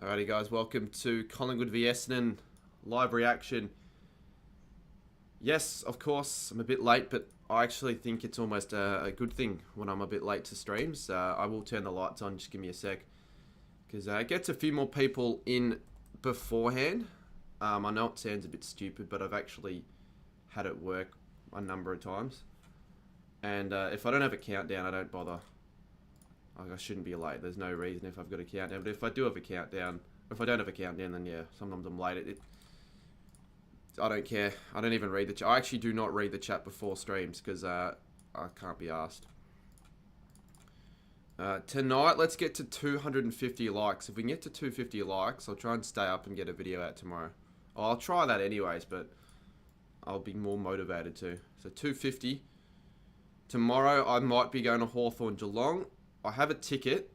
Alrighty guys, welcome to Collingwood v Essendon live reaction. Yes, of course, I'm a bit late, but I actually think it's almost a good thing when I'm a bit late to streams. I will turn the lights on, just give me a sec, because it gets a few more people in beforehand. I know it sounds a bit stupid, but I've actually had it work a number of times. And if I don't have a countdown, I don't bother. I shouldn't be late. There's no reason if I've got a countdown. But if I do have a countdown, if I don't have a countdown, then yeah, sometimes I'm late. I don't care. I don't even read the chat. I actually do not read the chat before streams because I can't be asked. Tonight, let's get to 250 likes. If we can get to 250 likes, I'll try and stay up and get a video out tomorrow. I'll try that anyways, but I'll be more motivated to. So 250. Tomorrow, I might be going to Hawthorn Geelong. I have a ticket.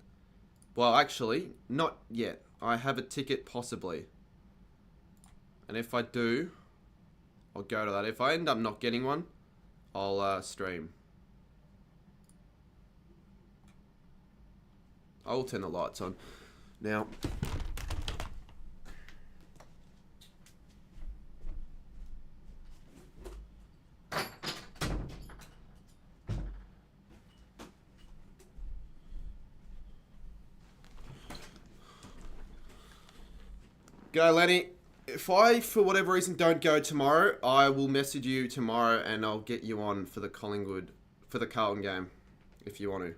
Well, actually, not yet. I have a ticket possibly. And if I do, I'll go to that. If I end up not getting one, I'll stream. I will turn the lights on. Now, go Lenny. If I, for whatever reason, don't go tomorrow, I will message you tomorrow and I'll get you on for the Collingwood, for the Carlton game, if you want to.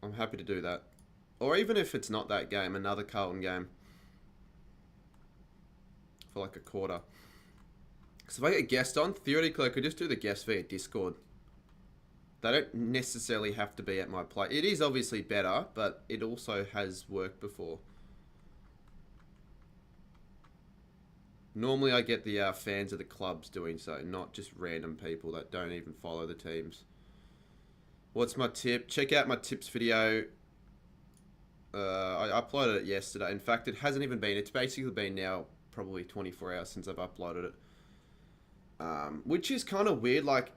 I'm happy to do that. Or even if it's not that game, another Carlton game. For like a quarter. Because if I get a guest on, theoretically I could just do the guest via Discord. They don't necessarily have to be at my place. It is obviously better, but it also has worked before. Normally I get the fans of the clubs doing so, not just random people that don't even follow the teams. What's my tip? Check out my tips video. I uploaded it yesterday. In fact, it hasn't even been. It's basically been now probably 24 hours since I've uploaded it. Which is kind of weird. Like,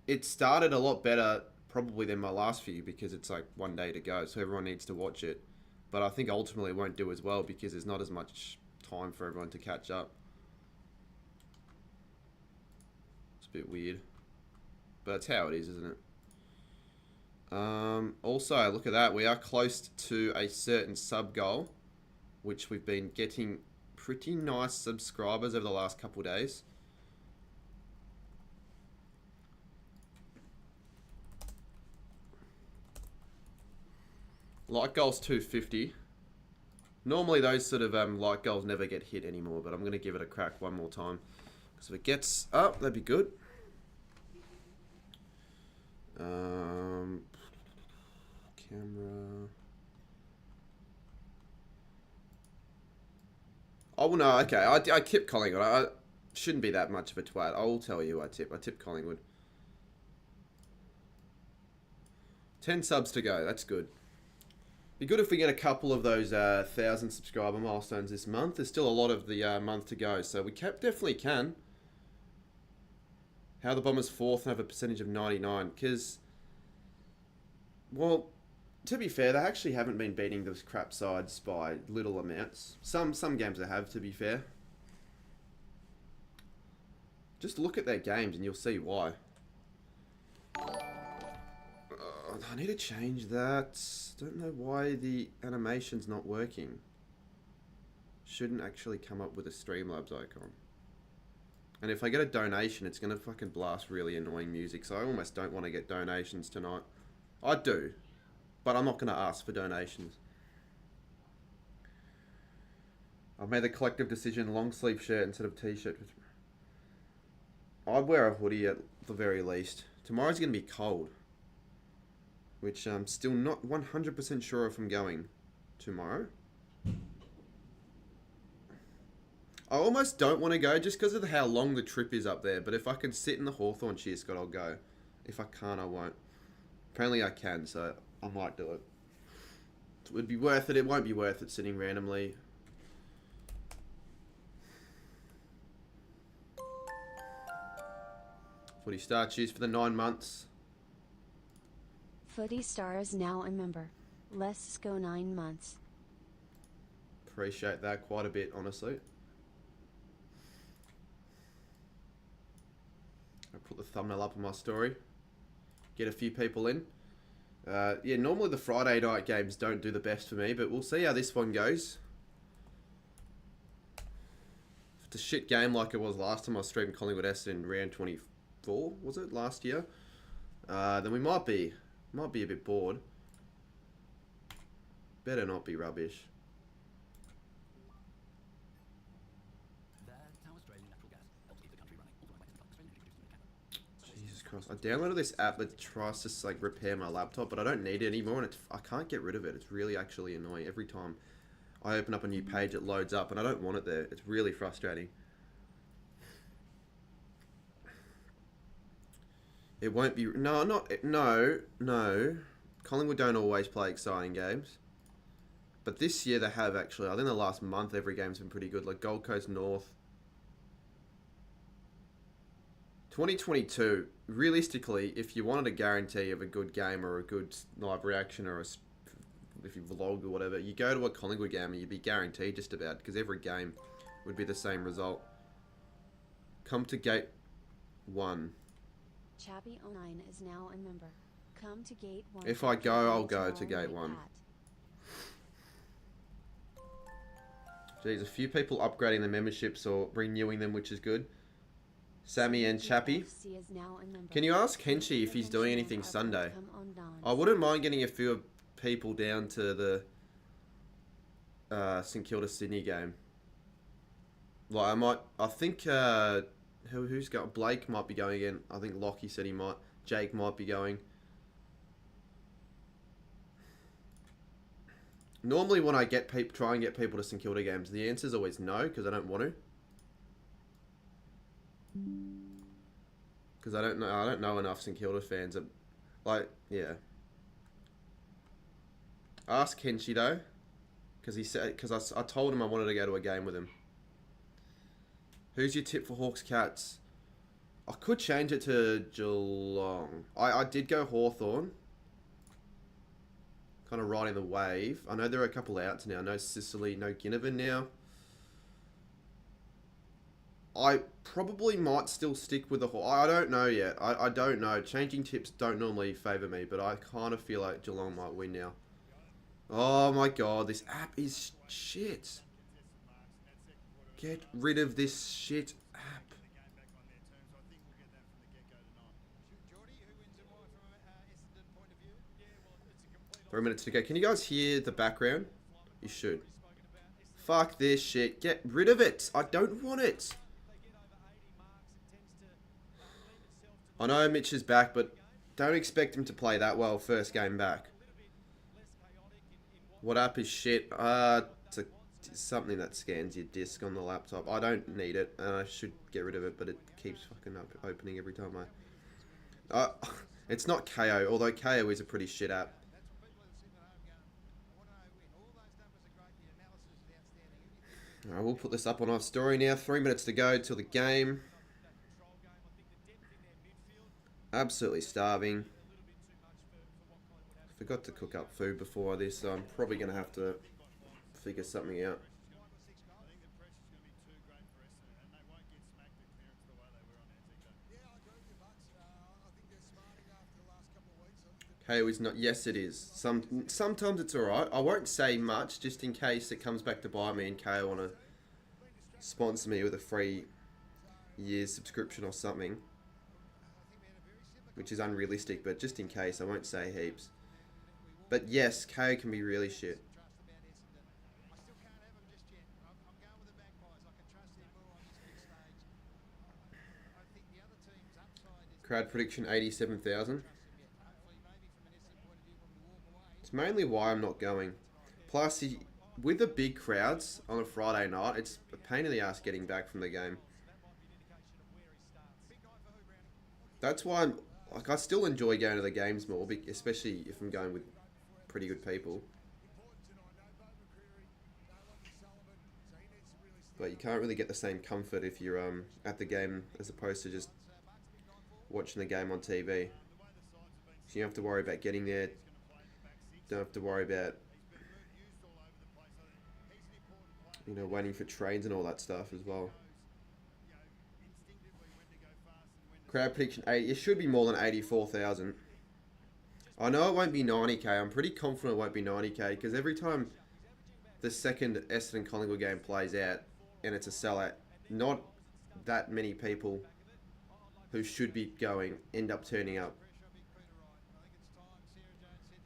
it started a lot better probably than my last few because it's like one day to go. So everyone needs to watch it. But I think ultimately it won't do as well because there's not as much time for everyone to catch up. It's a bit weird. But that's how it is, isn't it? Also, look at that. We are close to a certain sub goal, which we've been getting pretty nice subscribers over the last couple of days. Like goals 250. Normally those sort of like goals never get hit anymore, but I'm going to give it a crack one more time. Because if it gets up, that'd be good. Camera. Oh, no, okay. I tip Collingwood. I shouldn't be that much of a twat. I will tell you I tip. I tip Collingwood. 10 subs to go. That's good. Be good if we get a couple of those 1,000 subscriber milestones this month. There's still a lot of the month to go, so we definitely can. How the Bombers fourth and have a percentage of 99? Because, well, to be fair, they actually haven't been beating those crap sides by little amounts. Some games they have, to be fair. Just look at their games and you'll see why. I need to change that. Don't know why the animation's not working. Shouldn't actually come up with a Streamlabs icon. And if I get a donation, it's going to fucking blast really annoying music. So I almost don't want to get donations tonight. I do. But I'm not going to ask for donations. I've made the collective decision, long sleeve shirt instead of t-shirt. I'd wear a hoodie at the very least. Tomorrow's going to be cold. Which I'm still not 100% sure if I'm going tomorrow. I almost don't want to go just because of how long the trip is up there. But if I can sit in the Hawthorn cheer squad, I'll go. If I can't, I won't. Apparently I can, so I might do it. It would be worth it. It won't be worth it sitting randomly. Footy Star, cheers for the 9 months. Footy Star is now a member. Let's go 9 months. Appreciate that quite a bit, honestly. I'll put the thumbnail up on my story. Get a few people in. Yeah, normally the Friday night games don't do the best for me, but we'll see how this one goes. If it's a shit game like it was last time I streamed Collingwood Essendon in round 24, was it, last year? Then we might be a bit bored. Better not be rubbish. Jesus Christ. I downloaded this app that tries to like repair my laptop, but I don't need it anymore, and I can't get rid of it. It's really actually annoying. Every time I open up a new page, it loads up, and I don't want it there. It's really frustrating. It won't be... No. Collingwood don't always play exciting games. But this year they have, actually. I think the last month every game's been pretty good. Like Gold Coast North. 2022, realistically, if you wanted a guarantee of a good game or a good live reaction or if you vlogged or whatever, you go to a Collingwood game and you'd be guaranteed just about, because every game would be the same result. Come to gate 1. Chappie09 is now a member. Come to gate 1. If I go, I'll go to gate 1. Geez, a few people upgrading their memberships or renewing them, which is good. Sammy and Chappie. Can you ask Henshi if he's doing anything Sunday? I wouldn't mind getting a few people down to the St Kilda Sydney game. Like I think who's got Blake might be going again. I think Lockie said he might. Jake might be going. Normally when I try and get people to St Kilda games, the answer is always no, because I don't want to. Because I don't know enough St Kilda fans. Like, yeah. Ask Henshi though, because I told him I wanted to go to a game with him. Who's your tip for Hawks Cats? I could change it to Geelong. I did go Hawthorn. Kind of riding the wave. I know there are a couple outs now. No Sicily, no Ginnivan now. I probably might still stick with the Hawks. I don't know yet. I don't know. Changing tips don't normally favour me, but I kind of feel like Geelong might win now. Oh my god, this app is shit. Get rid of this shit app. 3 minutes to go. Can you guys hear the background? You should. Fuck this shit. Get rid of it. I don't want it. I know Mitch is back, but don't expect him to play that well first game back. What app is shit? It's something that scans your disk on the laptop. I don't need it, and I should get rid of it, but it keeps fucking opening every time I... it's not KO, although KO is a pretty shit app. Alright, we'll put this up on our story now. 3 minutes to go till the game. Absolutely starving. Forgot to cook up food before this, so I'm probably going to have to figure something out. KO is not... Yes, it is. Sometimes it's alright. I won't say much, just in case it comes back to bite me and KO want to sponsor me with a free year's subscription or something. Which is unrealistic, but just in case, I won't say heaps. But yes, KO can be really shit. Crowd prediction 87,000. It's mainly why I'm not going. Plus, with the big crowds on a Friday night, it's a pain in the ass getting back from the game. That's why I still enjoy going to the games more, especially if I'm going with pretty good people. But you can't really get the same comfort if you're at the game as opposed to just watching the game on TV. So you have to worry about getting there, don't have to worry about, you know, waiting for trains and all that stuff as well. Crowd prediction 80. It should be more than 84,000. I know it won't be 90k. I'm pretty confident it won't be 90k because every time the second Essendon Collingwood game plays out and it's a sellout, not that many people who should be going end up turning up.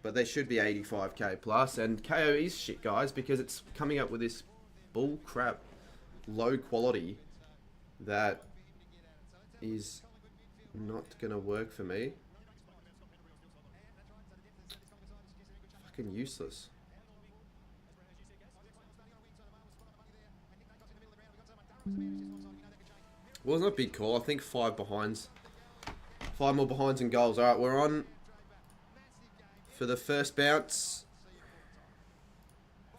But they should be 85k plus, and KO is shit, guys, because it's coming up with this bull crap low quality that is not gonna work for me. Fucking useless. Wasn't a big call. I think 5 behinds. 5 more behinds and goals. Alright, we're on for the first bounce.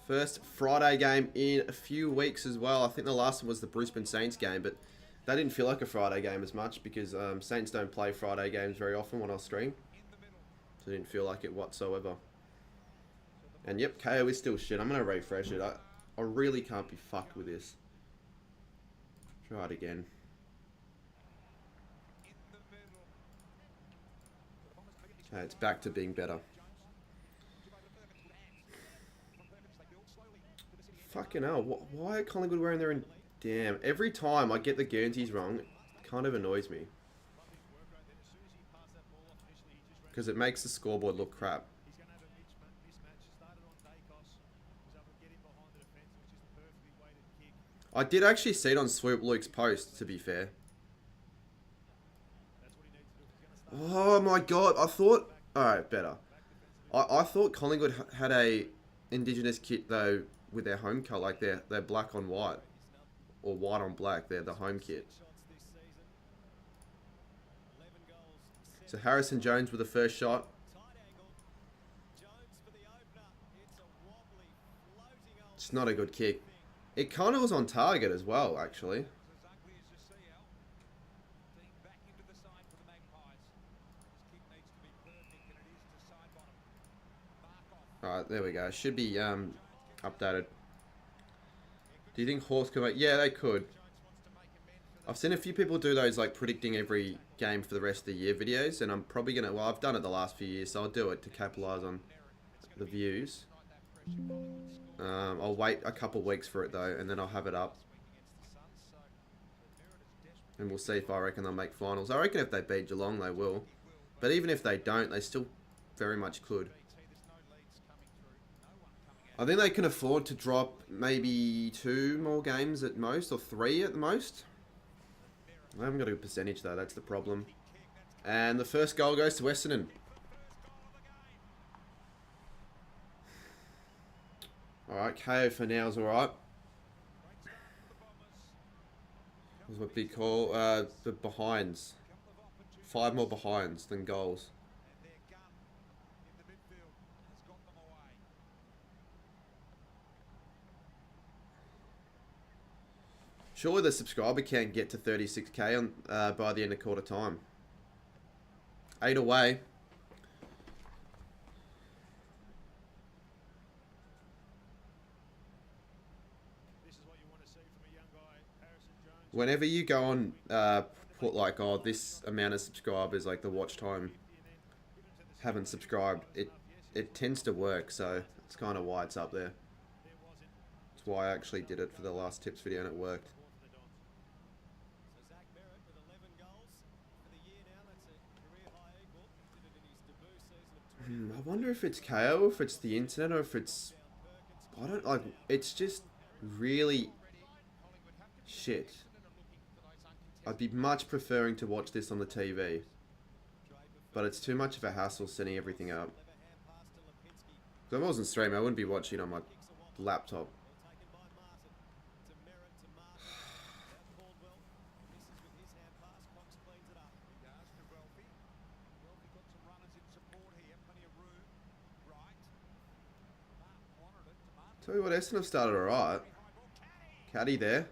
First Friday game in a few weeks as well. I think the last one was the Brisbane Saints game, but that didn't feel like a Friday game as much because Saints don't play Friday games very often when I stream. So it didn't feel like it whatsoever. And yep, KO is still shit. I'm going to refresh it. I really can't be fucked with this. Try it again. Okay, it's back to being better. Fucking hell, why are Collingwood wearing their... Damn, every time I get the Guernseys wrong, it kind of annoys me. Because it makes the scoreboard look crap. I did actually see it on Swoop Luke's post, to be fair. Oh my god, I thought... Alright, better. I thought Collingwood had a Indigenous kit, though, with their home colour, like they're black on white. Or white on black, they're the home kit. So Harrison Jones with the first shot. It's not a good kick. It kind of was on target as well, actually. Alright, there we go. Should be updated. Do you think Horse could make... Yeah, they could. I've seen a few people do those, like, predicting every game for the rest of the year videos, and I'm probably going to... Well, I've done it the last few years, so I'll do it to capitalise on the views. I'll wait a couple weeks for it, though, and then I'll have it up. And we'll see if I reckon they'll make finals. I reckon if they beat Geelong, they will. But even if they don't, they still very much could. I think they can afford to drop maybe 2 more games at most, or 3 at the most. I haven't got a good percentage though, that's the problem. And the first goal goes to Essendon. Alright, KO for now is alright. That was my big call. The behinds. 5 more behinds than goals. Surely the subscriber can get to 36k on by the end of quarter time. 8 away. Whenever you go on, put like, oh, this amount of subscribers, like the watch time, haven't subscribed, it tends to work, so it's kind of why it's up there. That's why I actually did it for the last tips video and it worked. I wonder if it's KO, if it's the internet, or if it's... I don't like... It's just really shit. I'd be much preferring to watch this on the TV. But it's too much of a hassle setting everything up. If I wasn't streaming, I wouldn't be watching on my laptop. Tell you what, Essendon have started alright. Caddy there.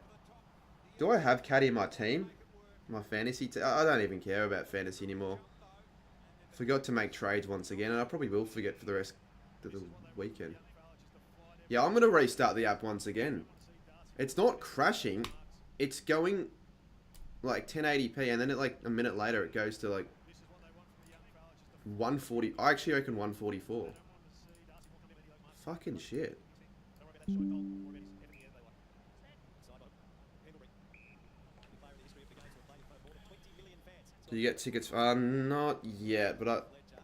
Do I have Caddy in my team? My fantasy team? I don't even care about fantasy anymore. Forgot to make trades once again, and I probably will forget for the rest the weekend. Yeah, I'm going to restart the app once again. It's not crashing. It's going like 1080p, and then like a minute later it goes to like 140. I actually reckon 144. Fucking shit. Do you get tickets? Not yet, but I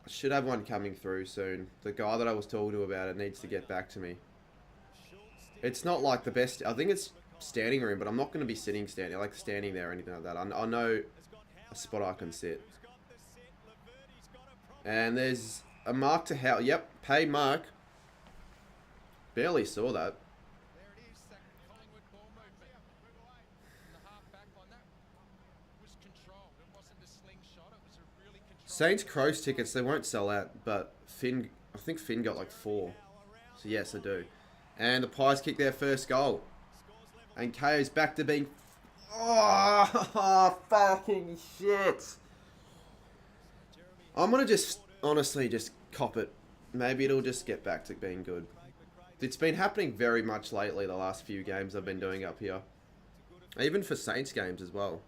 should have one coming through soon. The guy that I was talking to about it needs to get back to me. It's not like the best. I think it's standing room, but I'm not going to be standing there or anything like that. I know a spot I can sit. And there's a mark to how. Yep, pay mark. Barely saw that. Saints Crows tickets, they won't sell out, but I think Finn got like 4. So yes, I do. And the Pies kick their first goal. And KO's back to being... Oh, fucking shit. I'm going to just, honestly, just cop it. Maybe it'll just get back to being good. It's been happening very much lately, the last few games I've been doing up here. Even for Saints games as well.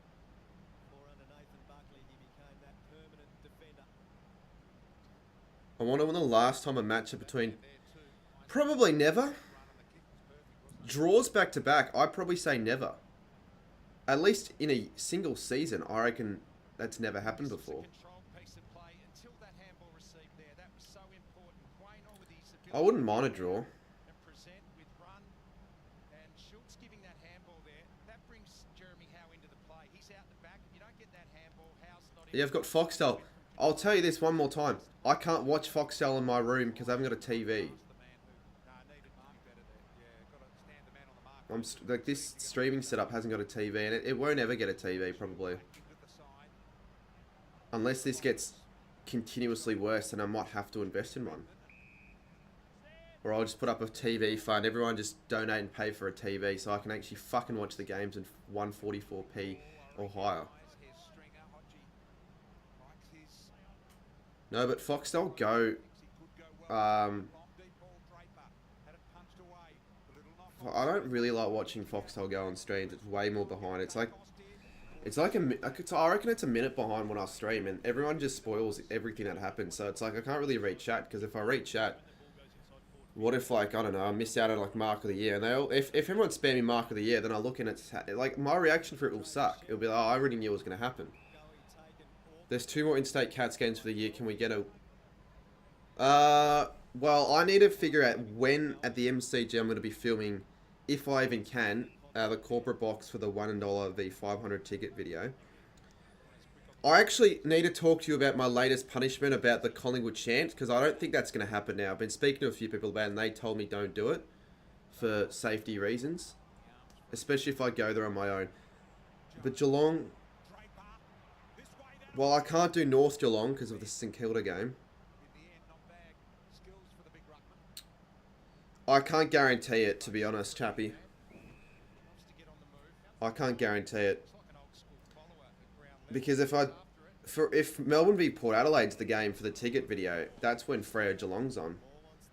I wonder when the last time a matchup between... Probably never. Draws back to back, I'd probably say never. At least in a single season, I reckon that's never happened before. I wouldn't mind a draw. Yeah, I've got Foxtel. I'll tell you this one more time. I can't watch Foxtel in my room because I haven't got a TV. Like this streaming setup hasn't got a TV, and it won't ever get a TV probably. Unless this gets continuously worse, then I might have to invest in one. Or I'll just put up a TV fund. Everyone just donate and pay for a TV so I can actually fucking watch the games in 144p or higher. No, but Foxtel Go, I don't really like watching Foxtel Go on streams. It's way more behind. I reckon it's a minute behind when I stream, and everyone just spoils everything that happens. So it's like I can't really read chat, because if I read chat, what if, like, I don't know, I miss out on like Mark of the Year, and if everyone's spamming Mark of the Year, then I look and it's like my reaction for it will suck. It'll be like, oh, I already knew it was going to happen. There's 2 more in-state Cats games for the year. Can we get a... well, I need to figure out when at the MCG I'm going to be filming, if I even can, the corporate box for the $1 v500 ticket video. I actually need to talk to you about my latest punishment about the Collingwood chant, because I don't think that's going to happen now. I've been speaking to a few people about it, and they told me don't do it for safety reasons, especially if I go there on my own. But Geelong... Well, I can't do North Geelong because of the St Kilda game. I can't guarantee it, to be honest, chappy. I can't guarantee it. Because if Melbourne v Port Adelaide's the game for the ticket video, that's when Freo Geelong's on.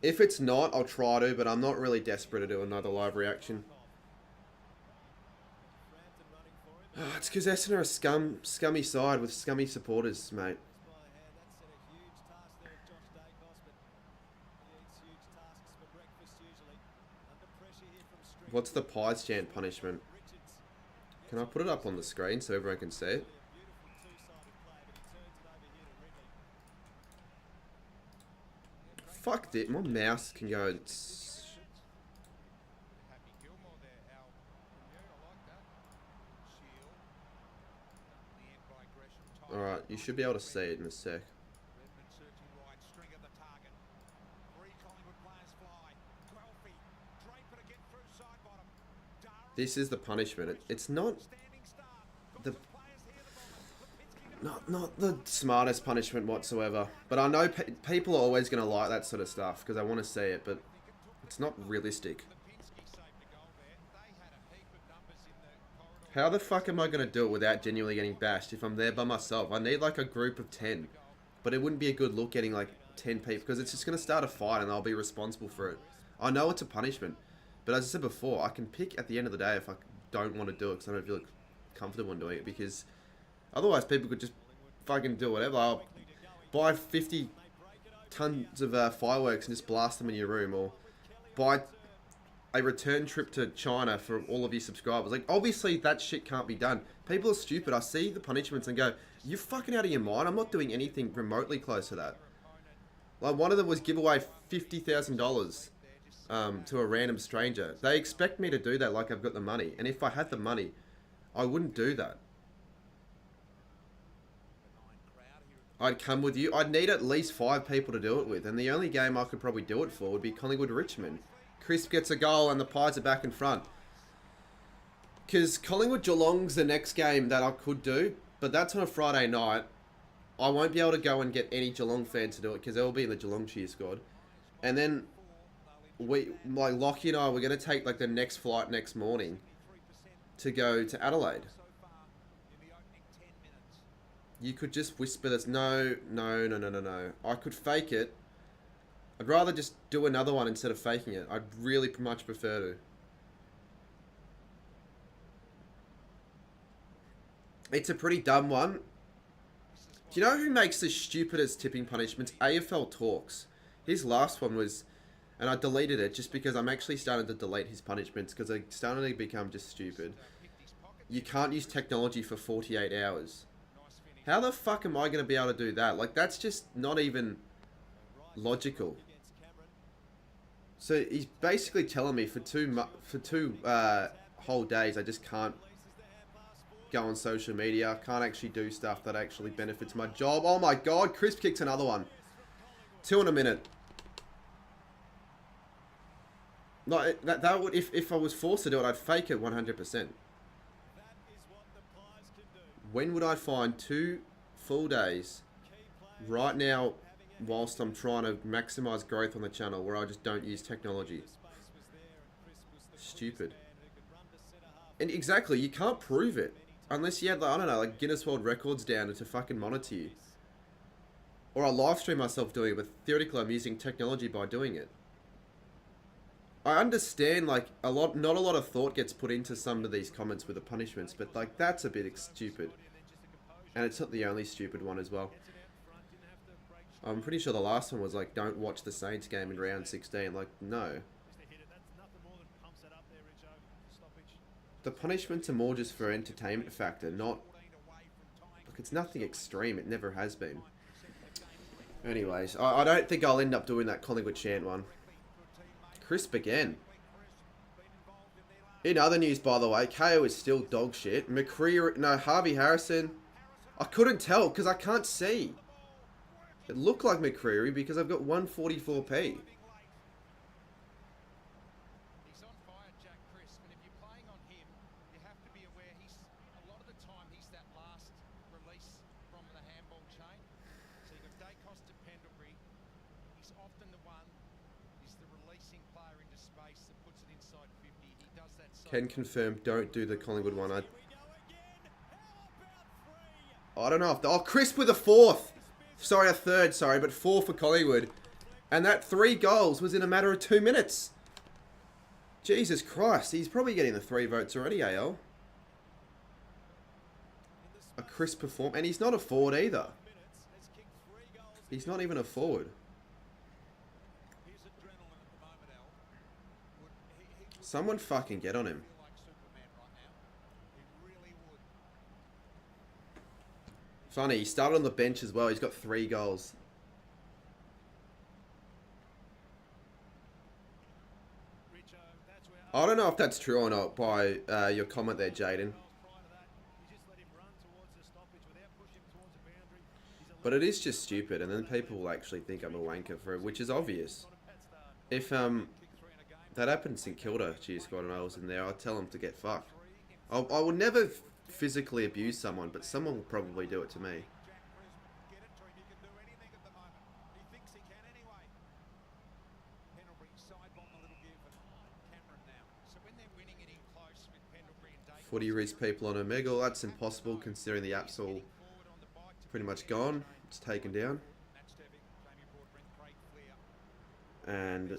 If it's not, I'll try to, but I'm not really desperate to do another live reaction. Oh, it's because Essendon are a scummy side with scummy supporters, mate. What's the Pies chant punishment? Can I put it up on the screen so everyone can see it? Fuck it, my mouse can go and... Alright, you should be able to see it in a sec. This is the punishment. It's not the... Not the smartest punishment whatsoever. But I know people are always going to like that sort of stuff because I want to see it, but it's not realistic. How the fuck am I going to do it without genuinely getting bashed if I'm there by myself? I need like a group of 10. But it wouldn't be a good look getting like 10 people, because it's just going to start a fight and I'll be responsible for it. I know it's a punishment, but as I said before, I can pick at the end of the day if I don't want to do it because I don't feel comfortable in doing it, because otherwise people could just fucking do whatever. I'll buy 50 tons of fireworks and just blast them in your room, or buy a return trip to China for all of your subscribers. Like, obviously that shit can't be done. People are stupid. I see the punishments and go, you're fucking out of your mind. I'm not doing anything remotely close to that. Like, one of them was give away $50,000 to a random stranger. They expect me to do that like I've got the money. And if I had the money, I wouldn't do that. I'd come with you. I'd need at least 5 people to do it with. And the only game I could probably do it for would be Collingwood Richmond. Crisp gets a goal and the Pies are back in front. Because Collingwood Geelong's the next game that I could do. But that's on a Friday night. I won't be able to go and get any Geelong fans to do it because they'll be in the Geelong cheer squad. And then, Lockie and I, we're going to take like the next flight next morning to go to Adelaide. You could just whisper this. No. I could fake it. I'd rather just do another one instead of faking it. I'd really much prefer to. It's a pretty dumb one. Do you know who makes the stupidest tipping punishments? AFL Talks. His last one was... And I deleted it just because I'm actually starting to delete his punishments because they're starting to become just stupid. You can't use technology for 48 hours. How the fuck am I going to be able to do that? Like, that's just not even logical. So he's basically telling me for two whole days I just can't go on social media. I can't actually do stuff that actually benefits my job. Oh my god, Crisp kicks another one. 2 in a minute. No, that would, if I was forced to do it, I'd fake it 100%. When would I find 2 full days right now whilst I'm trying to maximize growth on the channel where I just don't use technology? Stupid. And exactly, you can't prove it unless you had, like, I don't know, like Guinness World Records down to fucking monitor you. Or I live stream myself doing it, but theoretically I'm using technology by doing it. I understand, like, not a lot of thought gets put into some of these comments with the punishments, but, like, that's a bit stupid. And it's not the only stupid one as well. I'm pretty sure the last one was, like, don't watch the Saints game in round 16. Like, no. The punishments are more just for entertainment factor, not... Look, it's nothing extreme. It never has been. Anyways, I don't think I'll end up doing that Collingwood chant one. Crisp again. In other news, by the way, KO is still dog shit. McCreary, no, Harvey Harrison. I couldn't tell because I can't see. It looked like McCreary because I've got 144p. Can confirm, don't do the Collingwood one. I don't know if... Oh, Crisp with a 4th. Sorry, a 3rd, sorry, but 4 for Collingwood. And that 3 goals was in a matter of 2 minutes. Jesus Christ, he's probably getting the 3 votes already, AL. A Crisp perform... And he's not a forward either. He's not even a forward. Someone fucking get on him. Funny, he started on the bench as well. He's got 3 goals. I don't know if that's true or not by your comment there, Jaden. But it is just stupid, and then people will actually think I'm a wanker for it, which is obvious. If that happened to St Kilda cheer squad and I was in there, I'd tell them to get fucked. I would never physically abuse someone, but someone will probably do it to me. Footy Riz people on Omegle, that's impossible considering the app's all pretty much gone. It's taken down. and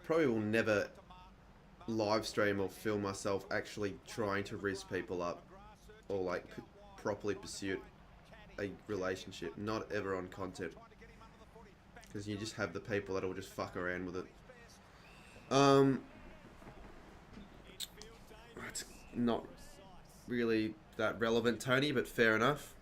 probably will never live stream or film myself actually trying to risk people up or like properly pursue a relationship. Not ever on content, because you just have the people that will just fuck around with it. It's not really that relevant, Tony, but fair enough.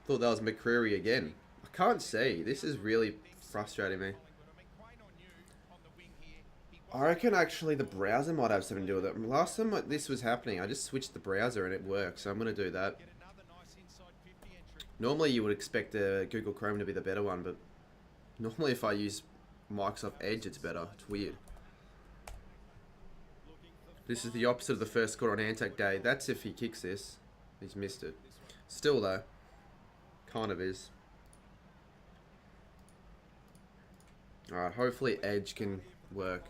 Thought that was McCreary again. I can't see. This is really frustrating me. I reckon actually the browser might have something to do with it. Last time this was happening, I just switched the browser and it worked, so I'm going to do that. Normally you would expect Google Chrome to be the better one, but normally if I use Microsoft Edge, it's better. It's weird. This is the opposite of the first score on Anzac Day. That's if he kicks this. He's missed it. Still though, kind of is. Alright, hopefully Edge can work.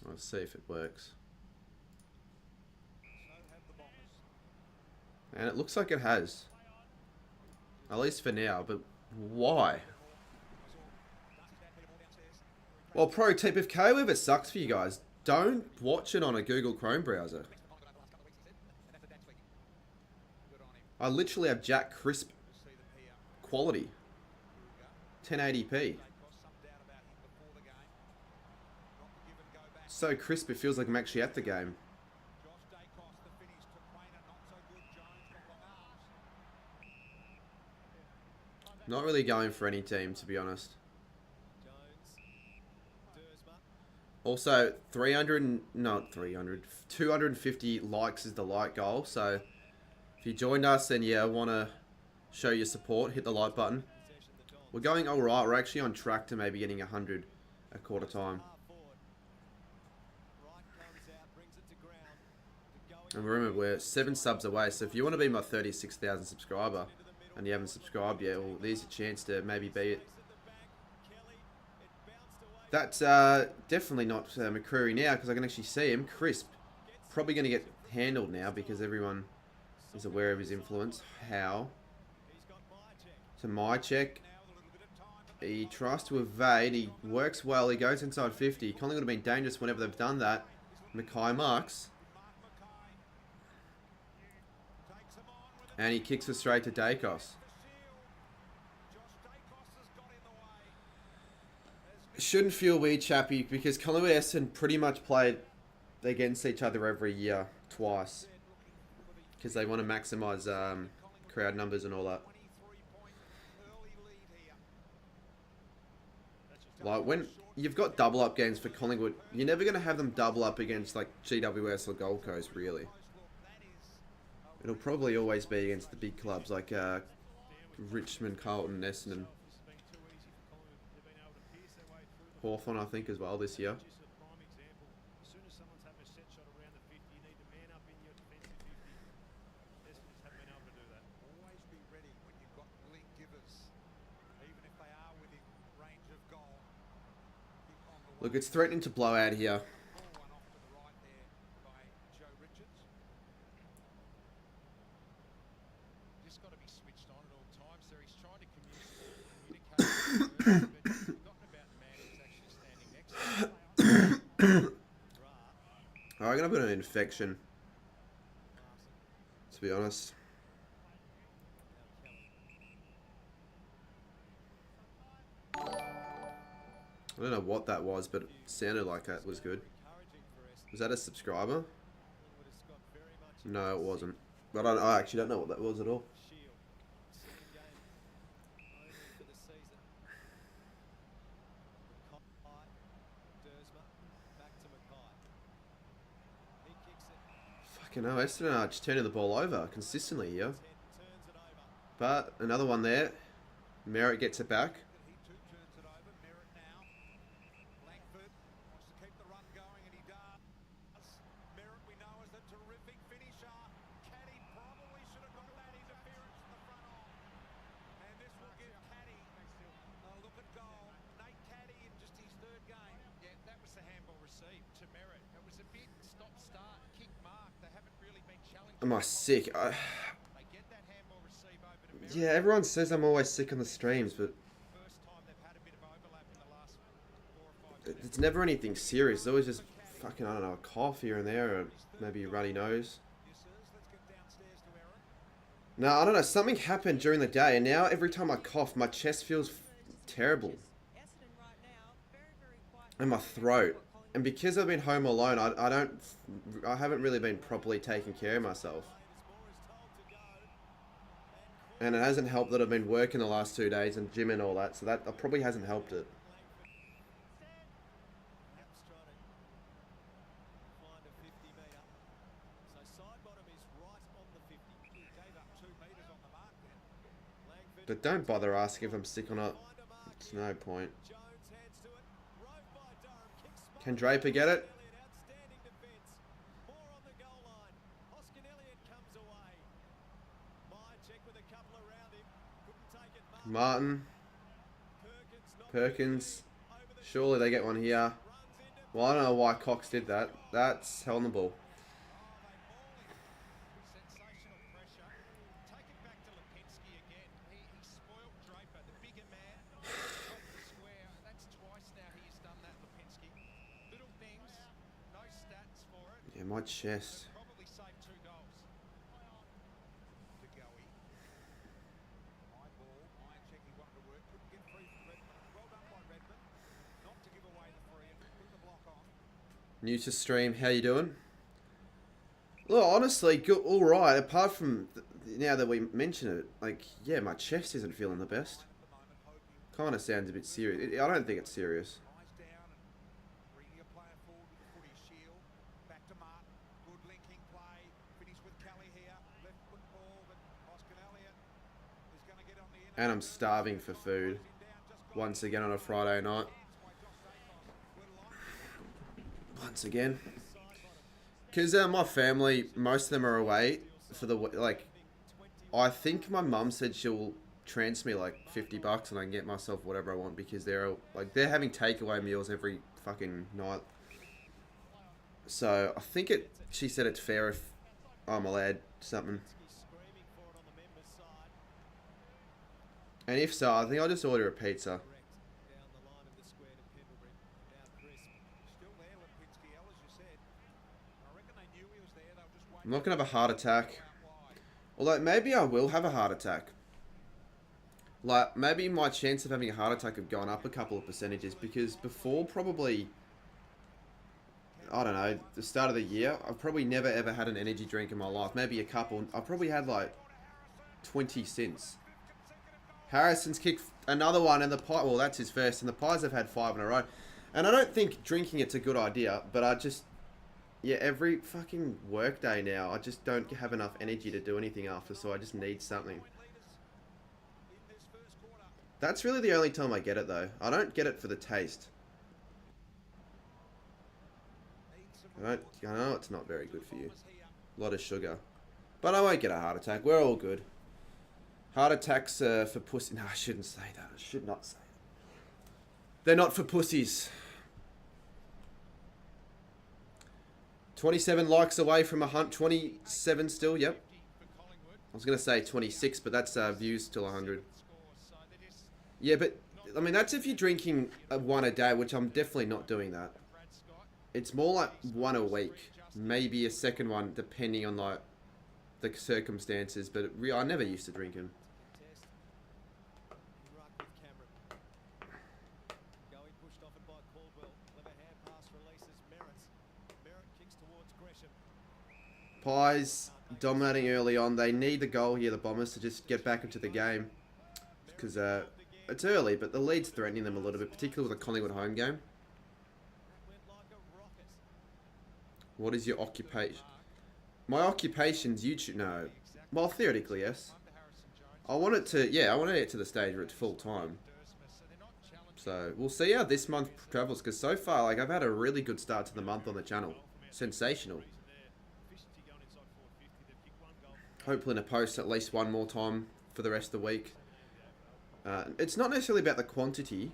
Let's see if it works. And it looks like it has. At least for now, but why? Well, pro tip, if K-Weaver sucks for you guys, don't watch it on a Google Chrome browser. I literally have Jack Crisp quality. 1080p. So crisp it feels like I'm actually at the game. Not really going for any team, to be honest. Also, 250 likes is the like goal. So if you joined us and you want to show your support, hit the like button. We're going alright. We're actually on track to maybe getting 100 a quarter time. And remember, we're 7 subs away, so if you want to be my 36,000 subscriber and you haven't subscribed yet, well, there's a chance to maybe be it. That's definitely not McCreary now, because I can actually see him. Crisp. Probably going to get handled now because everyone is aware of his influence. How? To my check. He tries to evade. He works well. He goes inside 50. Collingwood have been dangerous whenever they've done that. Mackay marks. And he kicks it straight to Dacos. Shouldn't feel weird, Chappy, because Collingwood and Essendon pretty much played against each other every year, twice. Because they want to maximise crowd numbers and all that. Like, when you've got double up games for Collingwood, you're never going to have them double up against, like, GWS or Gold Coast, really. It'll probably always be against the big clubs like Richmond, Carlton, Essendon. Hawthorn, I think, as well this year. Look, it's threatening to blow out here. I'm gonna put an infection, to be honest. I don't know what that was, but it sounded like that was good. Was that a subscriber? No, it wasn't. But I actually don't know what that was at all. Fucking hell, Essendon are just turning the ball over consistently here. But another one there. Merritt gets it back. Am I sick? Yeah, everyone says I'm always sick on the streams, but it's never anything serious. It's always just fucking, I don't know, a cough here and there, or maybe a runny nose. No, I don't know. Something happened during the day, and now every time I cough, my chest feels terrible. And my throat. And because I've been home alone, I haven't really been properly taking care of myself. And it hasn't helped that I've been working the last 2 days and gym and all that, so that probably hasn't helped it. But don't bother asking if I'm sick or not. It's no point. Can Draper get it? Martin. Perkins. Surely they get one here. Well, I don't know why Cox did that. That's hell on the ball. Yeah, my chest. New to stream, how you doing? Look, honestly, good, all right. Apart from now that we mention it, like, yeah, my chest isn't feeling the best. Kind of sounds a bit serious. I don't think it's serious. And I'm starving for food. Once again on a Friday night. Once again. Because my family, most of them are away for the, like, I think my mum said she'll transfer me like $50 and I can get myself whatever I want because they're having takeaway meals every fucking night. So I think she said it's fair if I'm allowed something. And if so, I think I'll just order a pizza. I'm not going to have a heart attack. Although, maybe I will have a heart attack. Like, maybe my chance of having a heart attack have gone up a couple of percentages. Because before, probably, I don't know, the start of the year, I've probably never ever had an energy drink in my life. Maybe a couple. I've probably had, like, 20 since. Harrison's kicked another one, and the Pies, well, that's his first. And the Pies have had 5 in a row. And I don't think drinking it's a good idea, but I just... Yeah, every fucking work day now, I just don't have enough energy to do anything after, so I just need something. That's really the only time I get it, though. I don't get it for the taste. I know it's not very good for you. A lot of sugar. But I won't get a heart attack. We're all good. Heart attacks for pussy... No, I shouldn't say that. I should not say that. They're not for pussies. 27 likes away from 27 still, yep. I was going to say 26, but that's views till 100. Yeah, but, I mean, that's if you're drinking one a day, which I'm definitely not doing that. It's more like one a week. Maybe a second one, depending on, like, the circumstances, but I never used to drink them. Pies dominating early on. They need the goal here, the Bombers, to just get back into the game. Because it's early, but the lead's threatening them a little bit, particularly with a Collingwood home game. What is your occupation? My occupation's YouTube. No. Well, theoretically, yes. I want it to, yeah, I want to get to the stage where it's full time. So, we'll see how this month travels, because so far, like, I've had a really good start to the month on the channel. Sensational. Hopefully to post at least one more time for the rest of the week. It's not necessarily about the quantity.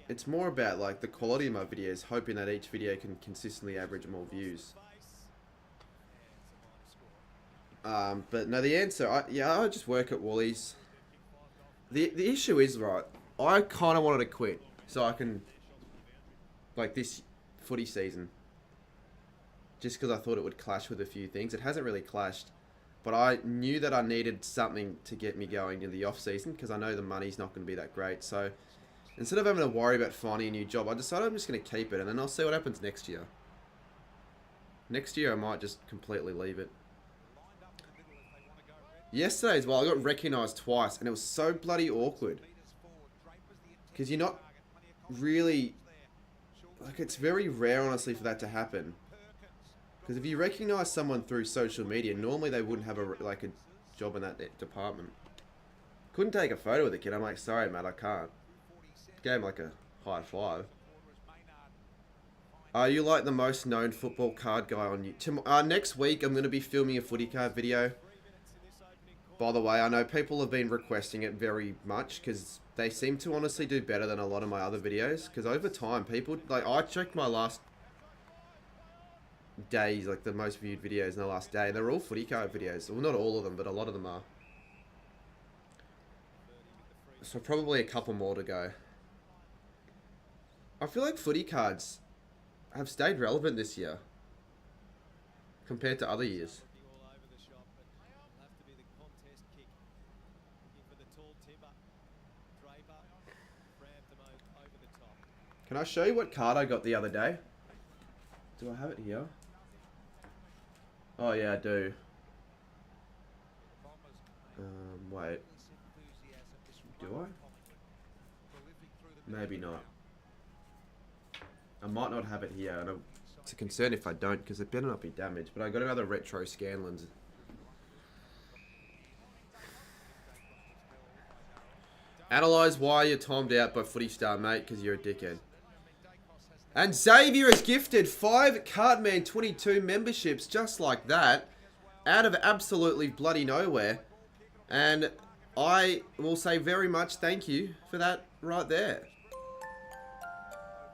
It's more about like the quality of my videos, hoping that each video can consistently average more views. But no, the answer, I just work at Woolies. The issue is, right, I kind of wanted to quit so I can, like, this footy season, just because I thought it would clash with a few things. It hasn't really clashed, but I knew that I needed something to get me going in the off season because I know the money's not going to be that great. So instead of having to worry about finding a new job, I decided I'm just going to keep it, and then I'll see what happens next year. Next year I might just completely leave it. Yesterday as well, I got recognised twice, and it was so bloody awkward. Because you're not really... Like, it's very rare, honestly, for that to happen. Because if you recognise someone through social media, normally they wouldn't have a job in that department. Couldn't take a photo with the kid. I'm like, sorry, mate, I can't. Gave him, like, a high five. Are you, like, the most known football card guy on YouTube? Next week, I'm going to be filming a footy card video. By the way, I know people have been requesting it very much because they seem to honestly do better than a lot of my other videos. Because over time, people, like, I checked my last days, like the most viewed videos in the last day. They're all footy card videos. Well, not all of them, but a lot of them are. So probably a couple more to go. I feel like footy cards have stayed relevant this year compared to other years. Can I show you what card I got the other day? Do I have it here? Oh yeah, I do. Wait. Do I? Maybe not. I might not have it here, and it's a concern if I don't, because it better not be damaged. But I got another retro Scanlens. Analyze why you're timed out by Footy Star, mate, because you're a dickhead. And Xavier has gifted 5 Cardman 22 memberships just like that, out of absolutely bloody nowhere. And I will say very much thank you for that right there.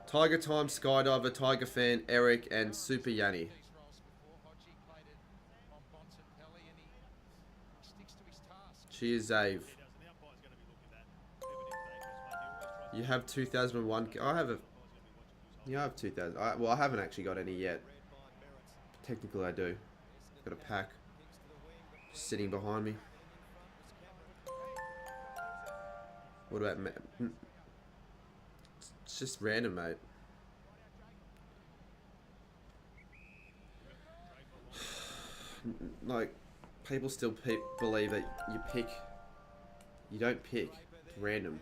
Tiger Time, Skydiver, Tiger Fan, Eric, and Super Yanni. Cheers, Zave. You have 2001. I have a... Yeah, I have 2000. Well, I haven't actually got any yet. Technically, I do. Got a pack just sitting behind me. What about... It's just random, mate. Like, people still believe that you pick... You don't pick. It's random.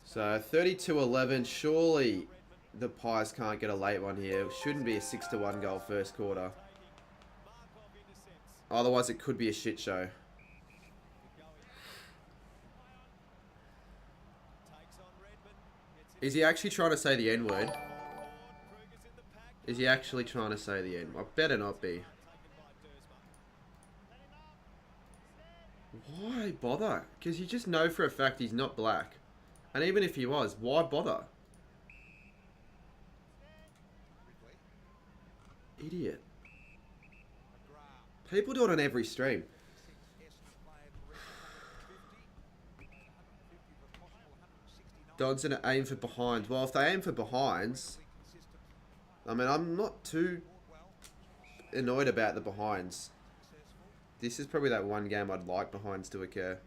So 32-11, surely the Pies can't get a late one here. It shouldn't be a 6-1 goal first quarter. Otherwise it could be a shit show. Is he actually trying to say the N-word? Is he actually trying to say the N-word? I better not be. Why bother? Because you just know for a fact he's not black. And even if he was, why bother? Idiot. People do it on every stream. Dodson aim for behinds. Well, if they aim for behinds, I mean, I'm not too annoyed about the behinds. This is probably that one game I'd like behinds to occur.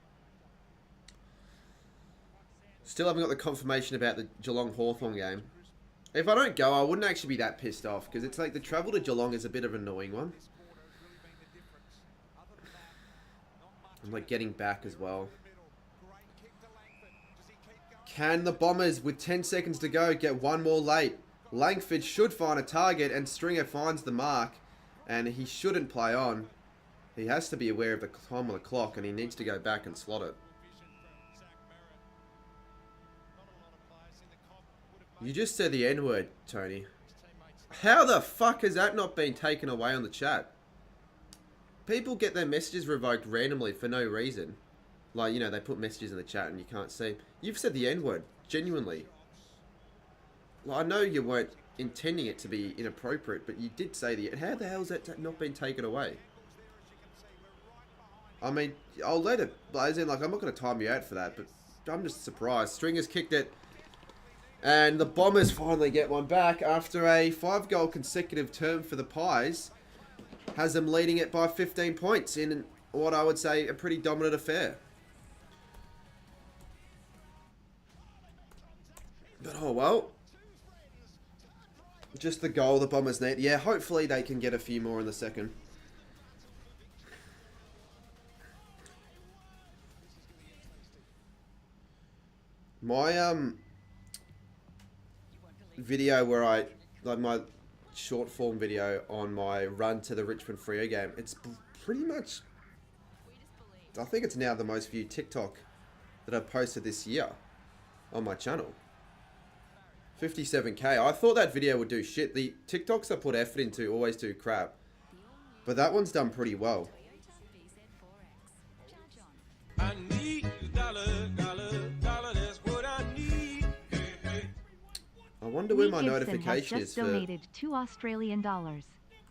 Still haven't got the confirmation about the Geelong Hawthorn game. If I don't go, I wouldn't actually be that pissed off, because it's like the travel to Geelong is a bit of an annoying one. I'm like getting back as well. Can the Bombers, with 10 seconds to go, get one more late? Langford should find a target, and Stringer finds the mark, and he shouldn't play on. He has to be aware of the time on the clock, and he needs to go back and slot it. You just said the N-word, Tony. How the fuck has that not been taken away on the chat? People get their messages revoked randomly for no reason. Like, you know, they put messages in the chat and you can't see. You've said the N-word, genuinely. Well, I know you weren't intending it to be inappropriate, but you did say how the hell has that not been taken away? I mean, I'll let it, as in, like, I'm not going to time you out for that, but I'm just surprised. Stringer's kicked it, and the Bombers finally get one back after a 5-goal consecutive term for the Pies. Has them leading it by 15 points in what I would say a pretty dominant affair. But oh well. Just the goal the Bombers need. Yeah, hopefully they can get a few more in the second. My video where I like my short form video on my run to the Richmond Freo game, it's pretty much, I think it's now the most viewed TikTok that I've posted this year on my channel. 57k. I thought that video would do shit. The TikToks I put effort into always do crap, but that one's done pretty well. I need dollar, that's what I need. I wonder where my notification is for. Donated $2 Australian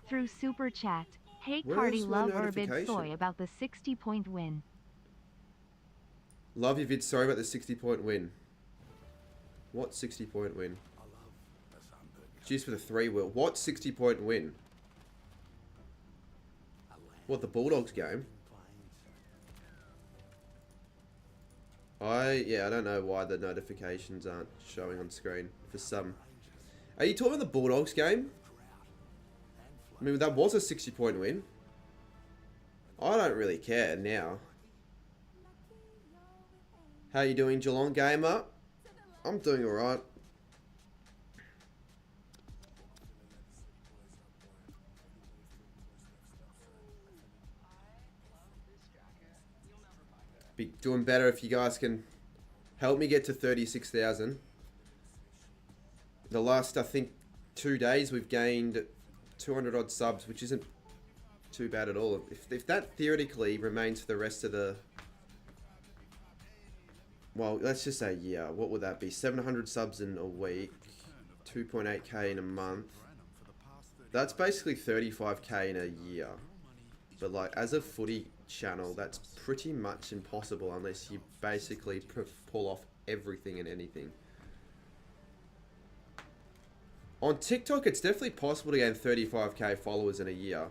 through Super Chat. Hey Cardi, love your vid soy about the 60-point win. Love your vid, sorry about the 60-point win. What 60-point win? Cheers for the 3-wheel. What 60-point win? What, the Bulldogs game? Yeah, I don't know why the notifications aren't showing on screen for some. Are you talking about the Bulldogs game? I mean, that was a 60-point win. I don't really care now. How you doing, Geelong Gamer? I'm doing alright. Be doing better if you guys can help me get to 36,000. The last, I think, 2 days we've gained 200 odd subs, which isn't too bad at all. If that theoretically remains for the rest of the... Well, let's just say, yeah, what would that be? 700 subs in a week, 2.8k in a month. That's basically 35k in a year. But like, as a footy channel, that's pretty much impossible unless you basically pull off everything and anything. On TikTok, it's definitely possible to gain 35k followers in a year.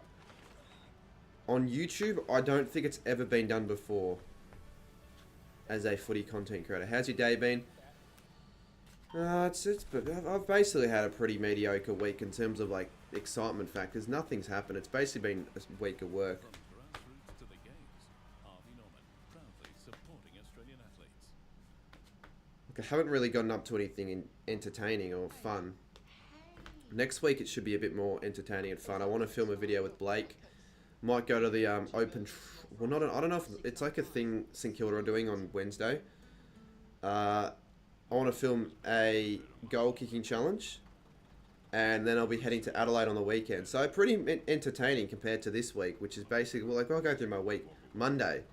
On YouTube, I don't think it's ever been done before. As a footy content creator. How's your day been? I've basically had a pretty mediocre week in terms of like excitement factors. Nothing's happened. It's basically been a week of work. Look, I haven't really gotten up to anything entertaining or fun. Next week it should be a bit more entertaining and fun. I want to film a video with Blake. Might go to the open... Well, I don't know if it's like a thing St Kilda are doing on Wednesday. I want to film a goal kicking challenge, and then I'll be heading to Adelaide on the weekend. So pretty entertaining compared to this week, which is basically, well, like, I'll go through my week. Monday,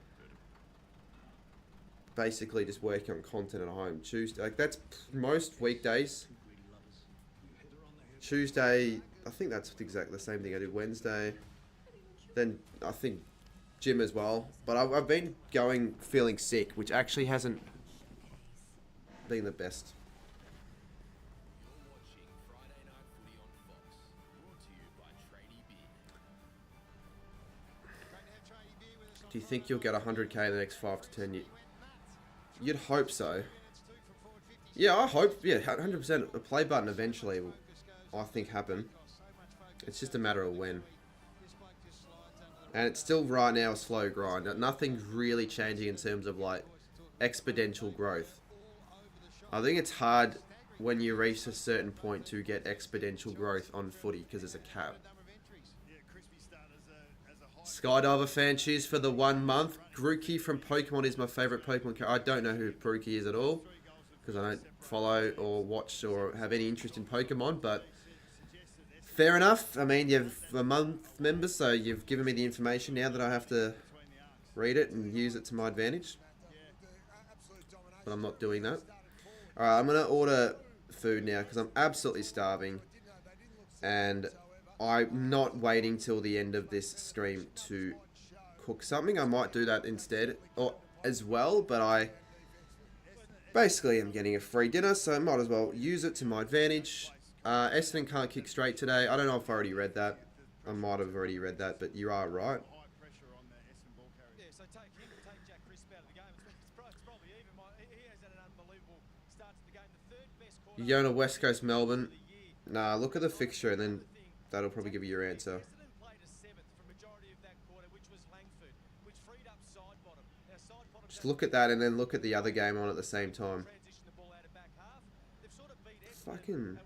basically just working on content at home. Tuesday, like, that's most weekdays. Tuesday, I think that's exactly the same thing I do. Wednesday, then I think gym as well. But I've been feeling sick, which actually hasn't been the best. Do you think you'll get 100k in the next 5 to 10 years? You'd hope so. Yeah, I hope. Yeah, 100%. A play button eventually will, I think, happen. It's just a matter of when. And it's still right now a slow grind. Nothing's really changing in terms of like exponential growth. I think it's hard when you reach a certain point to get exponential growth on footy because there's a cap. Skydiver fan, cheers for the 1 month. Grookey from Pokemon is my favourite Pokemon character. I don't know who Grookey is at all because I don't follow or watch or have any interest in Pokemon, but fair enough. I mean, you're a month member, so you've given me the information now that I have to read it and use it to my advantage. But I'm not doing that. Alright, I'm going to order food now because I'm absolutely starving. and I'm not waiting till the end of this stream to cook something. I might do that instead or as well, but I basically am getting a free dinner, so I might as well use it to my advantage. Essendon can't kick straight today. I don't know if I already read that. I might have already read that, but you are right. You're going to West Coast Melbourne? Nah, look at the fixture and then that'll probably give you your answer. Just look at that and then look at the other game on at the same time. Fucking...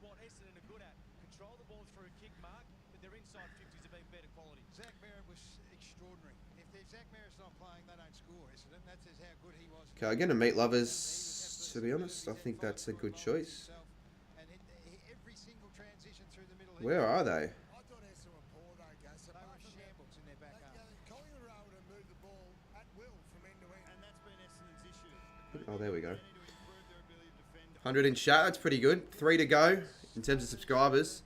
Okay, I'm going to meet lovers. To be honest, I think that's a good choice. Where are they? Oh, there we go. 100 in chat, that's pretty good. 3 to go in terms of subscribers.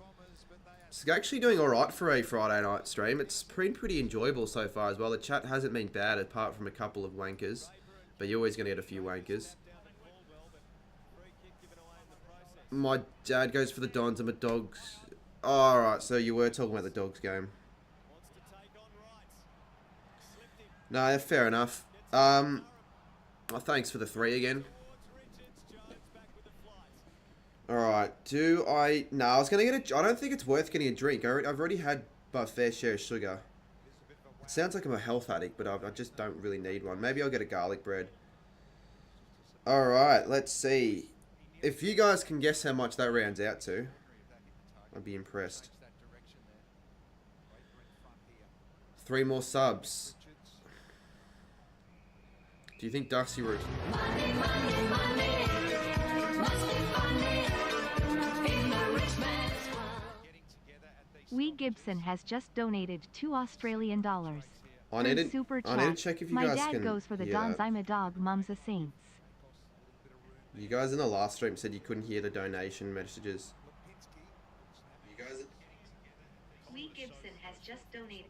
It's actually doing alright for a Friday night stream. It's pretty enjoyable so far as well. The chat hasn't been bad apart from a couple of wankers. But you're always going to get a few wankers. My dad goes for the Dons. I'm a Dogs. Oh, alright, so you were talking about the Dogs game. No, fair enough. Oh, thanks for the 3 again. Alright, do I... No, I was going to get a... I don't think it's worth getting a drink. I've already had my fair share of sugar. It sounds like I'm a health addict, but I just don't really need one. Maybe I'll get a garlic bread. Alright, let's see. If you guys can guess how much that rounds out to, I'd be impressed. 3 more subs. Do you think Dusty Root... Wee Gibson has just donated $2 Australian. I need to check if you guys can... My dad goes for the Dons. I'm a dog. Mum's a Saints. You guys in the last stream said you couldn't hear the donation messages. You guys... Wee Gibson has just donated...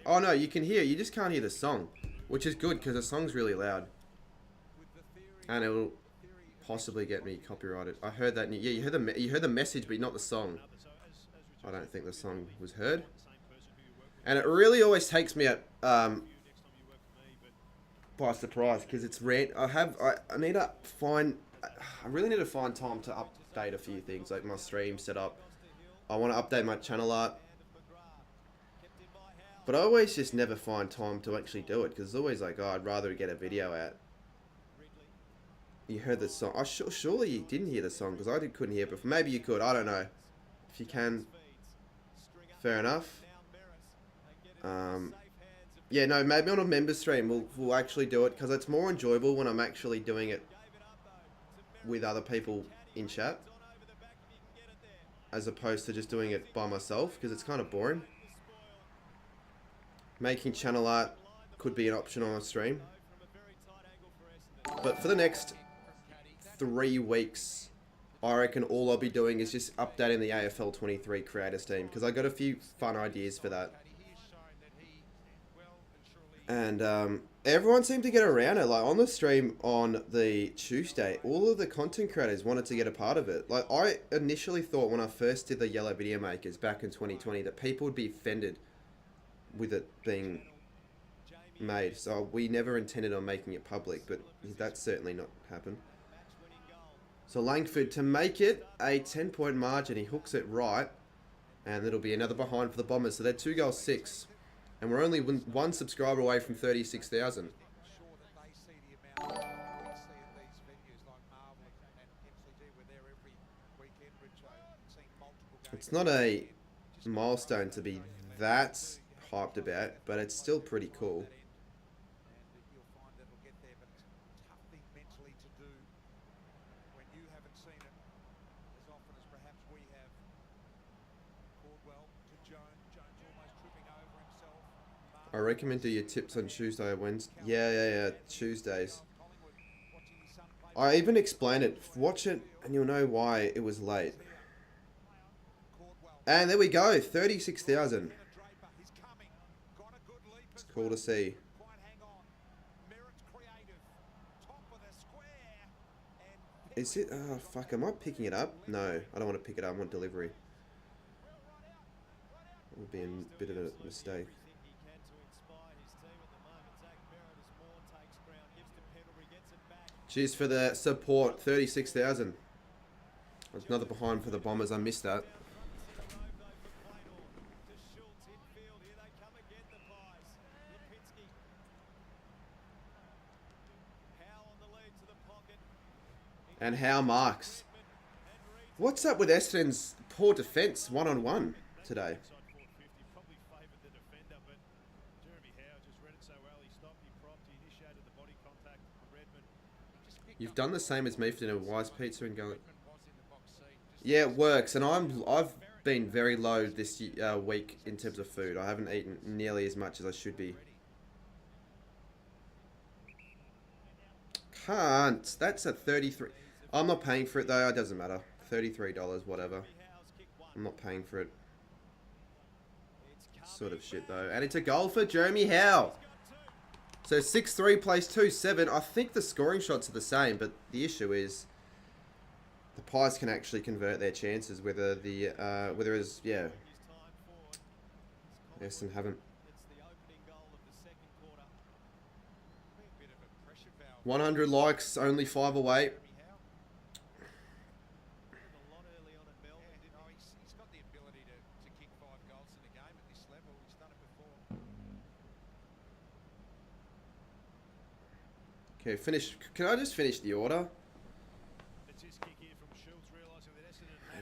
Oh no, you can hear. You just can't hear the song. Which is good, because the song's really loud. And it will possibly get me copyrighted. I heard that... Yeah, you heard the message, but not the song. I don't think the song was heard. And it really always takes me at... by surprise, because it's rant. I need to find... I really need to find time to update a few things, like my stream setup. I want to update my channel art. But I always just never find time to actually do it, because it's always like, oh, I'd rather get a video out. You heard the song. Surely you didn't hear the song, because I couldn't hear it before. Maybe you could, I don't know. If you can, fair enough. Yeah, no, maybe on a member stream we'll actually do it, because it's more enjoyable when I'm actually doing it with other people in chat, as opposed to just doing it by myself, because it's kind of boring. Making channel art could be an option on a stream. But for the next 3 weeks, I reckon all I'll be doing is just updating the AFL 23 creators team, because I got a few fun ideas for that. And everyone seemed to get around it. Like on the stream on the Tuesday, all of the content creators wanted to get a part of it. Like I initially thought when I first did the Yellow Video Makers back in 2020 that people would be offended with it being made. So we never intended on making it public, but that's certainly not happened. So Langford, to make it a 10-point margin, he hooks it right, and it'll be another behind for the Bombers. So they're 2 goals 6. And we're only 1 subscriber away from 36,000. It's not a milestone to be that hyped about, but it's still pretty cool. I recommend do your tips on Tuesday or Wednesday. Yeah, Tuesdays. I even explain it. Watch it and you'll know why it was late. And there we go, 36,000. It's cool to see. Is it? Oh, fuck. Am I picking it up? No, I don't want to pick it up. I want delivery. That would be a bit of a mistake. Cheers for the support. 36,000. There's another behind for the Bombers. I missed that. And Howe marks. What's up with Essendon's poor defence one-on-one today? You've done the same as me for dinner. Wise pizza and going. Yeah, it works, and I've been very low this week in terms of food. I haven't eaten nearly as much as I should be. Can't. That's a 33. I'm not paying for it though. It doesn't matter. $33, whatever. I'm not paying for it. Sort of shit though. And it's a goal for Jeremy Howe. So 6-3 plays 2-7. I think the scoring shots are the same, but the issue is the Pies can actually convert their chances. Whether is yeah. Essendon haven't. 100 likes, only 5 away. Okay, finish. Can I just finish the order?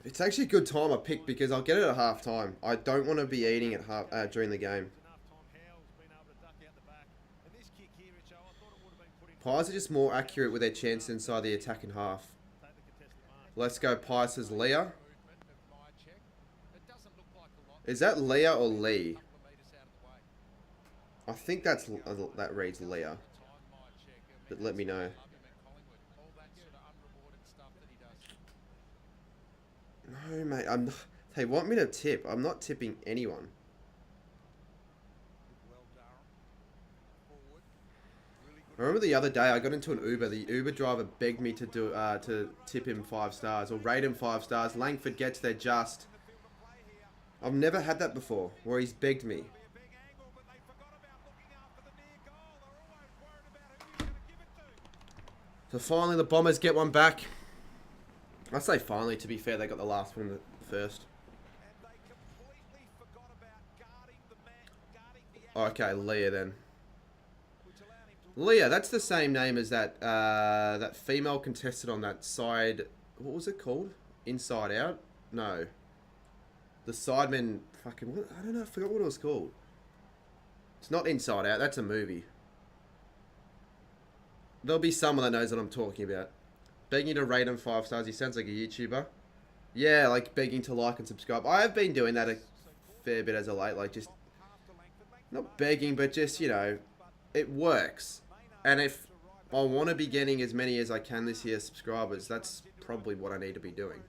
It's actually a good time I picked because I'll get it at half time. I don't want to be eating at during the game. Pies are just more accurate with their chance inside the attacking half. Let's go, Pies says Leah. Is that Leah or Lee? I think that reads Leah. But let me know. No, mate. They want me to tip. I'm not tipping anyone. I remember the other day I got into an Uber. The Uber driver begged me to tip him 5 stars or rate him 5 stars. Langford gets there just. I've never had that before where he's begged me. So finally the Bombers get one back. I say finally, to be fair, they got the last one first. Okay, Leah then. Leah, that's the same name as that that female contestant on that side. What was it called? Inside Out? No. The Sidemen. Fucking what? I don't know. I forgot what it was called. It's not Inside Out. That's a movie. There'll be someone that knows what I'm talking about. Begging you to rate him 5 stars. He sounds like a YouTuber. Yeah, like begging to like and subscribe. I have been doing that a fair bit as of late. Like just not begging, but just, you know, it works. And if I want to be getting as many as I can this year subscribers, that's probably what I need to be doing.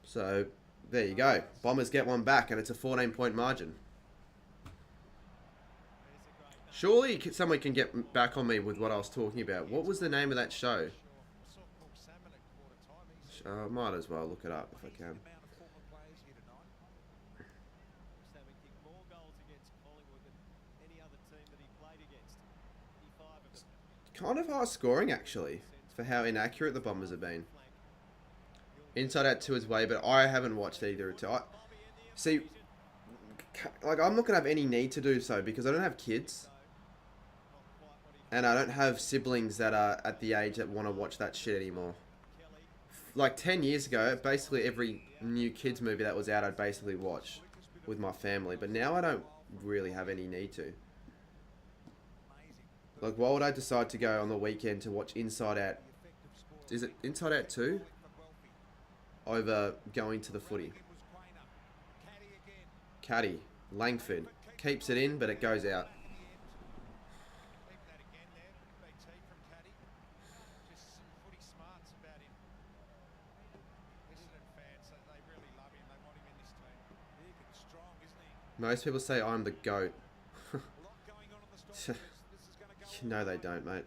So there you go. Bombers get one back, and it's a 14-point margin. Surely someone can get back on me with what I was talking about. What was the name of that show? Might as well look it up if I can. Kind of high scoring, actually, for how inaccurate the Bombers have been. Inside Out 2 is way, but I haven't watched either. See, like, I'm not going to have any need to do so because I don't have kids. And I don't have siblings that are at the age that want to watch that shit anymore. Like 10 years ago, basically every new kids movie that was out, I'd basically watch with my family. But now I don't really have any need to. Like, why would I decide to go on the weekend to watch Inside Out? Is it Inside Out 2? Over going to the footy. Caddy, Langford. Keeps it in, but it goes out. Most people say I'm the GOAT. No, they don't, mate.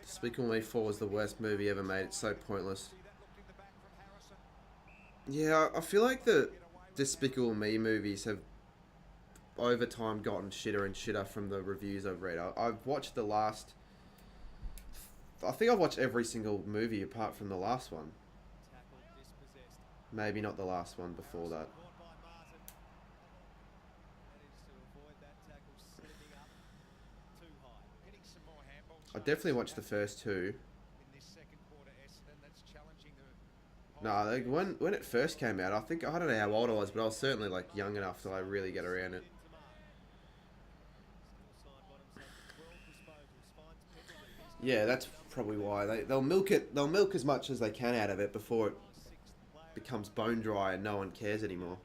Despicable Me 4 was the worst movie ever made. It's so pointless. Yeah, I feel like the Despicable Me movies have over time gotten shitter and shitter from the reviews I've read. I've watched the last... I think I've watched every single movie apart from the last one. Maybe not the last one before that. I definitely watched the first two. No, like when it first came out, I don't know how old I was, but I was certainly like young enough to like really get around it. Yeah, that's probably why they'll milk it. They'll milk as much as they can out of it before it becomes bone dry and no one cares anymore.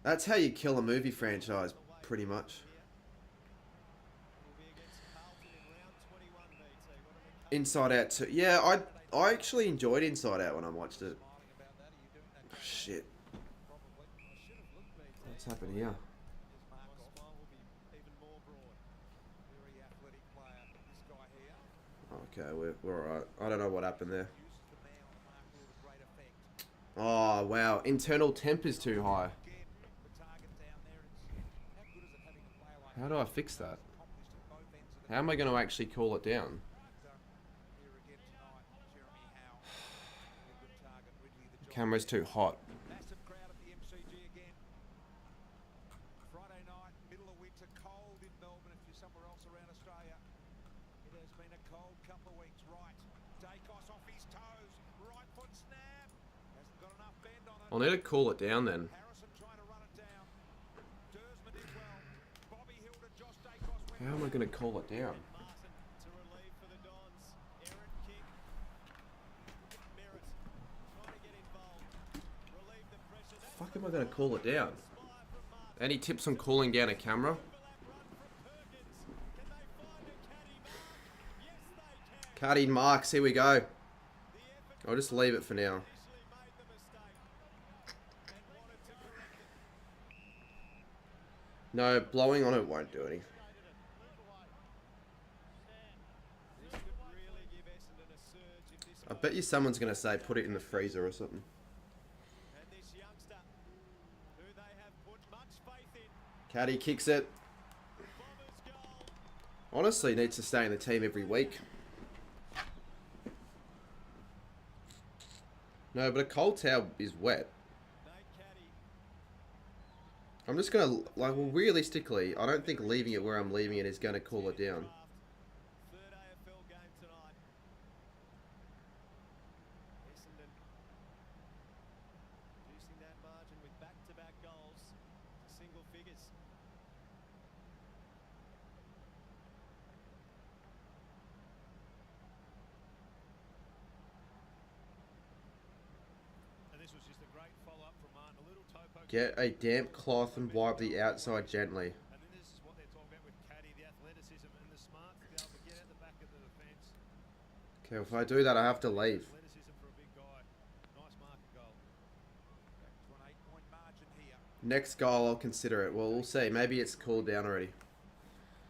That's how you kill a movie franchise, pretty much. Inside Out 2. Yeah, I actually enjoyed Inside Out when I watched it. Oh, shit. What's happened here? Okay, we're alright. I don't know what happened there. Oh, wow. Internal temp is too high. How do I fix that? How am I going to actually call it down? The camera's too hot. I'll need to cool it down then. How am I going to cool it down? The fuck am I going to cool it down? Any tips on cooling down a camera? Cardi marks, here we go. I'll just leave it for now. No, blowing on it won't do anything. I bet you someone's going to say put it in the freezer or something. Caddy kicks it. Honestly, needs to stay in the team every week. No, but a cold towel is wet. I'm just going to, like, well, realistically, I don't think leaving it where I'm leaving it is going to cool it down. Third AFL game tonight. Essendon reducing that margin with back-to-back goals to single figures. And this was just a great follow-up from Martin. A little topo. Get a damp cloth and wipe the outside gently. And then this is what they're talking about with Caddy, the athleticism and the smarts to be able to get at the back of the defence. Okay, if I do that, I have to leave. Athleticism for a big guy. Nice marker goal. Back to an 8-point margin here. Next goal, I'll consider it. Well, we'll see. Maybe it's cooled down already.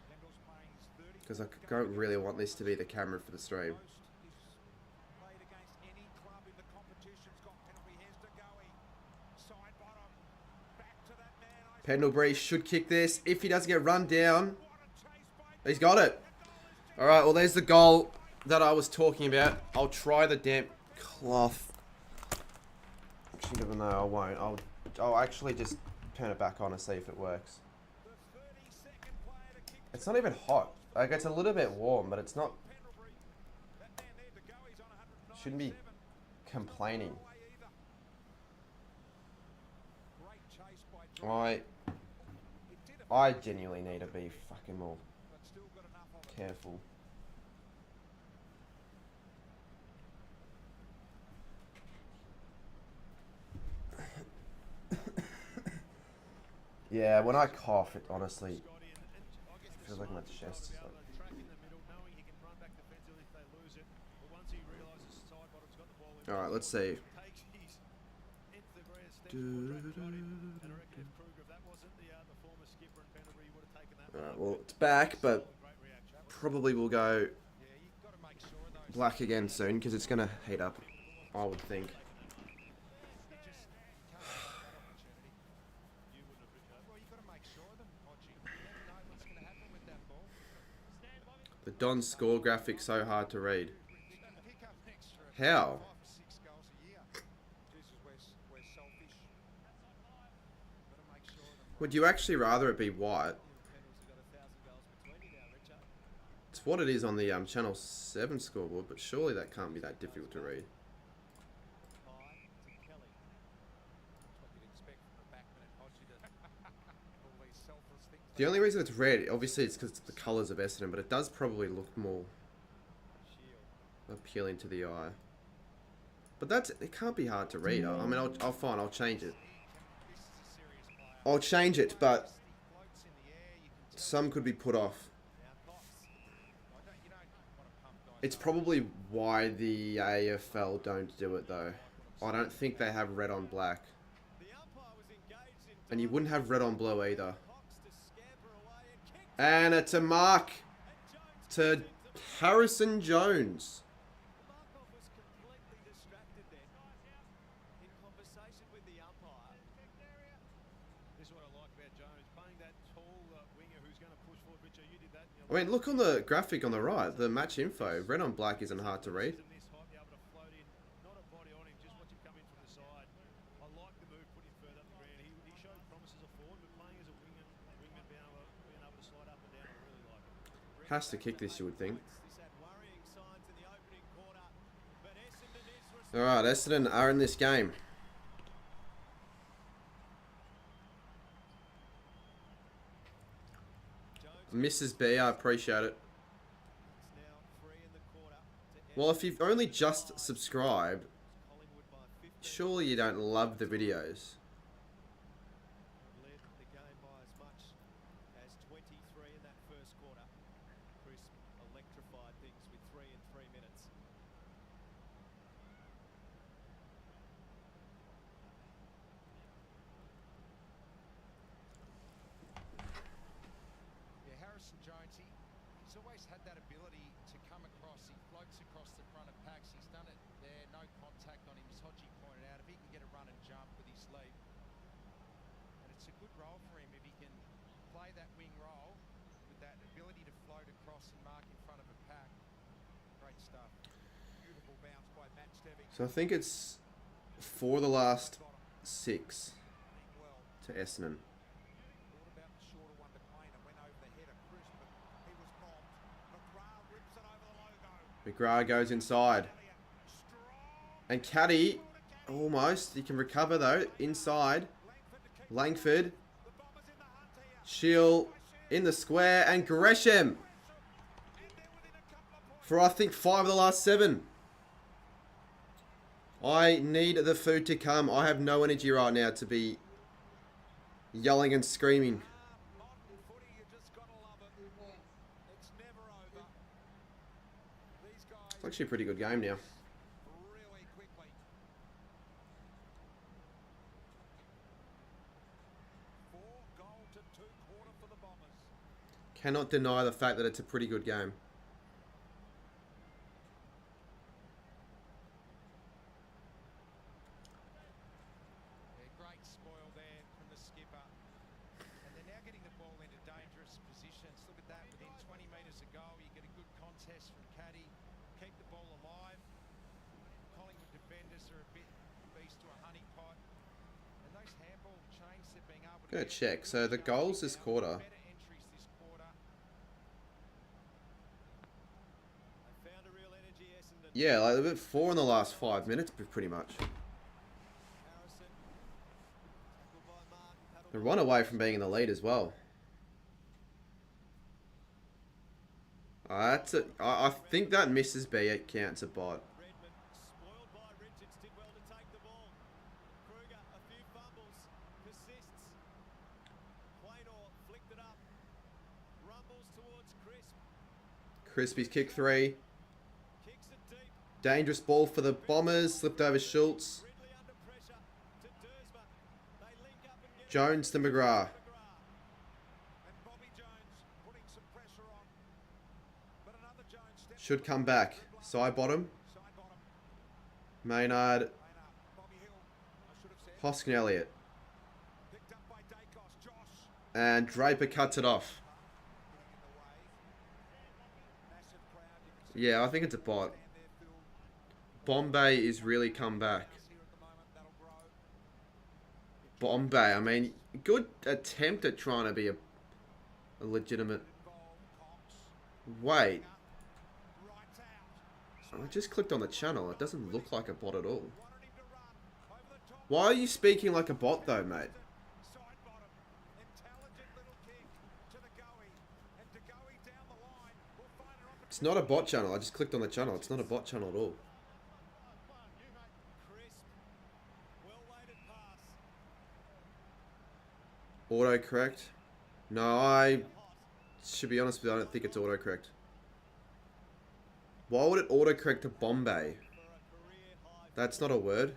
Kendall's playing his 30th Because I don't really want this to be the camera for the stream. most. He's played against any club in the competition. Got penalty. Here's to Goey. Side bottom. Back to that man. Pendlebury should kick this. If he doesn't get run down, What a chase by he's got it. Alright, well, there's the goal that I was talking about. I'll try the damp cloth. Actually, no, I won't. I'll actually just turn it back on and see if it works. the 32nd player to kick. It's not even hot. Like, it's a little bit warm, but it's not... Pendlebury. That man there to Goey's on 197. Shouldn't be complaining. Away either. Great chase by Jordan. It did a I genuinely need to be fucking more but still got enough of it. careful. Yeah, when I cough, it honestly Scotty, and I guess feels like my chest is like... track in the middle, knowing he can run back defensively if they lose it. But once Alright, let's see. Takes his nth degree of step forward, Drake got him. And I reckon if Kruger, if that wasn't the former skipper in Pendlebury, he would have taken that Alright, one. well, it's back, but Great reaction. probably will go Yeah, you've got to make sure those black again soon because it's going to heat up, I would think. you just can't have that opportunity. You wouldn't have written that. Well, you've got to make sure of them, Hodgie. You never know what's going to happen with that ball. The Don score graphic so hard to read. Pick up an extra How? 5 or 6 goals a year. Jesus, we're selfish. Got to make sure of them. Would you actually rather it be white? It's what it is on the Channel 7 scoreboard, but surely that can't be that difficult to read. The only reason it's red, obviously it's because it's the colours of Essendon, but it does probably look more appealing to the eye. But it can't be hard to read. I mean, I'll fine, I'll change it. I'll change it, but some could be put off. It's probably why the AFL don't do it though. I don't think they have red on black. And you wouldn't have red on blue either. And it's a mark to Harrison Jones. I mean, look on the graphic on the right, the match info. Red on black isn't hard to read. Has to kick this, you would think. Alright, Essendon are in this game. Mrs. B, I appreciate it. Well, if you've only just subscribed, surely you don't love the videos. He's always had that ability to come across. He floats across the front of packs. He's done it there. No contact on him, as Hodgie pointed out. If he can get a run and jump with his leap. And it's a good role for him if he can play that wing role with that ability to float across and mark in front of a pack. Great stuff. Beautiful bounce by Matt Stevic. So I think it's for the last 6 to Essendon. McGrath goes inside. And Caddy, almost. He can recover though. Inside. Langford. Shield in the square. And Gresham. For I think 5 of the last 7. I need the food to come. I have no energy right now to be yelling and screaming. It's actually a pretty good game now. Really quickly. 4 goal to 2 quarter for the Bombers. Cannot deny the fact that it's a pretty good game. Great spoil there from the skipper. And they're now getting the ball into dangerous positions. Look at that, within 20 metres of goal, you get a good contest from Caddy. Keep the ball alive. Collingwood defenders are a bit beast to a honeypot. And those handball chains they're being able to... Gonna check. So the goals this quarter. Better entries this quarter. They found a real energy, Essendon. Yeah, like a bit 4 in the last 5 minutes, pretty much. The run away from being in the lead as well. That's it. I think that Mrs. B it counts a bot. Redmond spoiled by Richards, did well to take the ball. Kruger, a few fumbles, persists. Playnor flicked it up. Rumbles towards Crisp. Crispy's kick 3. Kicks it deep. Dangerous ball for the Bombers. Slipped over Schultz. Jones to McGrath. Should come back. Side bottom. Maynard. Hoskin Elliott. And Draper cuts it off. Yeah, I think it's a bot. Bombay is really come back. Bombay, I mean, good attempt at trying to be a legitimate... Wait. I just clicked on the channel. It doesn't look like a bot at all. Why are you speaking like a bot though, mate? It's not a bot channel. I just clicked on the channel. It's not a bot channel at all. Autocorrect? No, I should be honest with you, I don't think it's autocorrect. Why would it autocorrect to Bombay? That's not a word.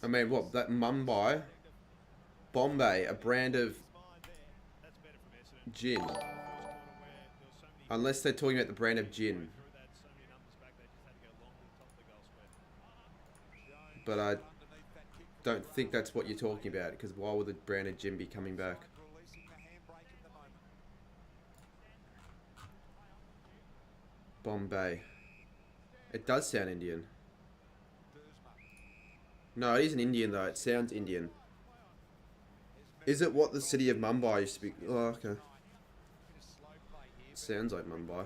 I mean, what? That Mumbai? Bombay, a brand of gin. Unless they're talking about the brand of gin. But I don't think that's what you're talking about, because why would the brand of gin be coming back? Bombay. It does sound Indian. No, it isn't Indian though. It sounds Indian. Is it what the city of Mumbai used to be? Oh, okay. It sounds like Mumbai.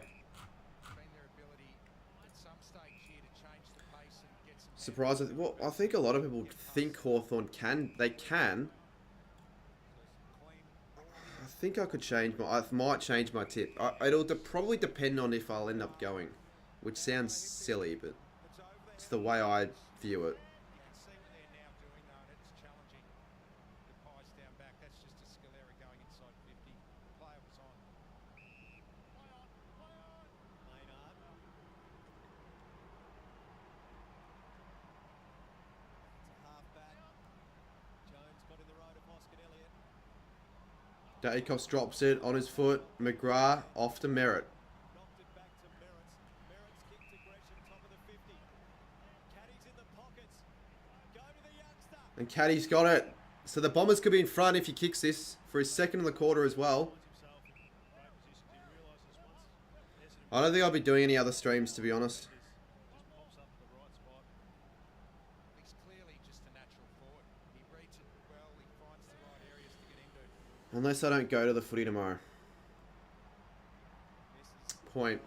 Surprised. Well, I think a lot of people think Hawthorn can. They can. I think I could change my... I might change my tip. It'll probably depend on if I'll end up going. Which sounds silly, but it's the way I view it. Dacos drops it on his foot. McGrath off to Merritt. And Caddy's got it. So the Bombers could be in front if he kicks this for his second in the quarter as well. I don't think I'll be doing any other streams, to be honest. Unless I don't go to the footy tomorrow. Point.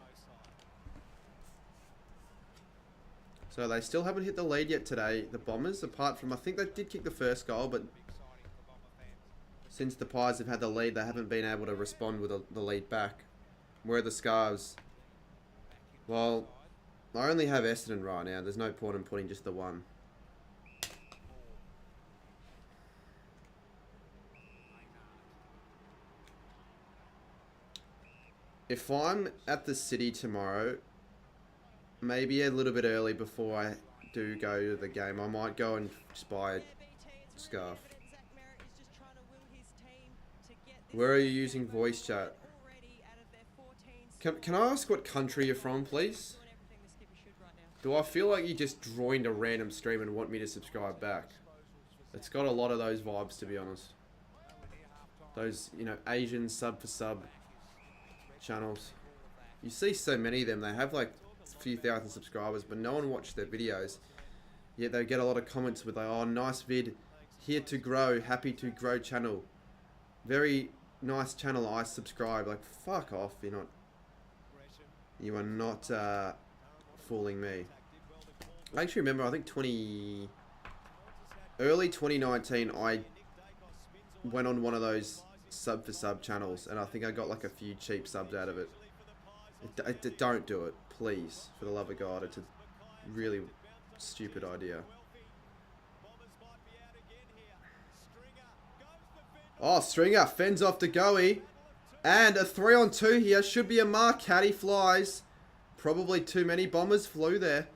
So they still haven't hit the lead yet today, the Bombers, apart from, I think they did kick the first goal, but since the Pies have had the lead, they haven't been able to respond with the lead back. Where are the Scarves? Well, I only have Essendon right now. There's no point in putting just the one. If I'm at the city tomorrow, maybe a little bit early before I do go to the game, I might go and just buy a scarf. Where are you using voice chat? Can I ask what country you're from, please? Do I feel like you just joined a random stream and want me to subscribe back? It's got a lot of those vibes, to be honest. Those, you know, Asian sub for sub channels. You see so many of them. They have like a few thousand subscribers, but no one watches their videos. Yet they get a lot of comments with like, oh, nice vid, here to grow, happy to grow channel. Very nice channel, I subscribe. Like, fuck off, you are not fooling me. I actually remember, I think early 2019, I went on one of those sub for sub channels, and I think I got like a few cheap subs out of it. Don't do it, please, for the love of God. It's a really stupid idea. Oh, Stringer fends off to Goey. And a 3-on-2 here. Should be a mark. Caddy flies. Probably too many bombers flew there.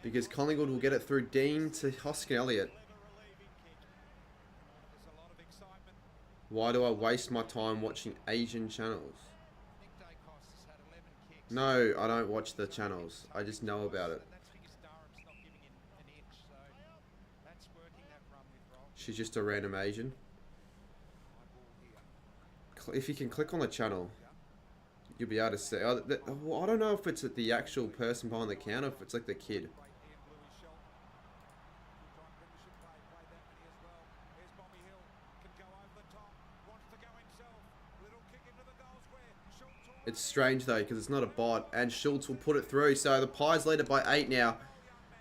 Because Collingwood will get it through Dean to Hoskin Elliott. Why do I waste my time watching Asian channels? No, I don't watch the channels. I just know about it. She's just a random Asian. If you can click on the channel, you'll be able to see. I don't know if it's the actual person behind the counter, if it's like the kid. It's strange though, because it's not a bot, and Schultz will put it through. So the Pies lead it by 8 now.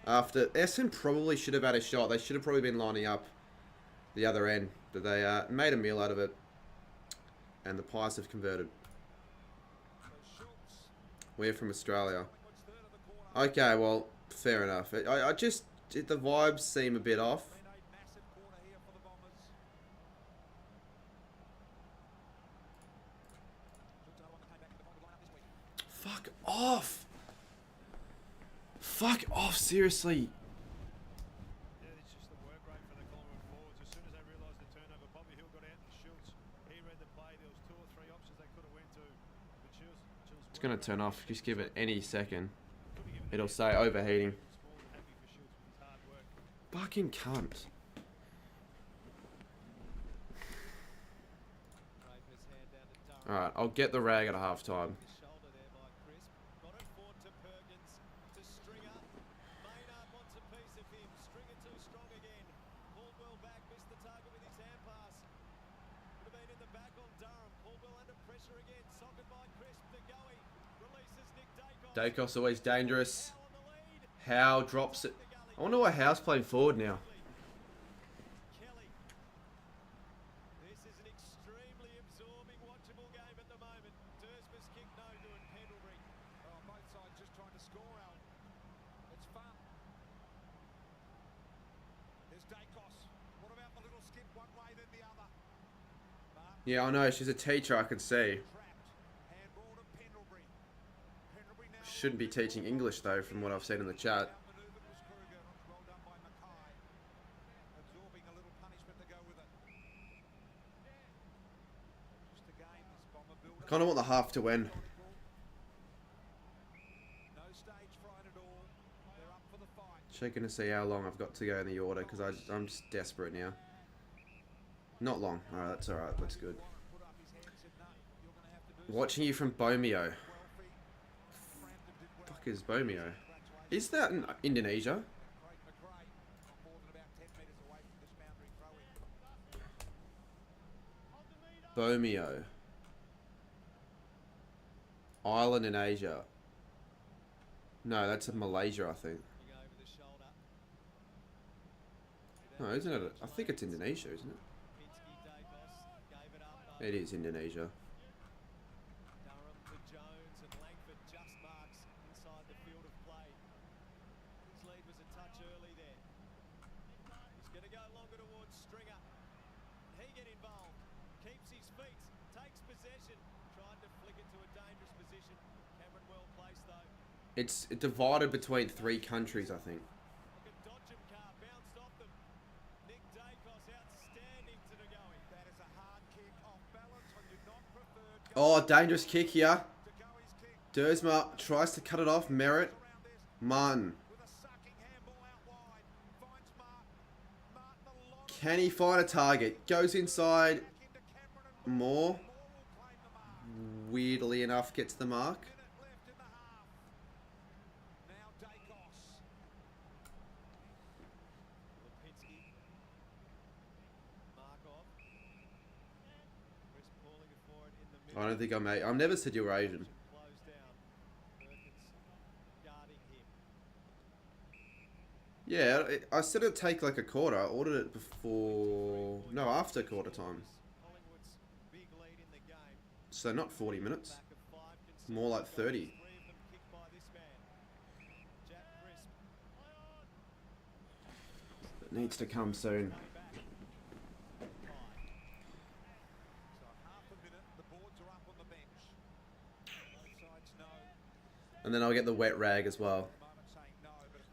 After Essendon probably should have had a shot. They should have probably been lining up the other end, but they made a meal out of it, and the Pies have converted. We're from Australia. Okay, well, fair enough. The vibes seem a bit off. Fuck off! Fuck off, seriously. Yeah, it's just the work rate for the Collingwood forwards. As soon as they realised the turnover, Bobby Hill got out and Schultz. He read the play. There was 2 or 3 options they could have went to. But Schultz It's gonna turn off. Just give it any second. It'll say overheating. Fucking cunt. Alright, I'll get the rag at half time. Dacos always dangerous. Howe drops it. I wonder why Howe's playing forward now. This is an extremely absorbing, watchable game at the moment. Dursman's kick no good. Pendlebury. Oh, both sides just trying to score out. It's fun. There's Dacos. What about the little skip one way then the other? Yeah, I know. She's a teacher, I could see. Shouldn't be teaching English, though, from what I've seen in the chat. I kind of want the half to end. Checking to see how long I've got to go in the order, because I'm just desperate now. Not long. Alright, that's alright. That's good. Watching you from Bomeo. Fuck is Bomeo? Is that in Indonesia? Bomeo. Island in Asia. No, that's in Malaysia, I think. No, isn't it? I think it's Indonesia, isn't it? It is Indonesia. It's divided between 3 countries, I think. Oh, dangerous kick here. Dersma tries to cut it off. Merritt. Martin. Can he find a target? Goes inside. Moore. Weirdly enough, gets the mark. I don't think I've never said you were Asian. Yeah, I said it'd take like a quarter. I ordered it before... No, after quarter time. So not 40 minutes. More like 30. It needs to come soon. And then I'll get the wet rag as well.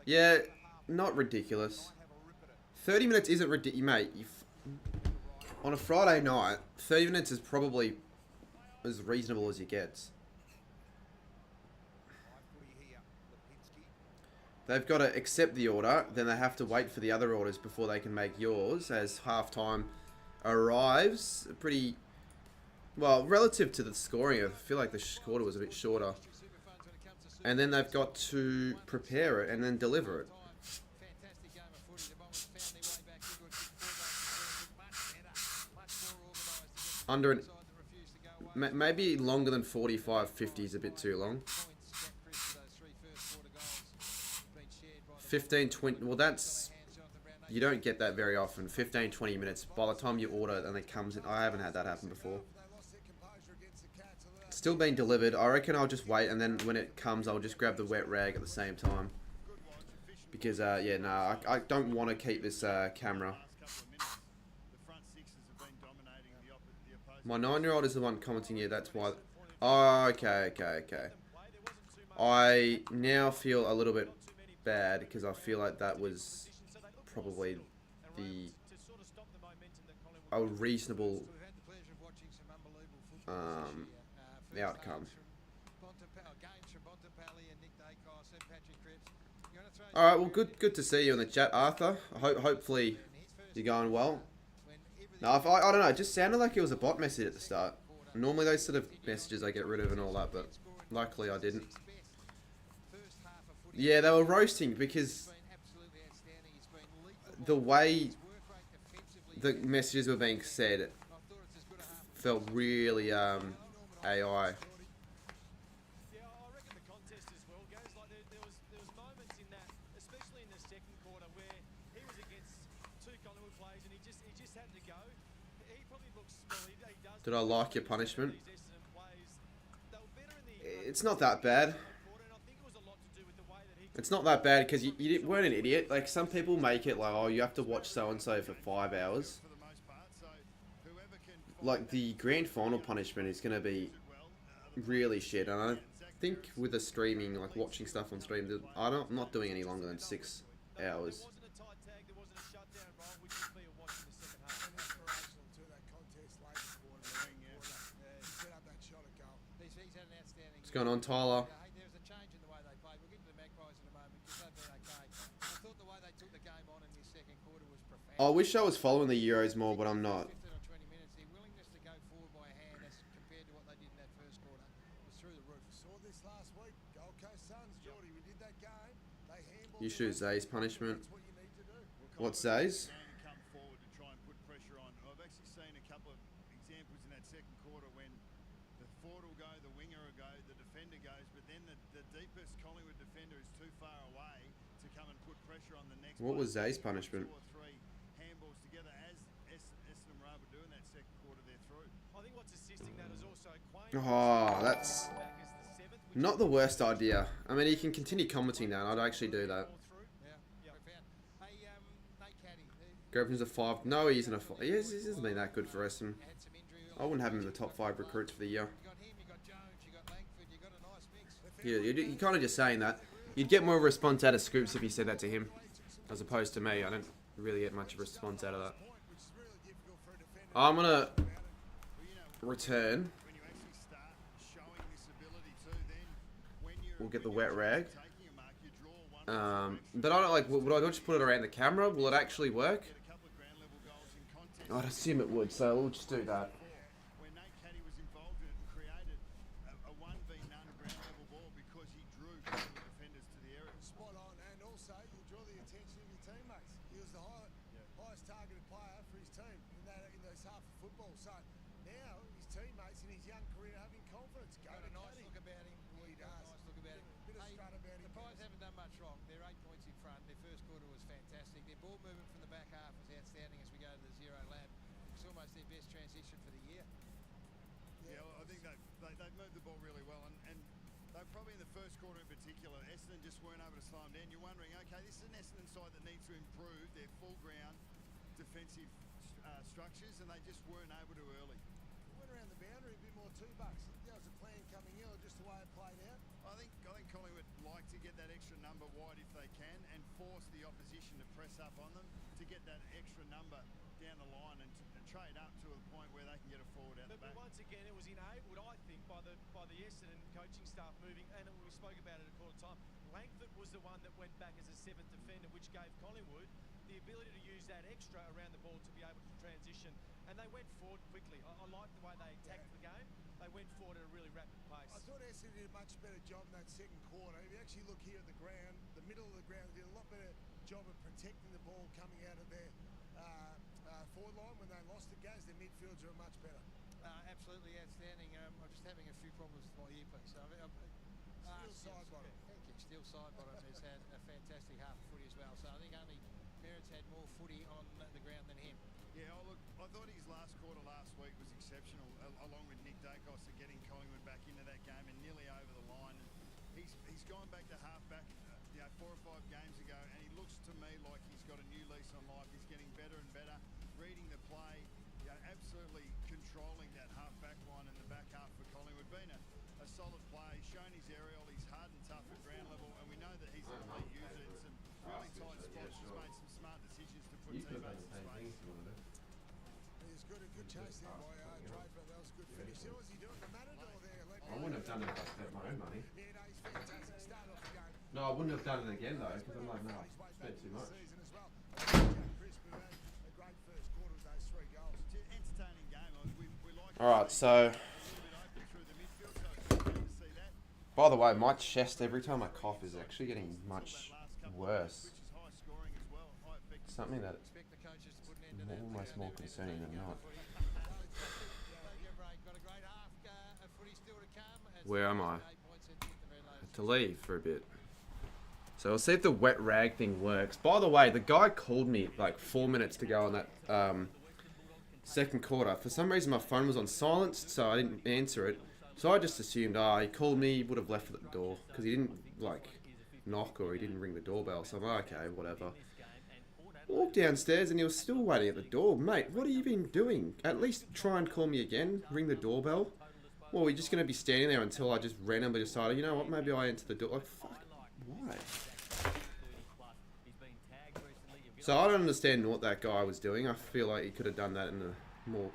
Yeah, not ridiculous. 30 minutes isn't ridiculous, mate. On a Friday night, 30 minutes is probably as reasonable as it gets. They've got to accept the order, then they have to wait for the other orders before they can make yours, as halftime arrives. Pretty, well, relative to the scoring, I feel like the quarter was a bit shorter. And then they've got to prepare it and then deliver it. Under an, maybe longer than 45, 50 is a bit too long. 15, 20, well that's, you don't get that very often. 15, 20 minutes by the time you order and it comes in. I haven't had that happen before. It's still being delivered. I reckon I'll just wait, and then when it comes I'll just grab the wet rag at the same time. Because, yeah, no, I don't want to keep this camera. My 9-year-old is the one commenting here, that's why. Oh, okay. I now feel a little bit bad because I feel like that was probably a reasonable outcome. Alright, well, good to see you in the chat, Arthur. Hopefully you're going well. No, I don't know, it just sounded like it was a bot message at the start. Normally those sort of messages I get rid of and all that, but luckily I didn't. Yeah, they were roasting because the way the messages were being said felt really AI. Yeah, I reckon the contest as well, guys. Like there was moments in that, especially in the second quarter, where he was against two Collingwood players and he just had to go. He probably looks well. He does. Did I like your punishment? It's not that bad. It's not that bad because you weren't an idiot. Like, some people make it like, oh, you have to watch so-and-so for 5 hours. Like, the grand final punishment is going to be really shit. And I think with the streaming, like watching stuff on stream, I'm not doing any longer than 6 hours. What's going on, Tyler? I wish I was following the Euros more, but I'm not. You shoot Zay's punishment. What's Zay's? What was Zay's punishment? Oh, that's not the worst idea. I mean, you can continue commenting now, and I'd actually do that. Grabham's a 5. No, he isn't a 5. He hasn't been that good for Essendon. I wouldn't have him in the top 5 recruits for the year. Yeah, you're kind of just saying that. You'd get more of a response out of Scoops if you said that to him, as opposed to me. I don't really get much of a response out of that. I'm gonna return. We'll get the wet rag. But I don't like. Would I just put it around the camera? Will it actually work? I'd assume it would, so we'll just do that. They've moved the ball really well, and they probably in the first quarter in particular, Essendon just weren't able to slow them down. You're wondering, okay, this is an Essendon side that needs to improve their full ground defensive structures, and they just weren't able to early. Went around the boundary a bit more too, Bucks. That was a plan coming in, or just the way it played out? I think Collingwood get that extra number wide if they can and force the opposition to press up on them to get that extra number down the line and trade up to a point where they can get a forward out the But back. once again, it was enabled, I think, by the Essendon coaching staff moving, and we spoke about it at quarter time. Langford was the one that went back as a 7th defender, which gave Collingwood the ability to use that extra around the ball to be able to transition, and they went forward quickly. I like the way they attacked the game. They went forward at a really rapid pace. I thought Essendon did a much better job in that second quarter. If you actually look here at the ground, the middle of the ground, they did a lot better job of protecting the ball coming out of their forward line. When they lost the games, their midfields are much better. Absolutely outstanding. I'm just having a few problems with my earpiece. Steel side bottom. Thank you. Steel side bottom has had a fantastic half of footy as well. So I think only Merritt's had more footy on the ground than him. Yeah, look, I thought his last quarter last week was exceptional, along with Nick Dacos and getting Collingwood back into that game and nearly over the line. And he's gone back to half-back 4 or 5 games ago, and he looks to me like he's got a new lease on life. He's getting better and better, reading the play, absolutely controlling that half-back line in the back half for Collingwood. Been a solid play, he's shown his aerial, he's hard and tough at ground level, and we know that he's an elite user in some really tight spots. He's made some smart decisions to put teammates in space. He's good, a good chase there by Draper. That was a good finish. There was he doing the Matador there. I wouldn't have done it if I spent my own money. Yeah, no, he's fantastic. Started off the game. No, I wouldn't have done it again though, because I'm like, no, I spent too much. Season as well. Jack Crisp, who had a great first quarter with those 3 goals. It's an entertaining game. We like Alright, so by the way, my chest every time I cough is actually getting much worse. Something that almost more concerning than not. Where am I? To leave for a bit. So we'll see if the wet rag thing works. By the way, the guy called me like 4 minutes to go on that second quarter. For some reason my phone was on silenced, so I didn't answer it. So I just assumed, he called me, he would have left at the door. Because he didn't, like, knock or he didn't ring the doorbell. So I'm like, okay, whatever. Walked downstairs and he was still waiting at the door. Mate, what have you been doing? At least try and call me again, ring the doorbell. Well, we're just going to be standing there until I just randomly decided, you know what, maybe I enter the door. Like, fuck, why? So I don't understand what that guy was doing. I feel like he could have done that in a more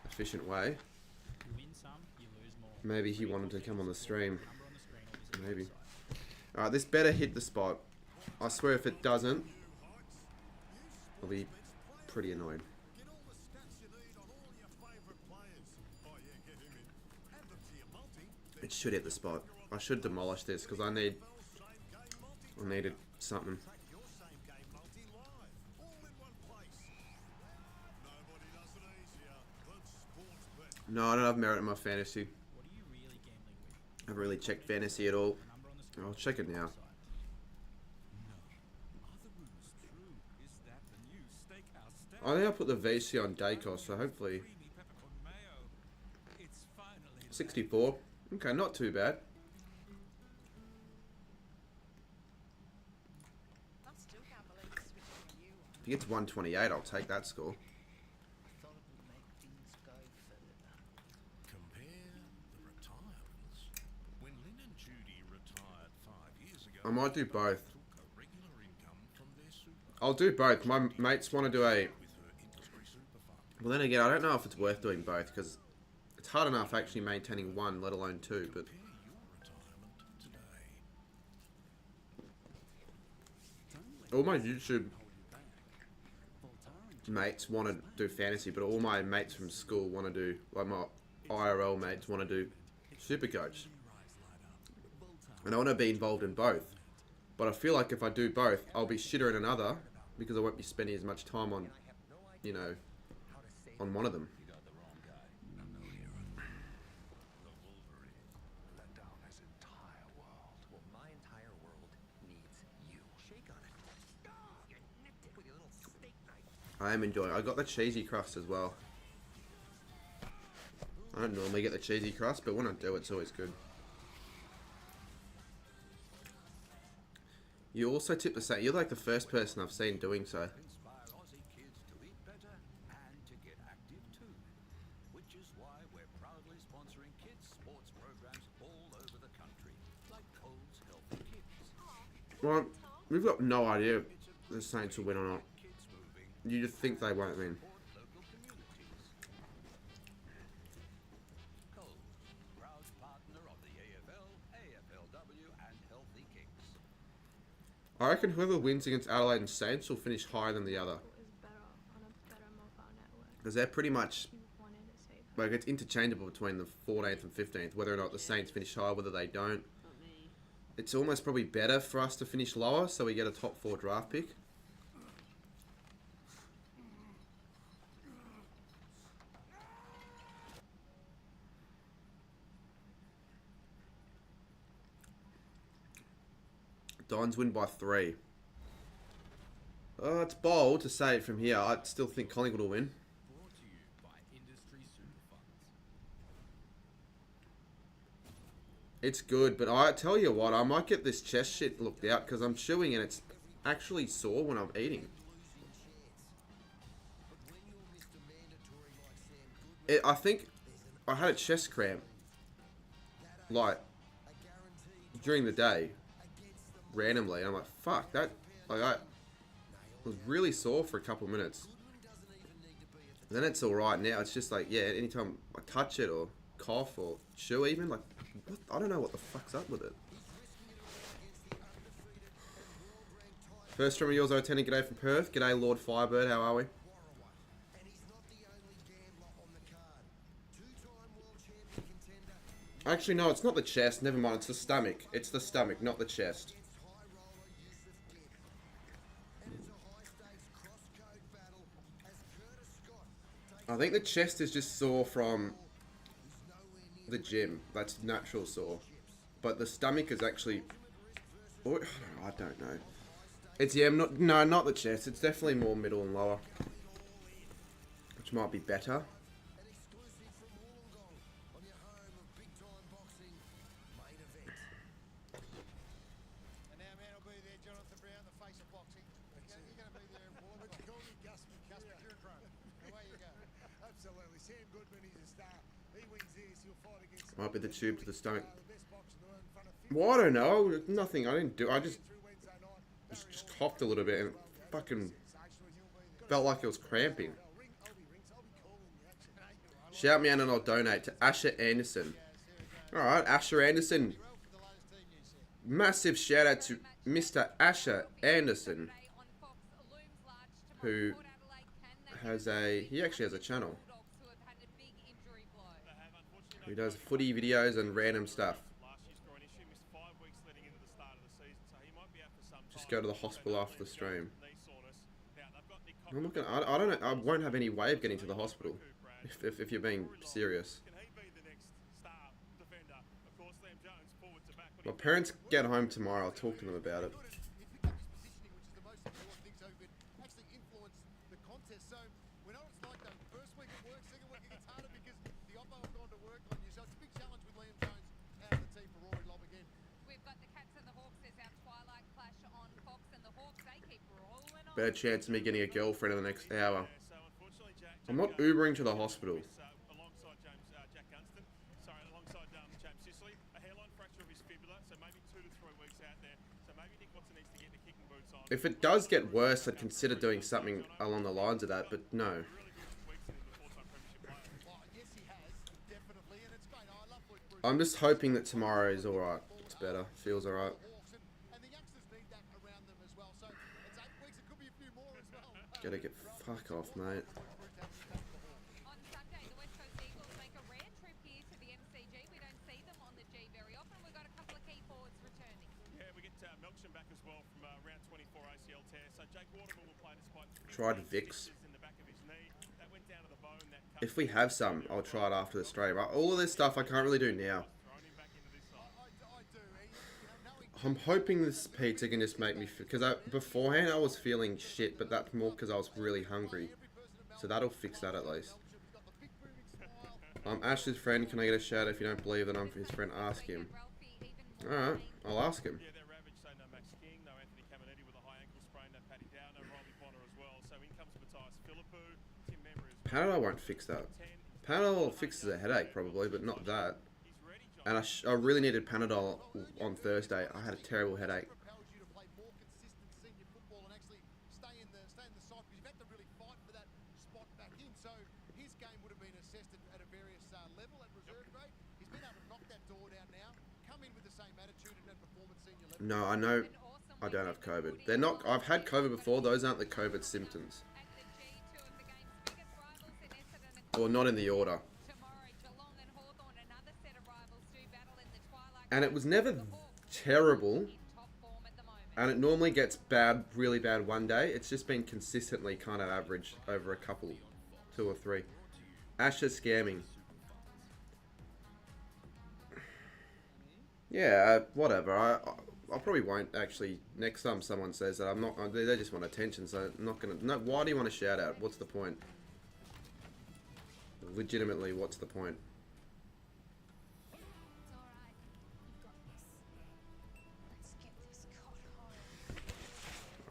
efficient way. Maybe he wanted to come on the stream. Maybe. Alright, this better hit the spot. I swear if it doesn't, I'll be pretty annoyed. It should hit the spot. I should demolish this because I needed something. No, I don't have merit in my fantasy. I haven't really checked fantasy at all. I'll check it now. I think I put the VC on Dacos, so hopefully 64. Okay, not too bad. If he gets 128, I'll take that score. I might do both. I'll do both. My mates want to do a... Well, then again, I don't know if it's worth doing both, because it's hard enough actually maintaining one, let alone two, but... All my YouTube mates want to do fantasy, but all my mates from school want to do... Like, my IRL mates want to do Supercoach. And I want to be involved in both. But I feel like if I do both, I'll be shitter in another because I won't be spending as much time on, you know, on one of them. I am enjoying it. I got the cheesy crust as well. I don't normally get the cheesy crust, but when I do, it's always good. You also tip the same. You're like the first person I've seen doing so. Well, we've got no idea if the Saints will win or not. You just think they won't win. Proud partner of the AFL, AFLW and Healthy Kicks. I reckon whoever wins against Adelaide and Saints will finish higher than the other. Because they're pretty much, like, it's interchangeable between the 14th and 15th, whether or not the Saints finish higher, whether they don't. It's almost probably better for us to finish lower, so we get a top 4 draft pick. Dons win by 3. Oh, it's bold to say it from here. I still think Collingwood will win. Brought to you by Industry Super Funds. It's good, but I tell you what, I might get this chest shit looked out because I'm chewing and it's actually sore when I'm eating. I think I had a chest cramp, like, during the day, randomly. And I'm like, fuck, that, like, I was really sore for a couple of minutes. And then it's alright now. It's just like, yeah, anytime I touch it or cough or chew even, like, what, I don't know what the fuck's up with it. First stream of yours, 010, g'day from Perth. G'day, Lord Firebird, how are we? Actually, no, it's not the chest. Never mind, it's the stomach. It's the stomach, not the chest. I think the chest is just sore from the gym. That's natural sore. But the stomach is actually... Oh, I don't know. It's, yeah, not the chest. It's definitely more middle and lower. Which might be better. Might be the tube to the stomach. Well, I don't know. Nothing. I didn't do. I just coughed a little bit and fucking felt like it was cramping. Shout me out and I'll donate to Asher Anderson. Alright, Asher Anderson. Massive shout out to Mr. Asher Anderson, who has he actually has a channel. He does footy videos and random stuff. Just go to the hospital after the stream. I'm not gonna, I don't know. I won't have any way of getting to the hospital if you're being serious. My parents get home tomorrow. I'll talk to them about it. Better chance of me getting a girlfriend in the next hour. I'm not Ubering to the hospital. If it does get worse, I'd consider doing something along the lines of that, but no. I'm just hoping that tomorrow is alright. It's better. Feels alright. Gotta get fuck off, mate. On Sunday, the West Coast Eagles make a rare trip here to the MCG. We don't see them on the G very often. We've got a couple of key forwards returning. Yeah, we get Melksham back as well from round 24 ACL tear. So Jake Waterman will play despite Tried Vicks. in the back of his knee. That went down to the bone. If we have some, I'll try it after the stream. All of this stuff I can't really do now. I'm hoping this pizza can just make me feel... Because beforehand I was feeling shit, but that's more because I was really hungry. So that'll fix that at least. I'm Ash's friend. Can I get a shout if you don't believe that I'm his friend? Ask him. Alright, I'll ask him. Panadol won't fix that. Panadol fixes a headache probably, but not that. And I really needed Panadol on Thursday. I had a terrible headache. No, I know I don't have COVID. They're not. I've had COVID before. Those aren't the COVID symptoms. Or not in the order. And it was never terrible. And it normally gets bad, really bad one day. It's just been consistently kind of average over a couple, 2 or 3. Asher's scamming. Yeah, whatever. I probably won't actually. Next time someone says that, I'm not. They just want attention, so I'm not gonna. No, why do you want to shout out? What's the point? Legitimately, what's the point?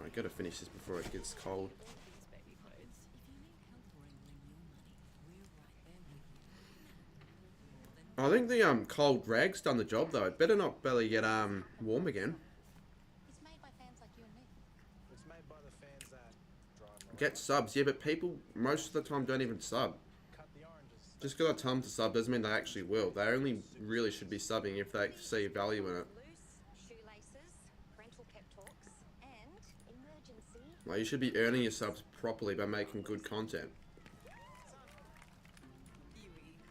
I gotta finish this before it gets cold. I think the cold rag's done the job though. It better not barely get warm again. It's made by fans like you and me. It's made by the fans that drive. Get subs, yeah, but people most of the time don't even sub. Cut the oranges. Just because I tell them to sub doesn't mean they actually will. They only really should be subbing if they see value in it. Loose shoelaces, parental pep talks, and emergency. Like, you should be earning your subs properly by making good content.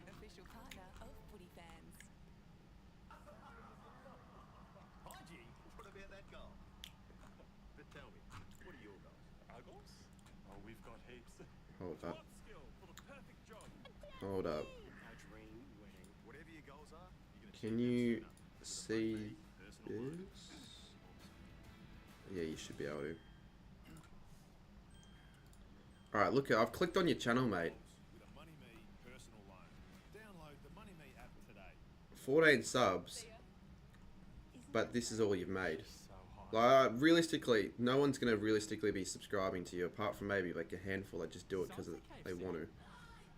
Official partner of footy fans. Hi G, what about that goal? But tell me, what are your goals? Our goals? Oh, we've got heaps. Hold up. What skill for the perfect job? Hold up. Our dream winning. Whatever your goals are, you're gonna Can you see this? Yeah, you should be able to. Alright, look, I've clicked on your channel, mate. With a MoneyMe personal loan. Download the MoneyMe app today. 14 subs, but this is all you've made. So high. Like, realistically, no one's going to realistically be subscribing to you, apart from maybe like a handful that just do it because they want to.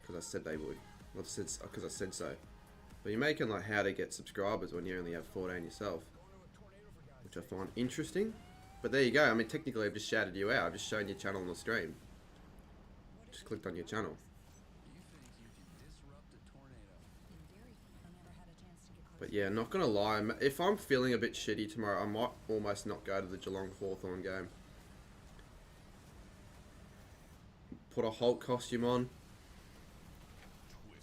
Because I said they would. Because I said so. But you're making like how to get subscribers when you only have 14 yourself. Which I find interesting. But there you go. I mean, technically I've just shouted you out. I've just shown your channel on the stream. Just clicked on your channel. But yeah, not gonna lie, if I'm feeling a bit shitty tomorrow, I might almost not go to the Geelong Hawthorn game. Put a Hulk costume on.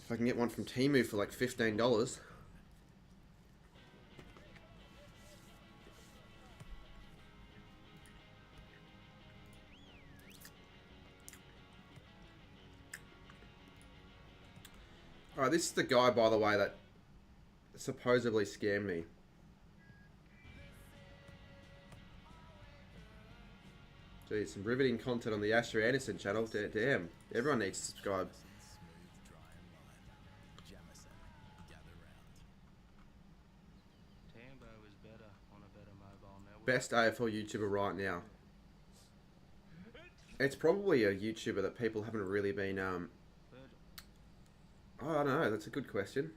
If I can get one from Temu for like $15. Alright, this is the guy, by the way, that supposedly scammed me. Geez, some riveting content on the Asher Anderson channel. Damn, everyone needs to subscribe. Best AFL YouTuber right now. It's probably a YouTuber that people haven't really been I don't know, that's a good question.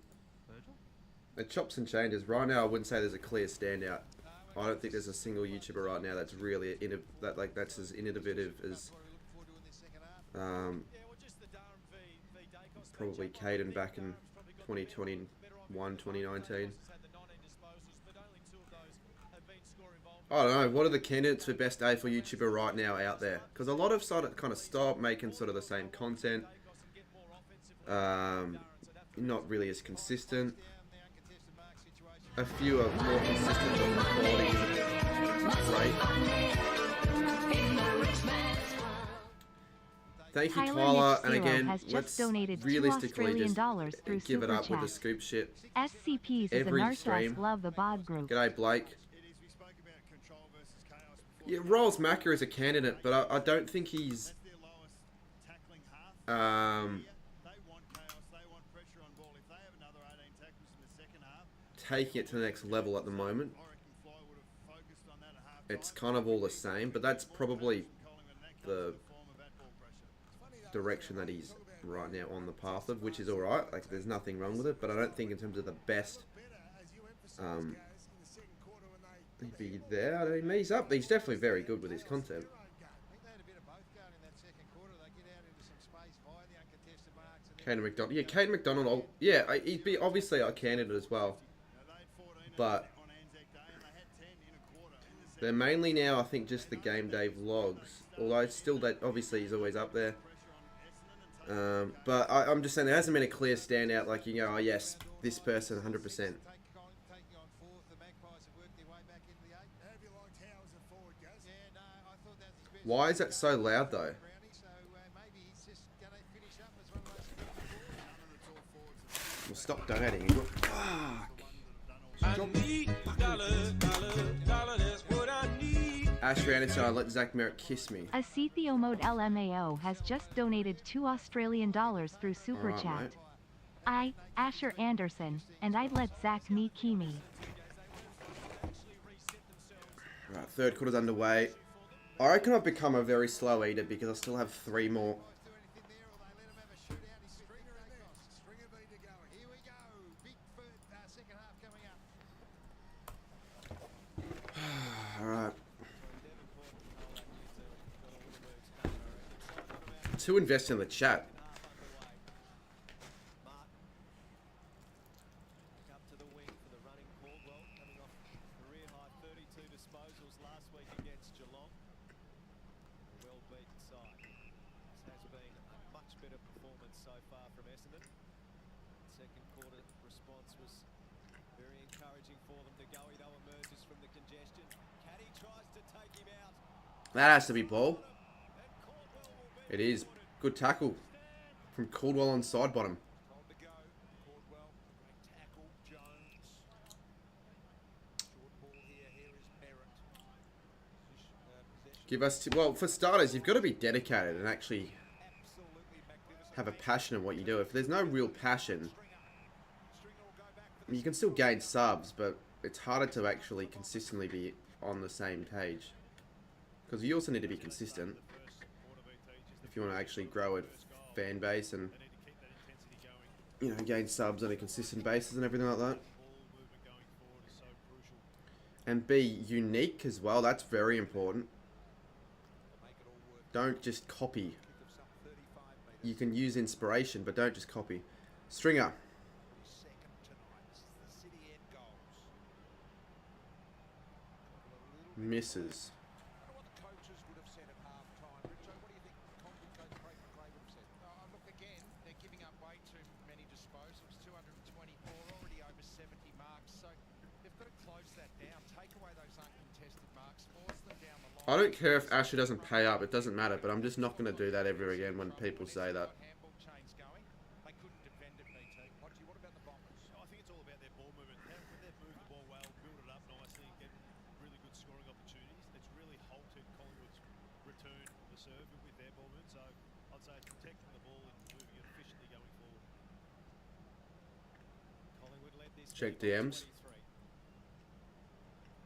It chops and changes. Right now I wouldn't say there's a clear standout. I don't think there's a single YouTuber right now that's really that's as innovative as probably Caden back in 2021, 2019. I don't know, what are the candidates for best AFL YouTuber right now out there? Because a lot have started kind of stopped making sort of the same content. Not really as consistent. A few are more consistent, but the quality isn't great. Thank you, Kyla, and again, let's realistically just give it up with the scoop shit. SCPs Every stream. love the bod group. G'day, Blake. Yeah, Rolls Macker is a candidate, but I don't think he's taking it to the next level at the moment. It's kind of all the same, but that's probably the direction that he's right now on the path of, which is alright. Like, there's nothing wrong with it, but I don't think in terms of the best he'd be there. I mean, he's up. He's definitely very good with his content. Caden McDonald. Yeah, Caden McDonald. Yeah, he'd be obviously a candidate as well. But They're mainly now, I think, just the game day vlogs. Although still, that obviously he's always up there. But I'm just saying there hasn't been a clear standout like, you know, oh yes, this person 100%. Why is that so loud though? Well, stop donating. Fuck. Ash ran inside, let Zach Merritt kiss me. Acethio Mode LMAO has just donated $2 through Super Alright, Chat. mate. Asher Anderson, and I'd let Zach me key me. Right, third quarter's underway. I reckon I've become a very slow eater because I still have 3 more. Alright. To invest in the chat. Up to the wing for the running Caldwell, coming off career high 32 disposals last week against Geelong. A well-beaten side. This has been a much better performance so far from Essendon. Second quarter response was very encouraging for them. Degoe though emerges from the congestion. Caddy tries to take him out. That has to be ball. It is. Good tackle from Caldwell on side bottom. Give us, well, for starters, you've got to be dedicated and actually have a passion in what you do. If there's no real passion, you can still gain subs, but it's harder to actually consistently be on the same page. Because you also need to be consistent if you want to actually grow a fan base and, you know, gain subs on a consistent basis and everything like that. And be unique as well, that's very important. Don't just copy. You can use inspiration, but don't just copy. Stringer. Misses. Look, again, they're giving up way too many disposals, 224, already over 70 marks, so they've got to close that down, take away those uncontested marks, force them down the line. I don't care if Asher doesn't pay up, it doesn't matter, but I'm just not going to do that ever again when people say that. They couldn't defend it, BT. What about the Bombers? I think it's all about their ball movement. When they've moved the ball well, build it up nicely, and get really good scoring opportunities, it's really halted Collingwood's return the serve with their ball movement. So I'd say it's protecting the ball and moving it efficiently going forward. Collingwood led this. Check DMs.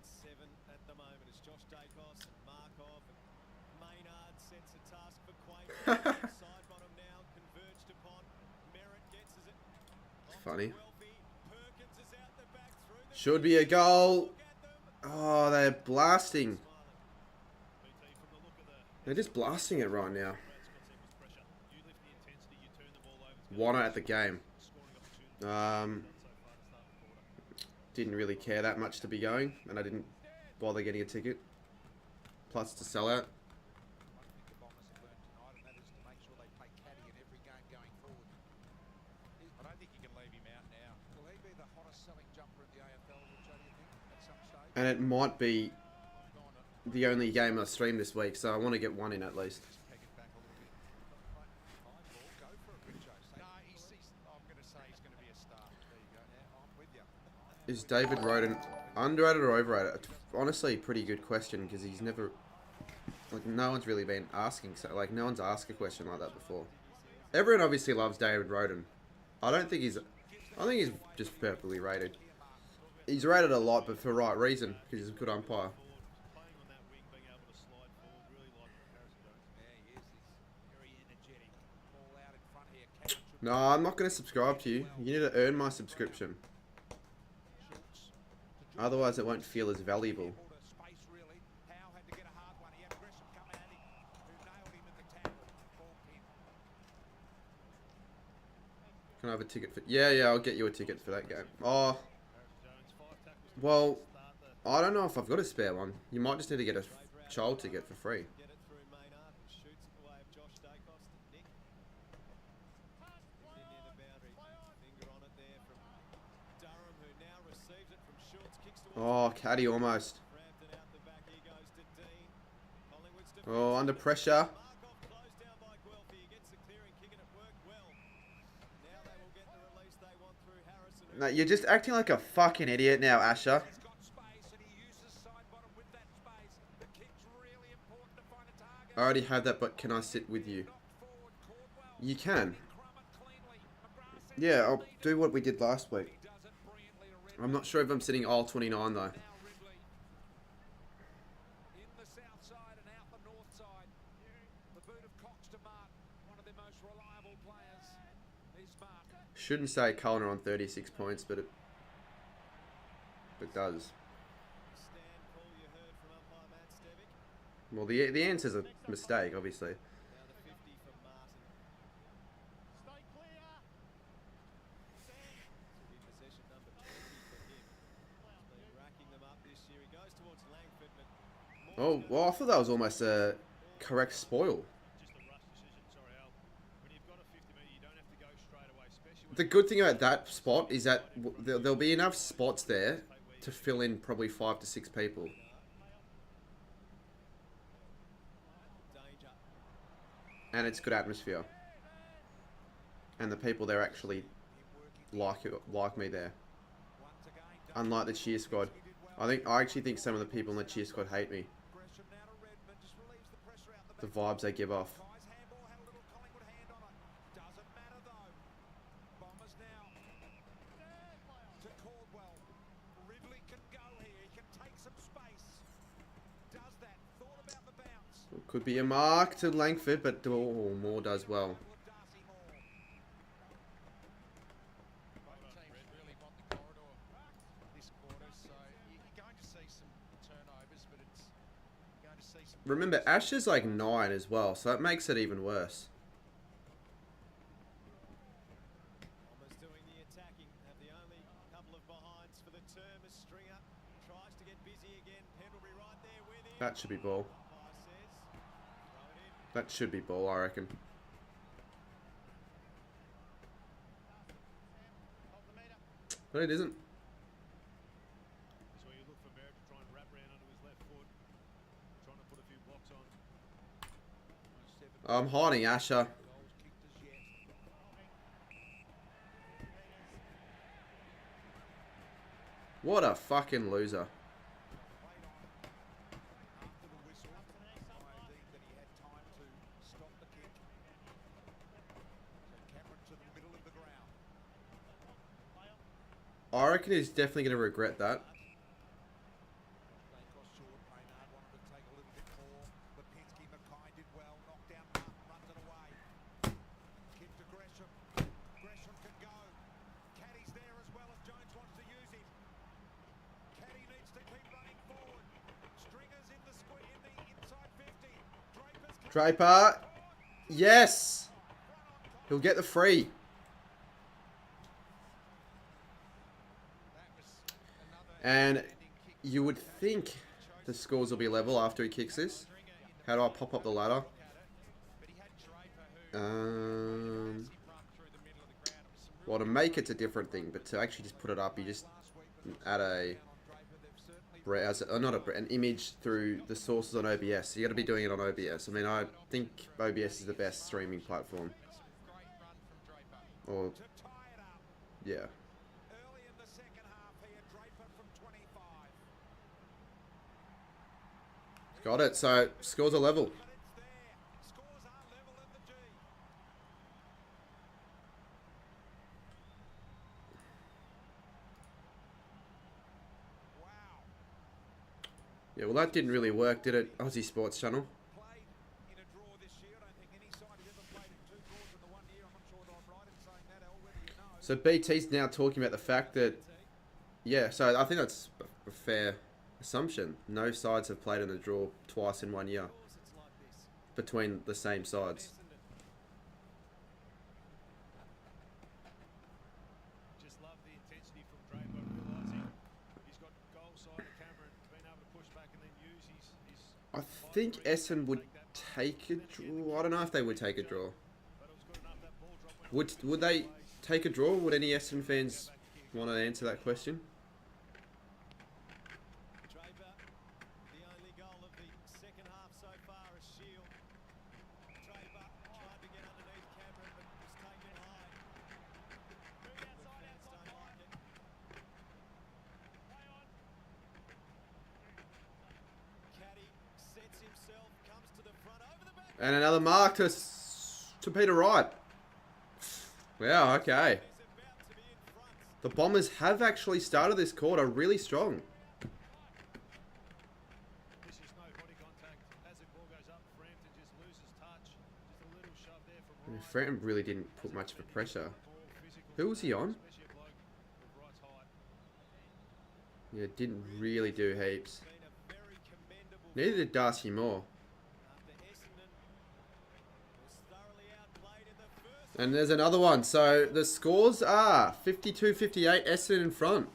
7 at the moment. It's Josh Dacos and Markov and Maynard sets a task for Quaid. Side bottom now converged upon. Merritt gets it. It's funny. Should be a goal. Oh, they're blasting. They're just blasting it right now. Warner at the game. Didn't really care that much to be going, and I didn't bother getting a ticket. Plus, it's a sellout. I don't think you can leave him out now. Will he be the hottest selling jumper in the AFL, Richo, do you think, at some stage? And it might be the only game I stream this week, so I want to get one in at least. Is David Roden underrated or overrated? Honestly, pretty good question, because he's never, like, no one's really been asking, so, like, no one's asked a question like that before. Everyone obviously loves David Roden. I think he's just perfectly rated. He's rated a lot, but for the right reason, because he's a good umpire. No, I'm not going to subscribe to you. You need to earn my subscription. Otherwise, it won't feel as valuable. Can I have a ticket for... Yeah, I'll get you a ticket for that game. Oh. Well, I don't know if I've got a spare one. You might just need to get a child ticket for free. Get it through Maynard, who shoots it away of Josh Dacos to Nick. Within near the boundary. Finger on it there from Durham, who now receives it from Schultz. Kicks towards Oh, caddy almost. Frampton out the back. Here goes to Dean. Collingwood's Oh, under pressure. Markov closed down by Guelph. He gets the clearing kick and it worked well. Now they will get the release they want through Harrison. No, you're just acting like a fucking idiot now, Asher. He's got space and he uses side bottom with that space. The kick's really important to find a target. I already had that, but can I sit with you? You can. Yeah, I'll do what we did last week. I'm not sure if I'm sitting aisle 29 though. In the south side and out the north side. The boot of Cox to Martin, one of their most reliable players. He's Martin. Shouldn't say Cullen on 36 points, but it does. Stand call you heard from umpire Matt Stevic. Well, the answer's a mistake, obviously. Now the 50 from Martin. Stay clear. To be possession number 20 for him. He's been racking them up this year. He goes towards Langford, but Oh, well, I thought that was almost a correct spoil. Just a rush decision. Sorry, Al. When you've got a 50 metre, you don't have to go straight away, especially when The good thing about that spot is that there'll be enough spots there to fill in probably 5 to 6 people. danger. And it's good atmosphere. And the people there actually like me there. Unlike the cheer squad. I actually think some of the people in the cheer squad hate me. Gresham now to Redmond, just relieves the pressure out the The back. vibes they give off. Guy's handball had a little Collingwood hand on it. Doesn't matter though. Bombers now to Caldwell. Ridley can go here. He can take some space. Does that. Thought about the bounce. Could be a mark to Langford, but Moore does well. Darcy Moore. Both teams really want the corridor this quarter, so you're going to see some turnovers, but you're going to see some... Remember, Ash is like 9 as well, so that makes it even worse. Bombers doing the attacking. Have the only couple of behinds for the term as Stringer tries to get busy again. Pendlebury right there with him. That should be ball. Umpire says, throw it in. That should be ball, I reckon. But it isn't. That's where you look for Merritt to try and wrap around onto his left foot. Trying to put a few blocks on. I'm hiding Asher. Goals kicked as yet. What a fucking loser. After the whistle, I think that he had time to stop the kick. So Cameron to the middle of the ground. I reckon he's definitely going to regret that. They crossed short. Maynard wanted to take a little bit more. Lipinski, Mackay did well. Knocked down Martin, runs it away. Kick to Gresham. Gresham can go. Caddy's there as well if Jones wants to use him. Caddy needs to keep running forward. Stringers in the inside 50. Draper's Draper. Yes. He'll get the free. And you would think the scores will be level after he kicks this. How do I pop up the ladder? Well, to make it's a different thing, but to actually just put it up, you just add a browser, an image through the sources on OBS. So you got to be doing it on OBS. I mean, I think OBS is the best streaming platform. Or, yeah. early in the second half here. Draper from 25. Got it. So scores are level. But it's there. Scores are level in the G. Wow. Yeah, well that didn't really work, did it? Aussie Sports Channel. Played in a draw this year. I don't think any side has ever played in 2 draws in the 1 year. I'm not sure that I'm right in saying that, Al, whether you know. So BT's now talking about the fact that, yeah, so I think that's a fair assumption. No sides have played in a draw twice in 1 year Of course it's like this. between the same sides. Just love the intensity from Draper, realising he's got goal side of Cameron I think Essendon would take a draw. I don't know if they would take a draw. Would they take a draw? Would any Essendon fans want to answer that question? Draper, the only goal of the second half so far is Shield. Draper tried to get underneath Cameron, but was taken high. The fans don't like it. Caddy sets himself, comes to the front, over the back. And another mark to Peter Wright. Wow, okay. The Bombers have actually started this quarter really strong. Frampton really didn't put much of a pressure. Who was he on? Yeah, didn't really do heaps. Neither did Darcy Moore. And there's another one. So the scores are 52-58, Essendon in front.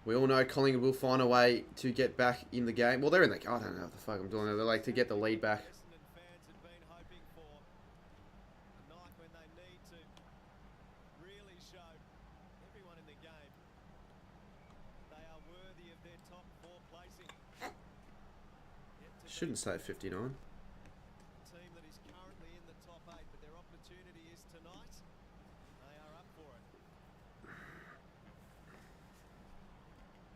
We all know Collingwood will find a way to get back in the game. Well, they're in the... I don't know what the fuck I'm doing. They're like to get the lead back. Shouldn't say 59. Team that is currently in the top 8, but their opportunity is tonight. They are up for it.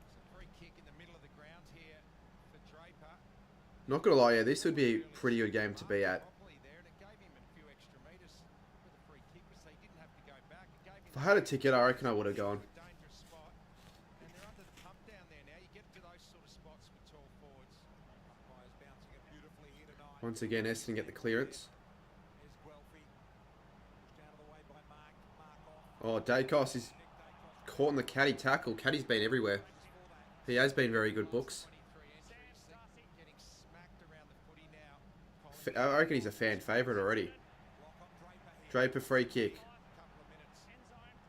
It's a free kick in the middle of the ground here for Draper. Not gonna lie, yeah, this would be a pretty good game to be at. If I had a ticket, I reckon I would have gone. Once again, Essendon get the clearance. Oh, Dacos is caught in the caddy tackle. Caddy's been everywhere. He has been very good, Books. I reckon he's a fan favourite already. Draper free kick.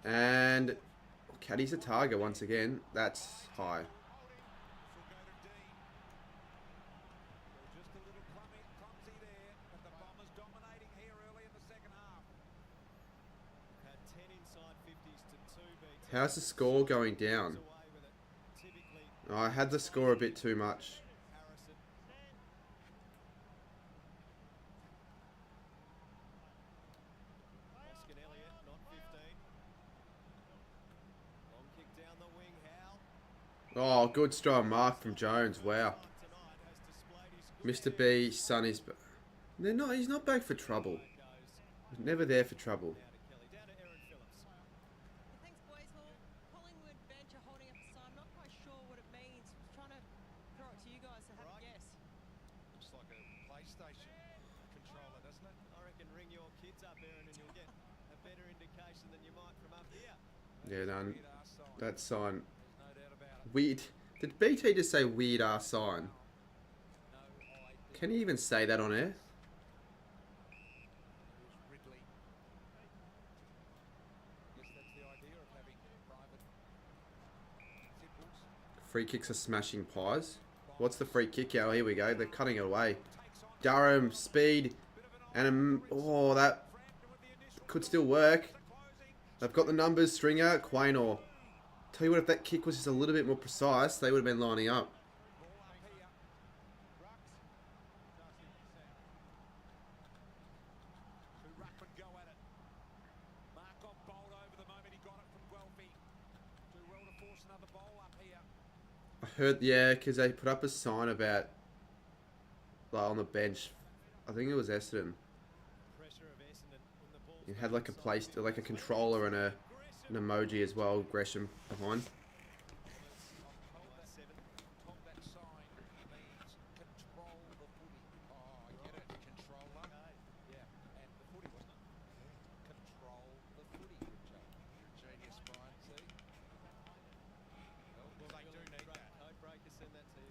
And Caddy's a target once again. That's high. How's the score going down? Oh, I had the score a bit too much. Oh, good strong mark from Jones. Wow. Mr. B, son is... They're not, he's not back for trouble. He's never there for trouble. Thanks, boys. Well, Collingwood bench are holding up a sign. I'm not quite sure what it means. I'm trying to throw it to you guys to have a guess. Looks like a PlayStation controller, doesn't it? I reckon ring your kids up, Aaron, and you'll get a better indication than you might from up here. Yeah, no, that sign. Weird. Did BT just say weird ass sign? Can you even say that on air? Free kicks are smashing pies. What's the free kick? Oh, here we go. They're cutting it away. Durham, speed. And, oh, that could still work. They've got the numbers. Stringer, Quaynor. Tell you what, if that kick was just a little bit more precise, they would have been lining up. I heard, yeah, because they put up a sign about, like, on the bench. I think it was Essendon. It had like a place, like a controller and an emoji as well, Gresham behind.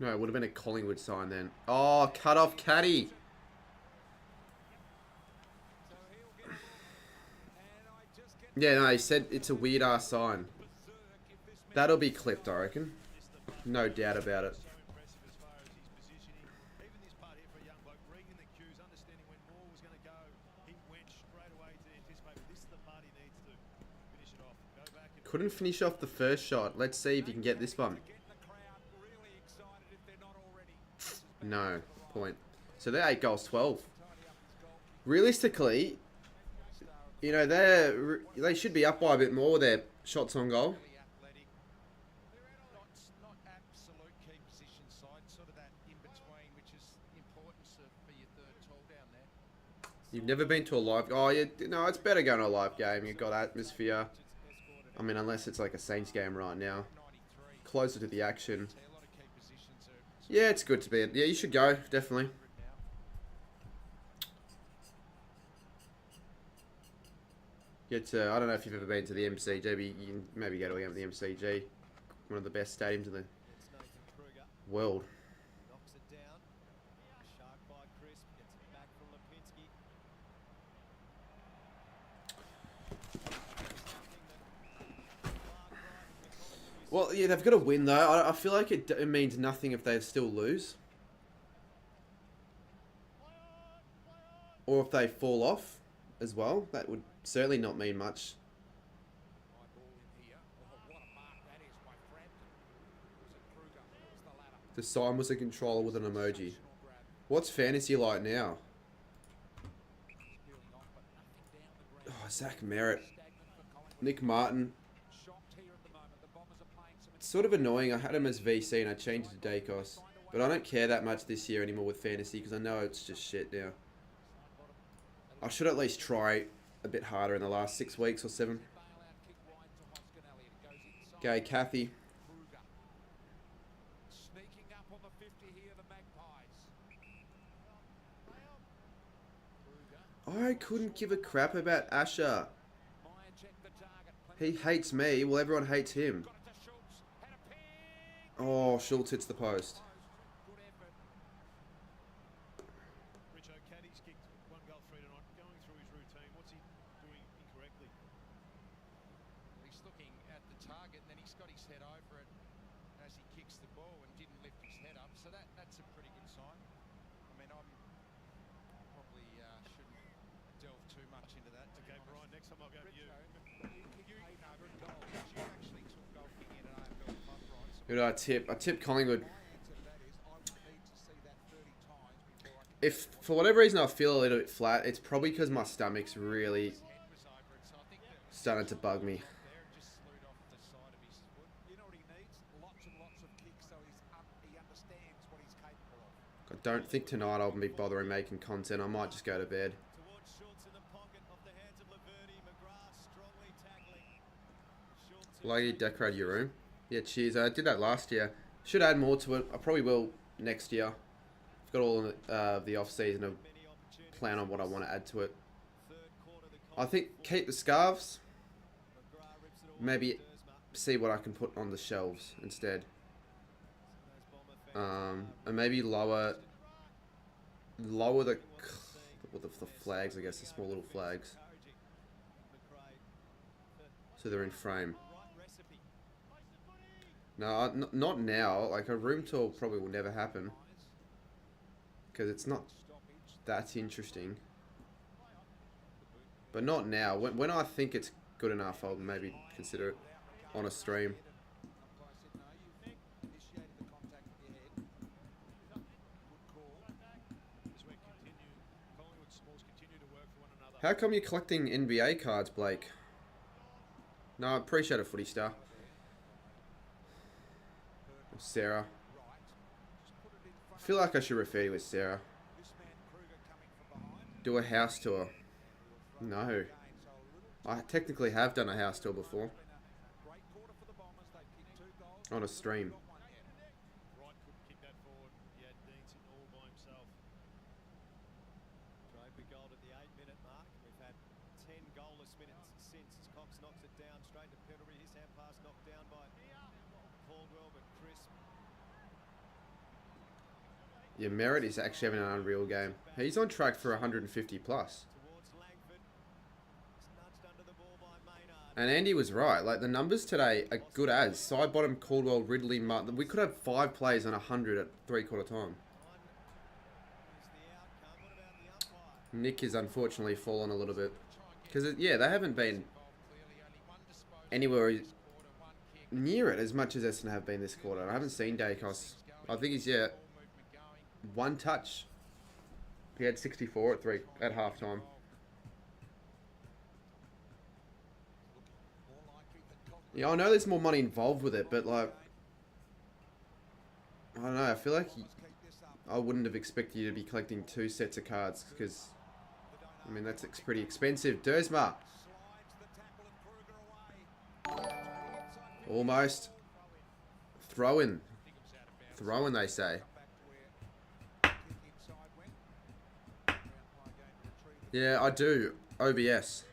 No, it would have been a Collingwood sign then. Oh, cut off Caddy. Yeah, no, he said it's a weird ass sign. That'll be clipped, I reckon. No doubt about it. So impressive as far as his positioning. Even this part here for a young bloke, reading the cues, understanding when more was going to go. He went straight away to anticipate. But this is the part he needs to finish it off. Go back and Couldn't finish off the first shot. Let's see if you can get this one. No. Point. So they're 8 goals, 12. Realistically, you know, they should be up by a bit more with their shots on goal. Not absolute key position side, sort of that in between, which is important for your third tall down there. You've never been to a live... Oh, yeah, no, it's better going to a live game. You've got atmosphere. I mean, unless it's like a Saints game right now. Closer to the action. Yeah, it's good to be... Yeah, you should go, definitely. I don't know if you've ever been to the MCG, but you can maybe go to a game at the MCG. One of the best stadiums in the world. Knocks it down. Shark by Crisp. Gets it back from Lipinski. Well, yeah, they've got to win, though. I feel like it means nothing if they still lose. Or if they fall off as well. That would certainly not mean much. The sign was a controller with an emoji. What's fantasy like now? Oh, Zach Merritt. Nick Martin. It's sort of annoying. I had him as VC and I changed it to Dacos. But I don't care that much this year anymore with fantasy because I know it's just shit now. I should at least try a bit harder in the last 6 weeks or 7. Okay, Kathy. I couldn't give a crap about Asher. He hates me. Well, everyone hates him. Oh, Schultz hits the post. Richo, Caddy's kicked 1 goal 3 tonight. Going through his routine, what's he doing incorrectly? He's looking at the target and then he's got his head over it as he kicks the ball and didn't lift his head up. So that's a pretty good sign. I mean, I'm probably shouldn't delve too much into that. Okay, Brian, next time I'll go to you. You actually took goal kicking in an AFL club, Brian. Who did I tip? I tipped Collingwood. If for whatever reason I feel a little bit flat, it's probably because my stomach's really starting to bug me. I don't think tonight I'll be bothering making content. I might just go to bed. Like you decorate your room. Yeah, cheers. I did that last year. Should add more to it. I probably will next year. I've got all the off season to plan on what I want to add to it. I think keep the scarves. Maybe see what I can put on the shelves instead. And maybe lower the flags, I guess, the small little flags. So they're in frame. No, not now. Like a room tour probably will never happen. Because it's not that interesting. But not now. When I think it's good enough, I'll maybe consider it on a stream. How come you're collecting NBA cards, Blake? No, I appreciate it, Footy Star. Sarah. I feel like I should refer you as Sarah. Do a house tour. No. I technically have done a house tour before. On a stream. Yeah, Merritt is actually having an unreal game. He's on track for 150 plus. And Andy was right. Like, the numbers today are good as. Side bottom, Caldwell, Ridley, Martin. We could have 5 plays on 100 at 3/4 time. Nick has unfortunately fallen a little bit. Because, yeah, they haven't been anywhere near it as much as Essendon have been this quarter. I haven't seen Dacos. I think he's, yeah, 1 touch. He had 64 at half time. Yeah, I know there's more money involved with it, but, like, I don't know. I feel like I wouldn't have expected you to be collecting 2 sets of cards because, I mean, that's pretty expensive. Dersma. Almost. Throw in. Throw in, they say. Yeah, I do. OBS.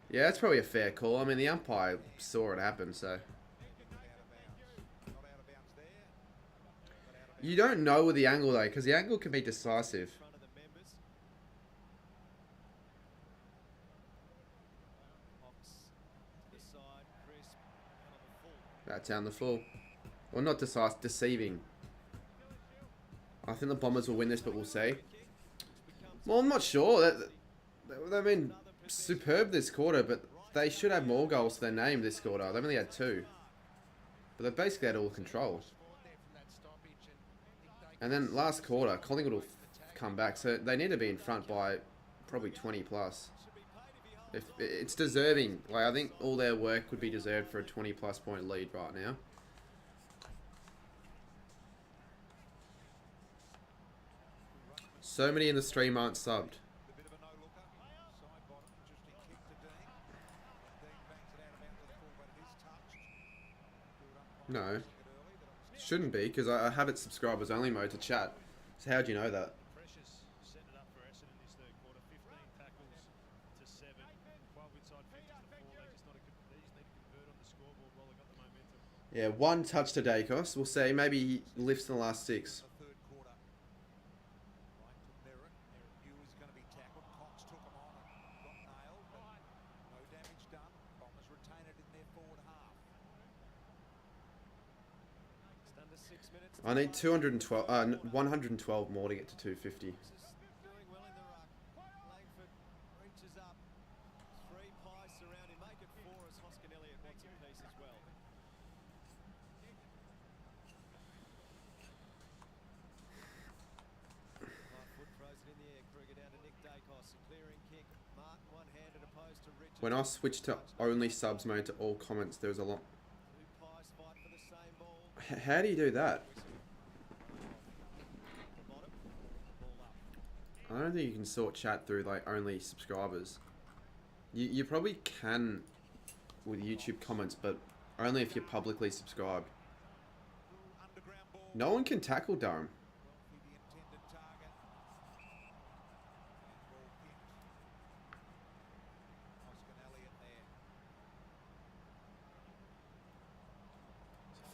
Yeah, that's probably a fair call. I mean, the umpire saw it happen, so. You don't know with the angle, though, because the angle can be decisive. That's down the full. Well, not decisive, deceiving. I think the Bombers will win this, but we'll see. Well, I'm not sure. They've been superb this quarter, but they should have more goals to their name this quarter. They've only had 2. But they've basically had all control. And then last quarter, Collingwood will come back. So they need to be in front by probably 20 plus. If it's deserving. Like, I think all their work would be deserved for a 20 plus point lead right now. So many in the stream aren't subbed. No. Shouldn't be, because I have it subscribers only mode to chat. So how do you know that? Yeah, 1 touch to Dacos. We'll say maybe he lifts in the last 6. I need 112 more to get to 250. When I switched to only subs mode to all comments, there was a lot. How do you do that? I don't think you can sort chat through like only subscribers. You probably can with YouTube comments, but only if you're publicly subscribed. No one can tackle Durham.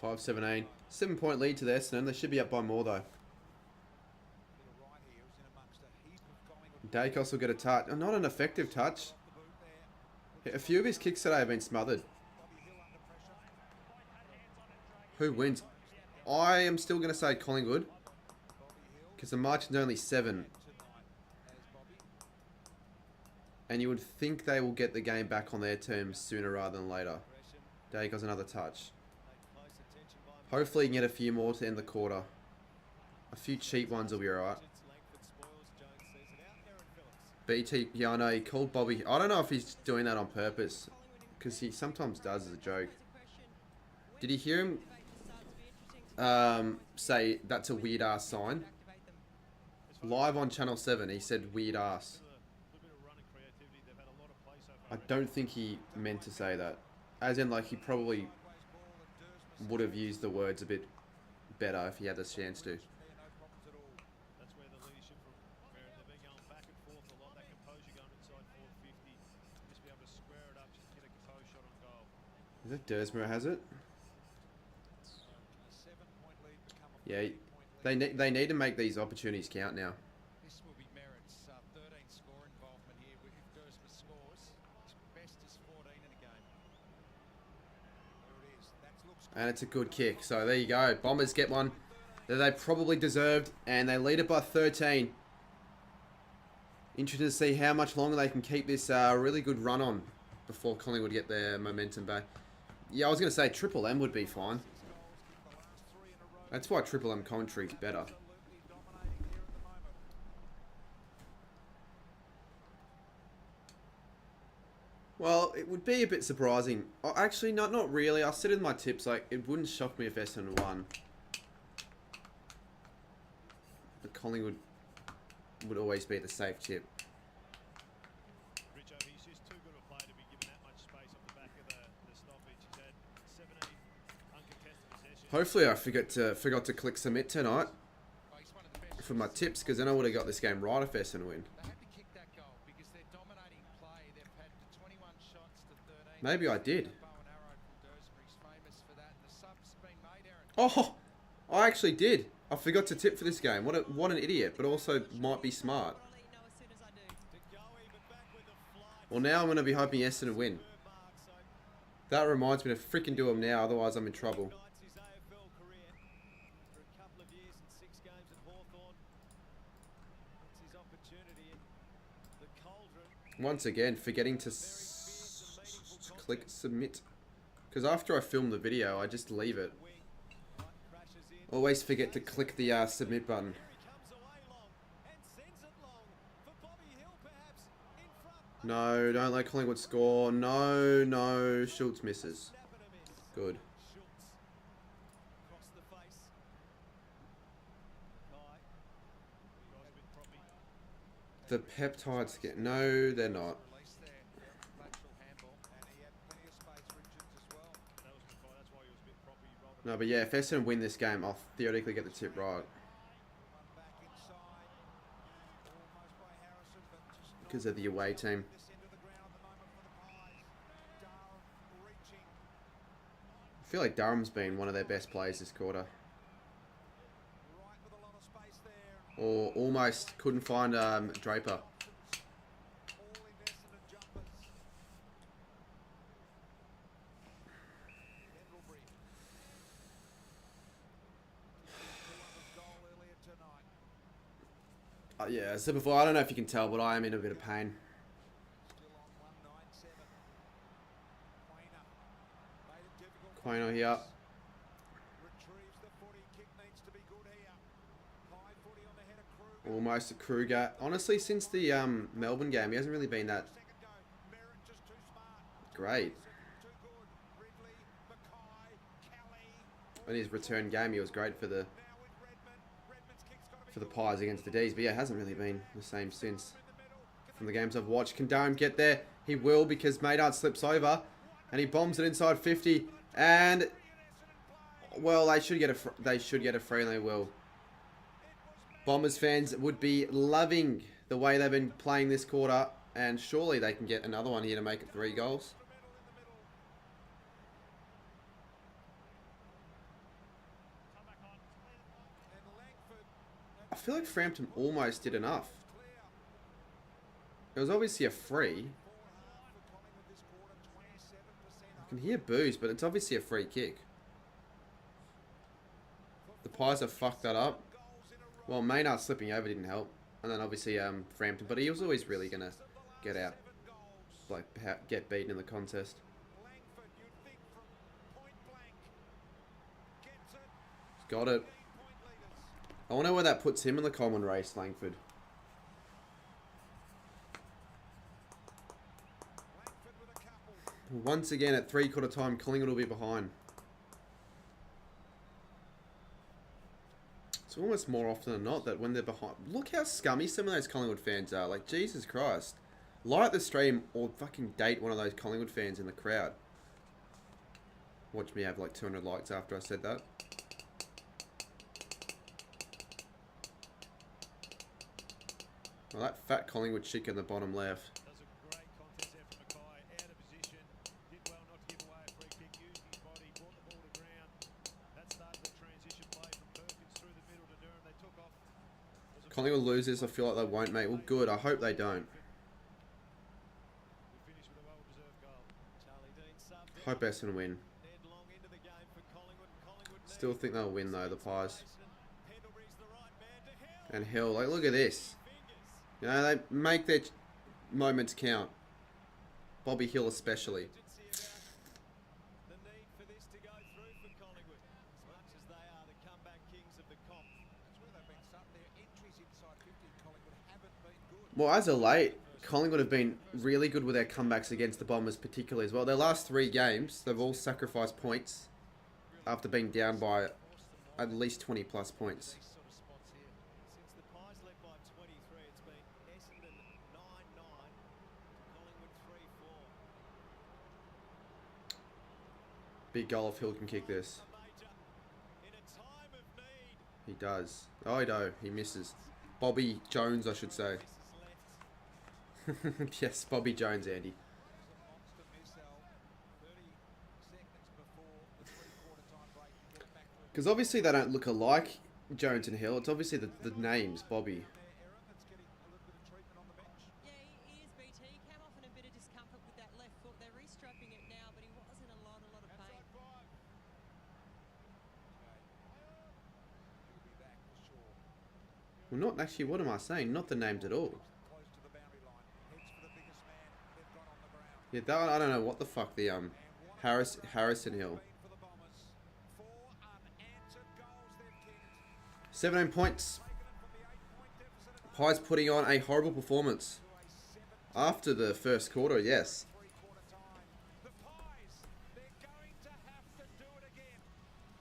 So 5-17. 7-point lead to the Essendon. They should be up by more though. Dacos will get a touch. Not an effective touch. A few of his kicks today have been smothered. Who wins? I am still going to say Collingwood. Because the margin's only 7. And you would think they will get the game back on their terms sooner rather than later. Dacos another touch. Hopefully you can get a few more to end the quarter. A few cheap ones will be alright. BT, yeah, I know, he called Bobby. I don't know if he's doing that on purpose. Because he sometimes does as a joke. Did you hear him say that's a weird ass sign? Live on Channel 7, he said weird ass. I don't think he meant to say that. As in, like, he probably would have used the words a bit better if he had the chance to. Is it Dersma has it? Yeah, they need to make these opportunities count now. This will be Merritt's 13th And it's a good kick. So there you go. Bombers get one that they probably deserved. And they lead it by 13. Interested to see how much longer they can keep this really good run on before Collingwood get their momentum back. Yeah, I was going to say Triple M would be fine. That's why Triple M commentary is better. Well, it would be a bit surprising. Oh, actually, not really. I said in my tips, like, it wouldn't shock me if Essendon won. But Collingwood would always be the safe tip. Hopefully I forgot to click submit tonight for my tips, because then I would have got this game right if Essendon win. Maybe I did. Oh, I actually did. I forgot to tip for this game. What an idiot, but also might be smart. Well, now I'm going to be hoping Essendon win. That reminds me to freaking do them now, otherwise I'm in trouble. Once again, forgetting to click submit. Because after I film the video, I just leave it. Always forget to click the submit button. No, don't let Collingwood score. No, no. Schultz misses. Good. The peptides get... No, they're not. No, but yeah, if Essendon win this game, I'll theoretically get the tip right. Because of the away team. I feel like Durham's been one of their best players this quarter. Or almost couldn't find Draper. Yeah, as I said before, I don't know if you can tell, but I am in a bit of pain. Quaino here. Almost a Kruger. Honestly, since the Melbourne game, he hasn't really been that great. In his return game, he was great for the Pies against the D's, but yeah, hasn't really been the same since. From the games I've watched, can Durham get there? He will, because Maynard slips over and he bombs it inside 50, and well, they should get a free, and they will. Bombers fans would be loving the way they've been playing this quarter, and surely they can get another one here to make it 3 goals. I feel like Frampton almost did enough. It was obviously a free. I can hear boos, but it's obviously a free kick. The Pies have fucked that up. Well, Maynard slipping over didn't help. And then obviously Frampton, but he was always really going to get out. Like, get beaten in the contest. Got it. I wonder where that puts him in the common race, Langford. Once again, at 3/4 time, Collingwood will be behind. It's almost more often than not that when they're behind... Look how scummy some of those Collingwood fans are. Like, Jesus Christ. Like the stream or fucking date one of those Collingwood fans in the crowd. Watch me have like 200 likes after I said that. Well, that fat Collingwood chick in the bottom left. Collingwood loses, I feel like they won't, mate. Well, good. I hope they don't. Hope Essendon win. Still think they'll win though, the Pies. And Hill, like, look at this. You know, they make their moments count. Bobby Hill especially. The need for this to go through for Collingwood, as much as they are the comeback kings of the comp. That's where they've been starting. Their entries inside 50 Collingwood haven't been good. Well, as of late, Collingwood have been really good with their comebacks against the Bombers particularly as well. Their last 3 games, they've all sacrificed points after being down by at least 20 plus points. These sort of spots here. Since the Pies led by 23, it's been Essendon 9-9, Collingwood 3-4. Big goal if Hill can kick this. In a time of need, He does. Oh, no, he misses. Bobby Jones, I should say. Yes, Bobby Jones, Andy. Monster missile 30 seconds before the three-quarter time break to get it back to Because obviously they don't look alike, Jones and Hill. It's obviously the names, Bobby. their error that's getting a little bit of treatment on the bench. Yeah, he is BT. He came off in a bit of discomfort with that left foot. They're restrapping it now, but he was in a lot of pain. He'll be back for sure. Well, not actually, what am I saying? Not the names at all. Close to the boundary line. Heads for the biggest man they've got on the ground. Yeah, that one, I don't know what the fuck the, Harrison Hill. For the Bombers. 4 unanswered goals they've kicked. 17 points. Taken it from the 8-point deficit at Pies putting on a horrible performance. After the first quarter, yes. three-quarter time. The Pies, they're going to have to do it again.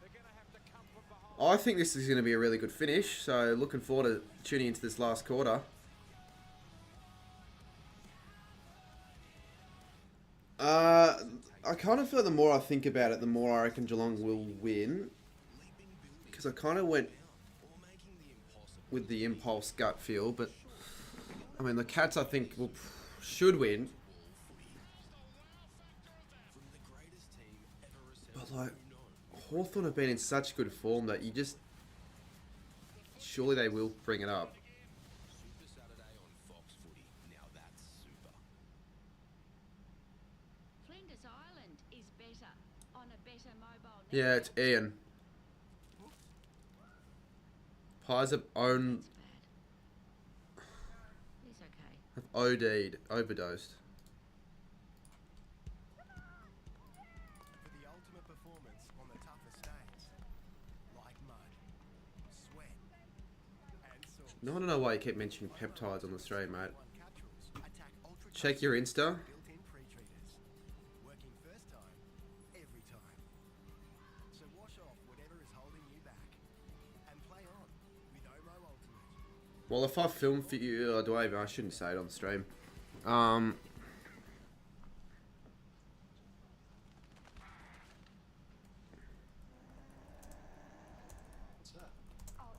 They're going to have to come from behind. I think this is going to be a really good finish, so looking forward to tuning into this last quarter. I kind of feel the more I think about it, the more I reckon Geelong will win. Because I kind of went with the impulse gut feel, but I mean the Cats I think should win. But like Hawthorn have been in such good form that you just surely they will bring it up. Super Saturday on Fox Footy. Now that's super. Flinders Island is better on a better mobile network. Yeah, it's Ian. Pies have owned, He's okay. have OD'd, overdosed. For the ultimate performance on the toughest days, like mud, sweat, and salt. No, I don't know why you keep mentioning peptides on the stream, mate. Capsules attack ultra Check your Insta. built-in pre-treaters, working first time, every time. So wash off whatever is holding you back, and play on with Omo Ultimate. Well, if I film for you, I shouldn't say it on stream. Oh,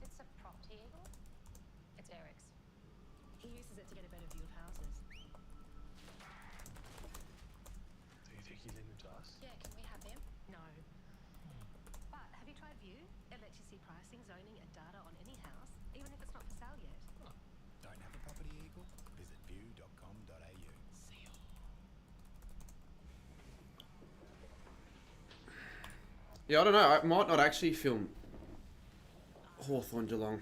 it's a property eagle. It's Eric's. He uses it to get a better view of houses. Do you think he's into us? Yeah, can we have him? No. But have you tried View? It lets you see pricing, zoning, and data on any house, even if it's not for sale yet. Don't have a property eagle? Visit view.com.au. Yeah, I don't know. I might not actually film Hawthorn Geelong. You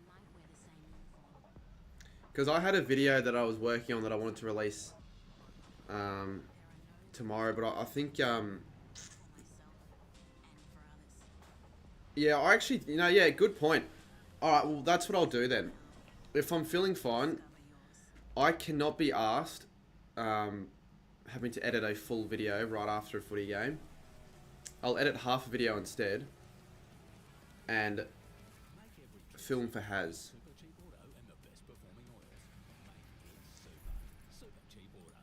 might wear the same uniform. Because I had a video that I was working on that I wanted to release tomorrow, but I think, Myself and for others. yeah, I actually, yeah, good point. Alright, well, that's what I'll do then. If I'm feeling fine, I cannot be asked having to edit a full video right after a footy game. I'll edit half a video instead and film for Haz. Super cheap auto and the best performing oils. Made in super. Super cheap auto.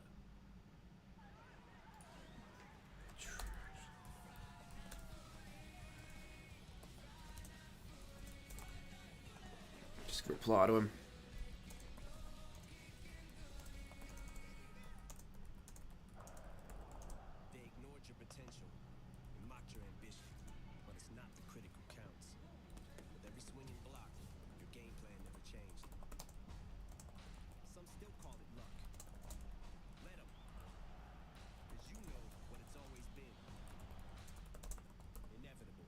Just reply to him. They ignored your potential, and mocked your ambition, but it's not the critical counts. With every swing and block, your game plan never changed. Some still call it luck. Let 'em. 'Cause you know what it's always been. Inevitable.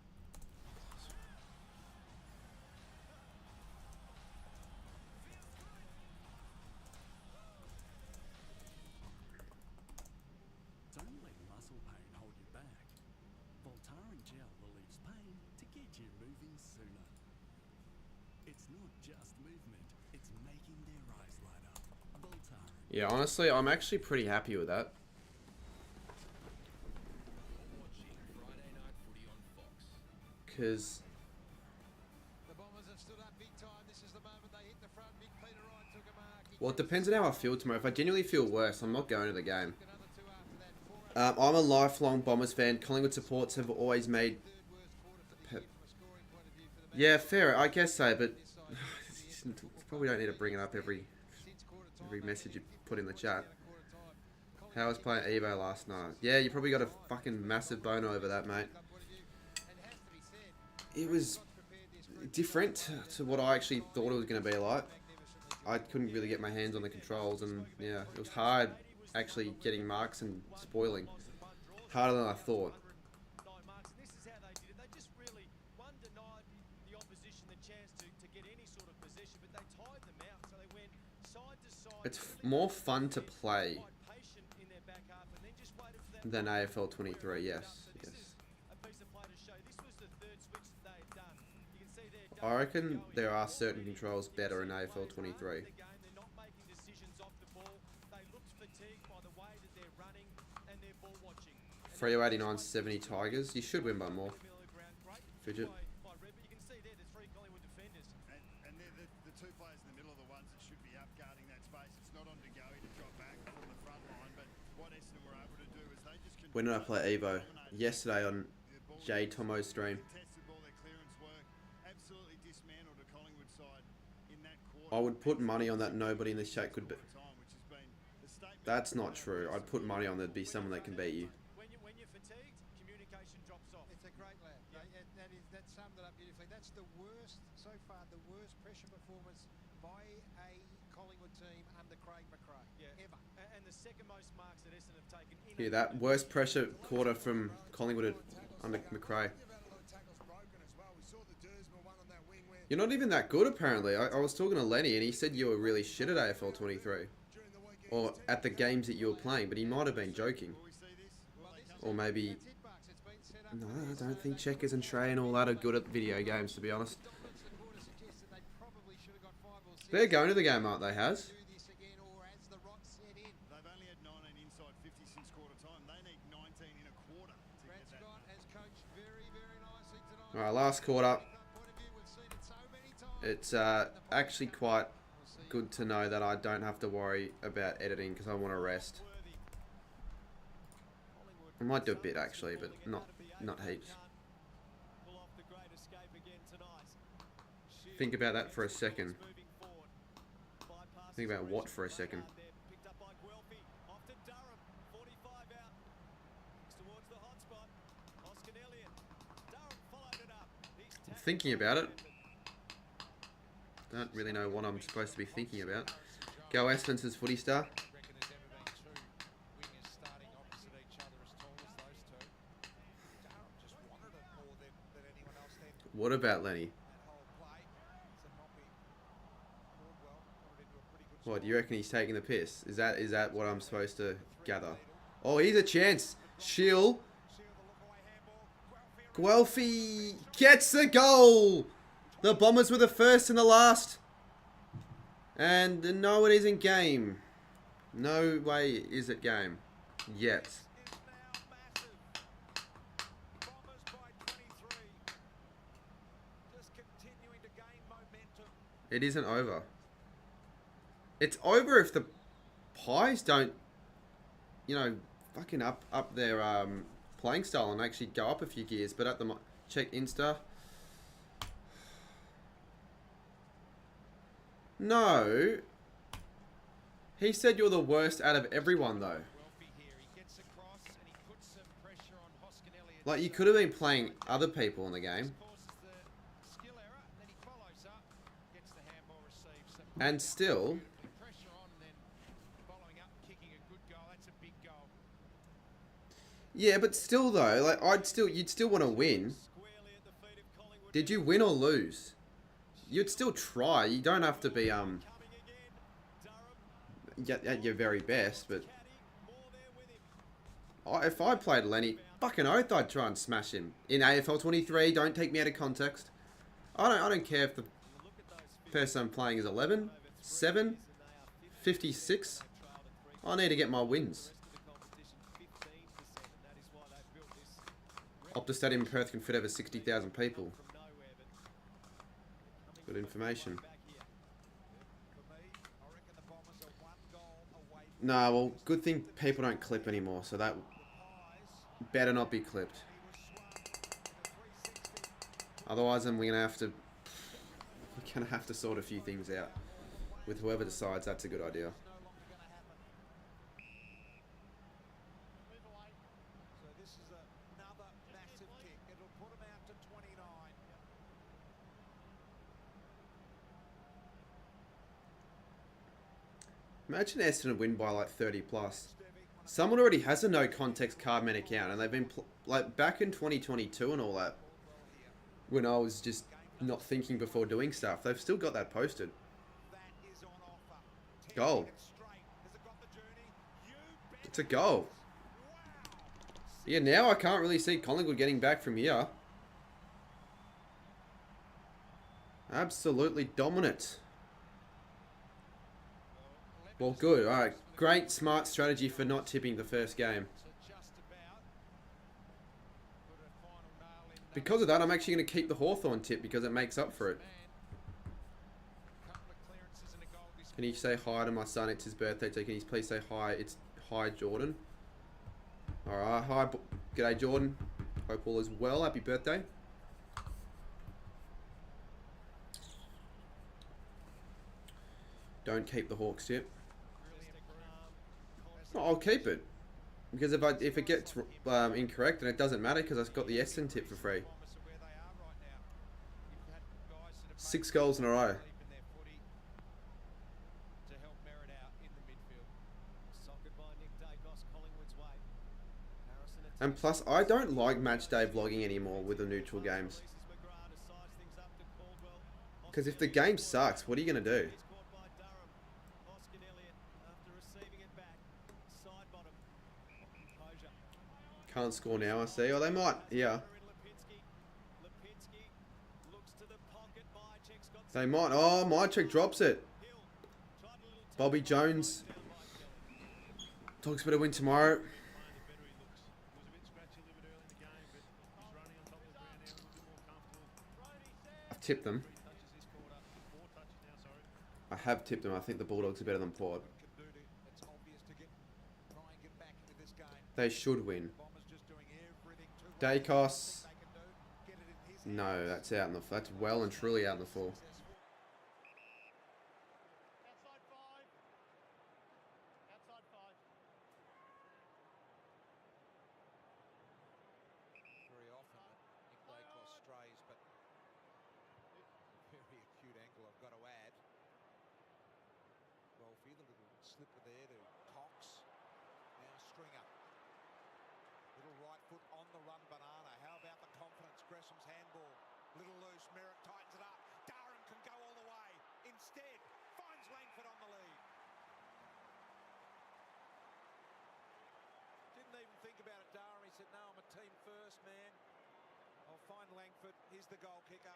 Yeah, honestly, I'm actually pretty happy with that. Because well, it depends on how I feel tomorrow. If I genuinely feel worse, I'm not going to the game. I'm a lifelong Bombers fan. Collingwood supports have always made... Yeah, fair. I guess so, but... Probably don't need to bring it up every message you put in the chat. How was playing Evo last night? Yeah, you probably got a fucking massive boner over that, mate. It was different to what I actually thought it was going to be like. I couldn't really get my hands on the controls, and yeah, it was hard actually getting marks and spoiling. Harder than I thought. It's more fun to play than AFL 23, yes. I reckon there are certain controls better in AFL 23. 389 70 Tigers. You should win by more. Fidget. And they're the two players in the middle are the ones that should be up guarding that space. It's not on De Goey to drop back from the front line, but what Essendon were able to do is they just... When did I play Evo? Yesterday on J Tomo's stream. I would put money on that nobody in this chat could be. That's not true. I'd put money on there'd be someone that can beat you. When you're fatigued, communication drops off. It's a great lad. That summed it up beautifully. That's the worst, so far, the worst pressure performance by a Collingwood team under Craig McRae. Ever. And the second most marks that Essendon have taken in... Yeah, that worst pressure quarter from Collingwood under McRae. You're not even that good, apparently. I was talking to Lenny, and he said you were really shit at AFL 23. Or at the games that you were playing, but he might have been joking. Or maybe... No, I don't think Checkers and Trey and all that are good at video games, to be honest. They're going to the game, aren't they, Haz? They've only had 19 inside 50 since quarter time. They need 19 in a quarter to get that. Alright, last quarter. It's actually quite good to know that I don't have to worry about editing because I want to rest. I might do a bit actually, but not heaps. Think about that for a second. Think about what for a second. I'm thinking about it. Don't really know what I'm supposed to be thinking about. Go Essendon says Footy Star. What about Lenny? What, do you reckon he's taking the piss? Is that what I'm supposed to gather? Oh, here's a chance. Shield. Guelphy gets the goal. The Bombers were the first and the last. And no, it isn't game. No way is it game. Yet. It isn't over. It's over if the Pies don't, you know, fucking up their playing style and actually go up a few gears. But at the check Insta. No. He said you're the worst out of everyone, though. Like, you could have been playing other people in the game. And still... Yeah, but still, though, like, you'd still want to win. Did you win or lose? You'd still try. You don't have to be, at your very best, but... if I played Lenny, fucking oath I'd try and smash him. In AFL 23, don't take me out of context. I don't care if the person I'm playing is 11, 56. I need to get my wins. Optus Stadium in Perth can fit over 60,000 people. Good information. Nah, well, good thing people don't clip anymore, so that better not be clipped. Otherwise, then we're gonna have to sort a few things out with whoever decides that's a good idea. So this is another massive kick. It'll put them out to 29. Imagine Essendon win by like 30 plus. Someone already has a no context Cardman account, and they've been like back in 2022 and all that. When I was just not thinking before doing stuff, they've still got that posted. Goal. It's a goal. Yeah, now I can't really see Collingwood getting back from here. Absolutely dominant. Well, good. Alright. Great, smart strategy for not tipping the first game. Because of that, I'm actually going to keep the Hawthorn tip because it makes up for it. Can you say hi to my son? It's his birthday, so can you please say hi? It's hi, Jordan. Alright, hi. G'day, Jordan. Hope all is well. Happy birthday. Don't keep the Hawks tip. No, I'll keep it. Because if it gets incorrect, then it doesn't matter because I've got the Essendon tip for free. 6 goals in a row. And plus, I don't like match day vlogging anymore with the neutral games. Because if the game sucks, what are you going to do? Can't score now, I see. Oh, they might. Yeah. They might. Oh, Mychek drops it. Bobby Jones. Talks about a win tomorrow. I've tipped them. I have tipped them. I think the Bulldogs are better than Port. They should win. Dacos. No, that's out in the. That's well and truly out in the fall. Very often, Nick Dacos strays, but very acute angle, I've got to add. Well, for the little slipper there to Cox. Now Stringer. Little right foot on the run, Banana. How about the confidence? Gresham's handball. Little loose. Merritt tightens it up. Durham can go all the way. Instead, finds Langford on the lead. Didn't even think about it, Durham. He said, no, I'm a team first, man. I'll find Langford. Here's the goal kicker.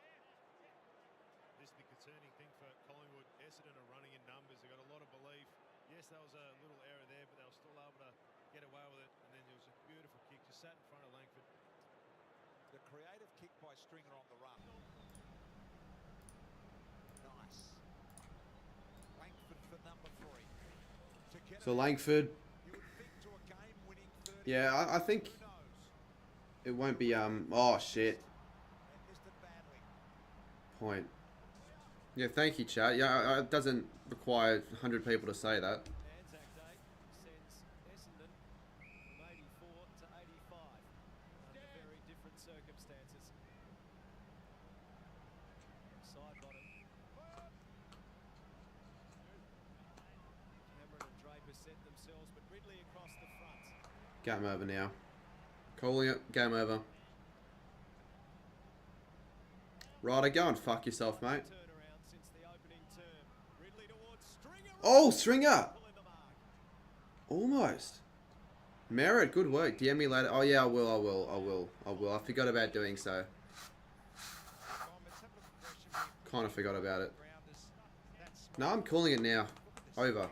This is the concerning thing for Collingwood. Essendon are running in numbers. They've got a lot of belief. Yes, there was a little error there, but they were still able to get away with it. And then there was a beautiful kick. Just sat in front of Langford. The creative kick by Stringer on the run. Nice. Langford for number 3. So Langford. Yeah, I think it won't be. Oh shit. Point. Yeah, thank you, chat. Yeah, it doesn't require 100 people to say that. Anzac Day sends Essendon from 84 to 85 under very different circumstances. Side bottom. Cameron and Draper set themselves, but Ridley across the front. Game over now. Calling it. Game over. Ryder, go and fuck yourself, mate. Oh, Stringer! Almost. Merritt, good work. DM me later. Oh yeah, I will. I forgot about doing so. Kind of forgot about it. No, I'm calling it now. Over.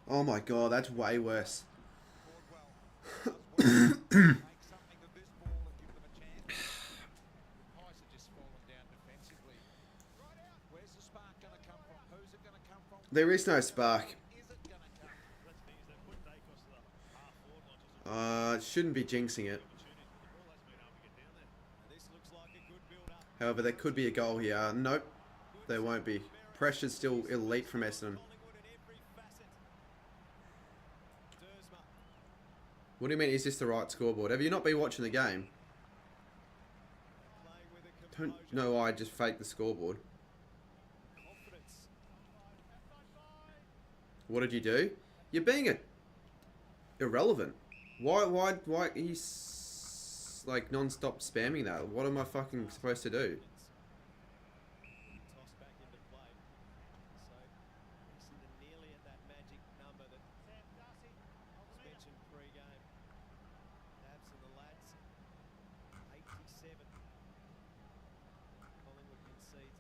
Oh my god, that's way worse. There is no spark. Shouldn't be jinxing it. However, there could be a goal here. Nope, there won't be. Pressure's still elite from Essendon. What do you mean, is this the right scoreboard? Have you not been watching the game? Don't know why I just faked the scoreboard. What did you do? You're being irrelevant. Why he's like non-stop spamming that? What am I fucking supposed to do?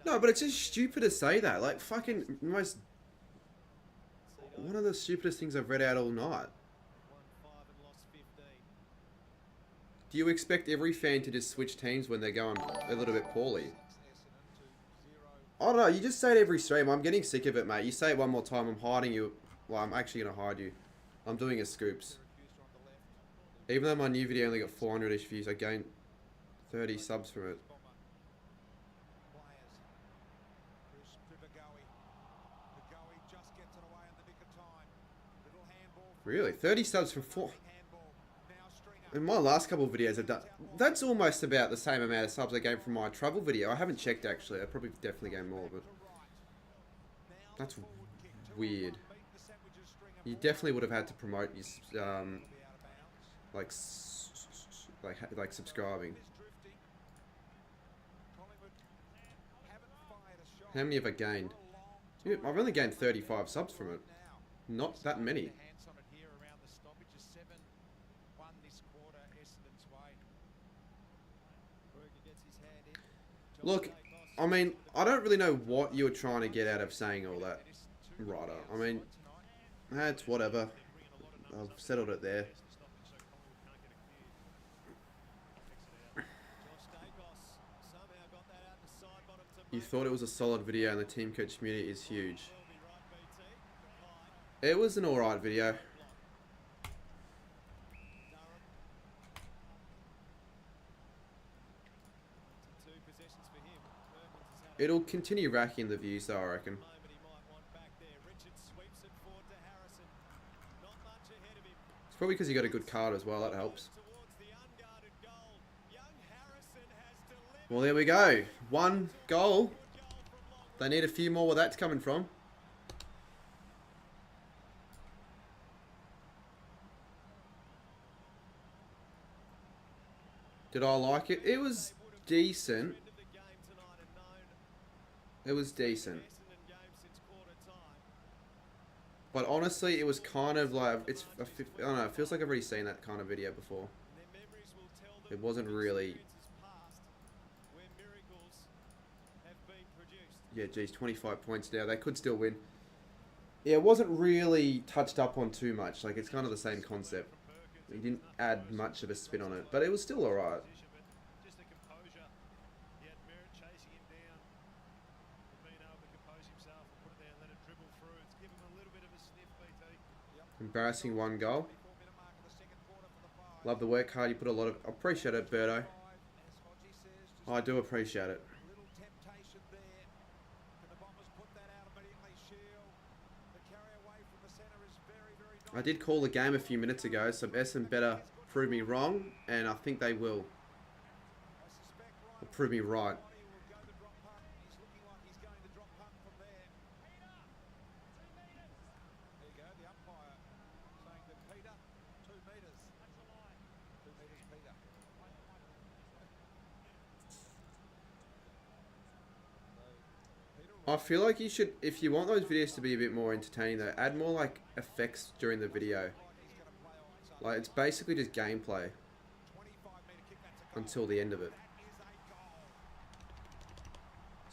No, but it's just stupid to say that. Like, fucking most... One of the stupidest things I've read out all night. Do you expect every fan to just switch teams when they're going a little bit poorly? I don't know, you just say it every stream. I'm getting sick of it, mate. You say it one more time, I'm hiding you. Well, I'm actually going to hide you. I'm doing a scoops. Even though my new video only got 400-ish views, I gained 30 subs from it. Really? 30 subs from 4... In my last couple of videos I've done... That's almost about the same amount of subs I gained from my travel video. I haven't checked, actually. I probably definitely gained more, but... That's weird. You definitely would have had to promote your... like subscribing. How many have I gained? Yeah, I've only gained 35 subs from it. Not that many. Look, I mean, I don't really know what you were trying to get out of saying all that, Ryder. I mean, it's whatever. I've settled it there. You thought it was a solid video and the team coach community is huge. It was an alright video. It'll continue racking the views though, I reckon. It's probably because you got a good card as well, that helps. Well, there we go. 1 goal. They need a few more where that's coming from. Did I like it? It was decent. It was decent. But honestly, it was kind of like, I don't know, it feels like I've already seen that kind of video before. It wasn't really... Yeah, geez, 25 points now. They could still win. Yeah, it wasn't really touched up on too much. Like, it's kind of the same concept. He didn't add much of a spin on it, but it was still alright. Embarrassing 1 goal. Love the work hard. You put a lot of... I appreciate it, Birdo. I do appreciate it. I did call the game a few minutes ago, so Essendon better prove me wrong, and I think they will. Or prove me right. I feel like you should, if you want those videos to be a bit more entertaining though, add more like effects during the video. Like, it's basically just gameplay. until the end of it.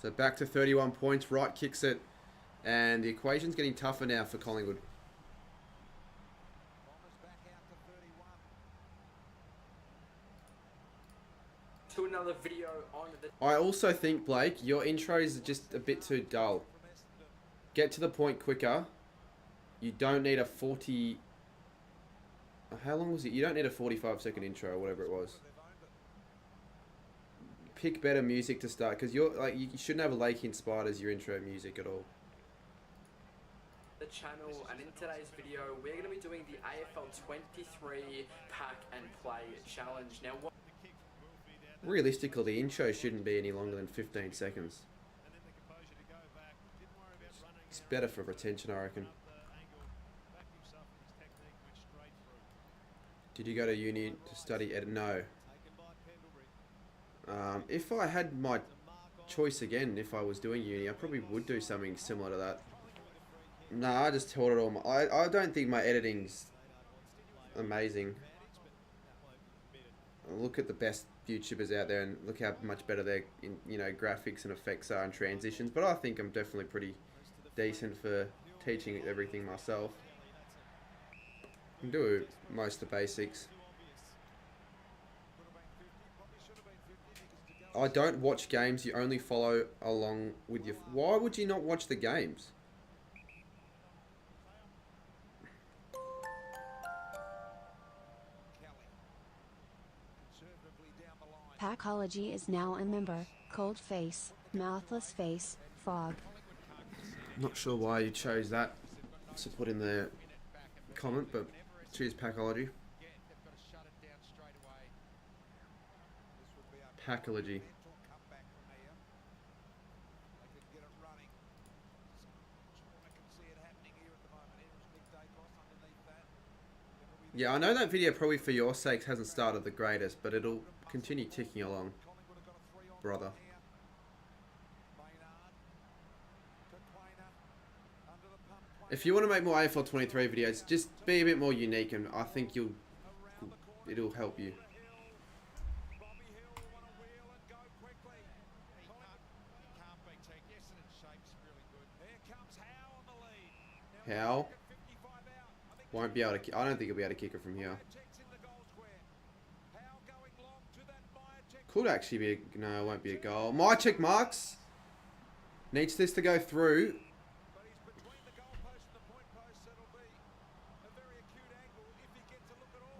So back to 31 points. Wright kicks it. And the equation's getting tougher now for Collingwood. To another video on the... I also think, Blake, your intros are just a bit too dull. Get to the point quicker. You don't need a 40... How long was it? You don't need a 45-second intro or whatever it was. Pick better music to start, because you're like you shouldn't have a Lake inspired as your intro music at all. The channel, and in today's video we're going to be doing the AFL 23 pack and play challenge. Now what... Realistically, the intro shouldn't be any longer than 15 seconds. It's better for retention, I reckon. Did you go to uni to study edit? No. If I had my choice again, if I was doing uni, I probably would do something similar to that. Nah, I just taught it all. I don't think my editing's amazing. Look at the best YouTubers out there and look how much better their graphics and effects are and transitions. But I think I'm definitely pretty decent for teaching everything myself. I can do most of the basics. I don't watch games. You only follow along with your... Why would you not watch the games? Packology is now a member. Cold face, mouthless face, frog. Not sure why you chose that to put in the comment, but choose Packology. Packology. Yeah, I know that video probably for your sakes hasn't started the greatest, but it'll continue ticking along, brother. If you want to make more AFL 23 videos, just be a bit more unique, and I think it'll help you. How? Won't be able to. I don't think he'll be able to kick it from here. Could actually be a, no, it won't be a goal. My check marks. Needs this to go through.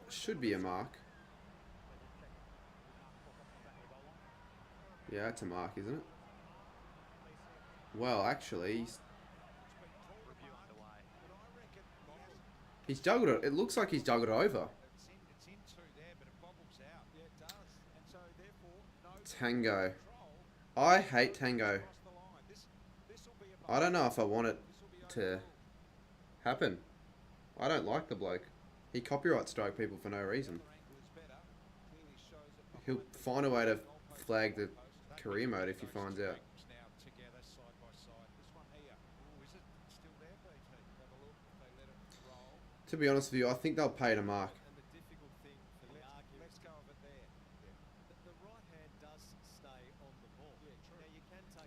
Should be a mark. Yeah, it's a mark, isn't it? Well, actually, he's juggled it. It looks like he's juggled it over. Tango. I hate Tango. I don't know if I want it to happen. I don't like the bloke. He copyright strike people for no reason. He'll find a way to flag the career mode if he finds out. To be honest with you, I think they'll pay to mark.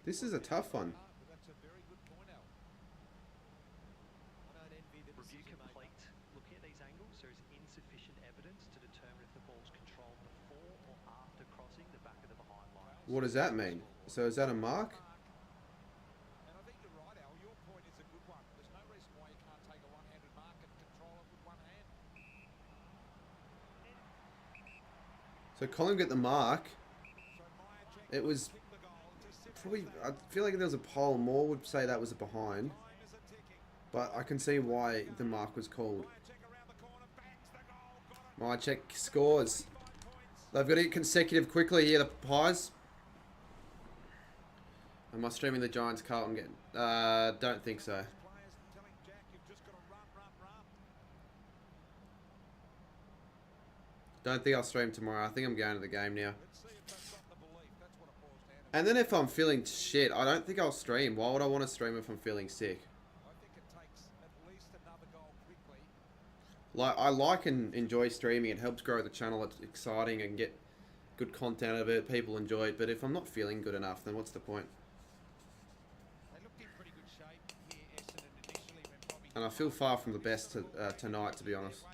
This is a tough one. Review complete. Looking at these angles, there is insufficient evidence to determine if the ball's controlled before or after crossing the back of the behind line. What does that mean? So is that a mark? And I think you're right, Al. Your point is a good one. There's no reason why you can't take a one-handed mark and control it with one hand. So Colin got the mark. It was probably, I feel like if there was a poll, more would say that was a behind. But I can see why the mark was called. My check scores. They've got to get consecutive quickly here, the Pies. Am I streaming the Giants Carlton game? Don't think so. Don't think I'll stream tomorrow. I think I'm going to the game now. And then if I'm feeling shit, I don't think I'll stream. Why would I want to stream if I'm feeling sick? Like, I like and enjoy streaming. It helps grow the channel. It's exciting and get good content out of it, people enjoy it, but if I'm not feeling good enough, then what's the point? And I feel far from the best tonight, to be honest.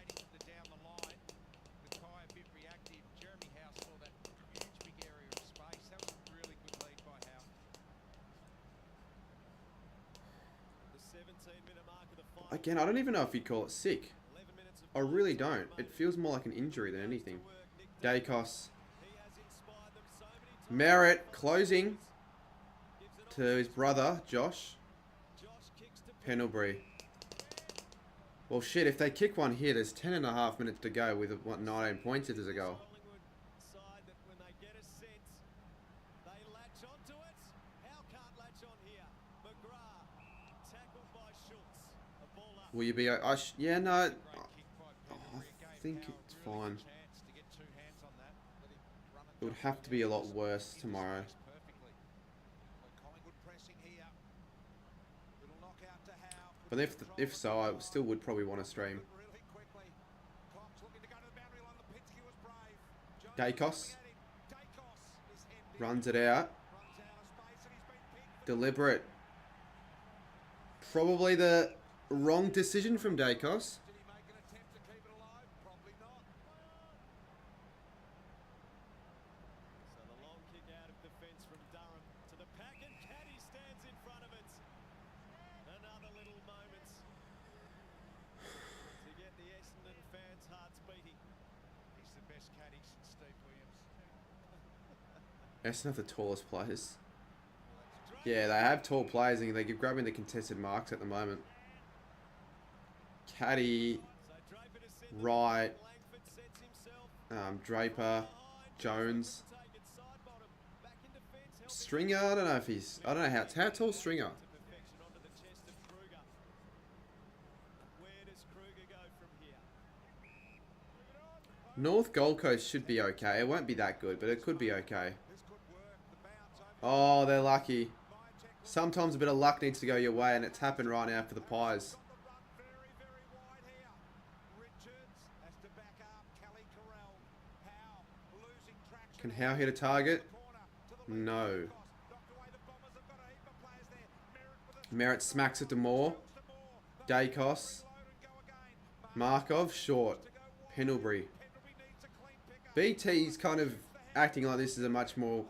Again, I don't even know if you'd call it sick. I really don't. It feels more like an injury than anything. Dacos. Merritt closing to his brother, Josh. Pendlebury. Well, shit, if they kick one here, there's 10.5 minutes to go with, what, 19 points if there's a goal. Will you be... yeah, no. I think it's fine. It would have to be a lot worse tomorrow. But if so, I still would probably want to stream. Dacos runs it out. Deliberate. Probably the wrong decision from Dacos. Essendon have the tallest players. Yeah, they have tall players and they're grabbing the contested marks at the moment. Caddy, Wright, Draper, Jones, Stringer. I don't know if he's. I don't know how tall Stringer. North Gold Coast should be okay. It won't be that good, but it could be okay. Oh, they're lucky. Sometimes a bit of luck needs to go your way, and it's happened right now for the Pies. Can Howe hit a target? No. Merritt smacks it to Moore. Dacos. Markov, short. Pendlebury. BT's kind of acting like this is a much more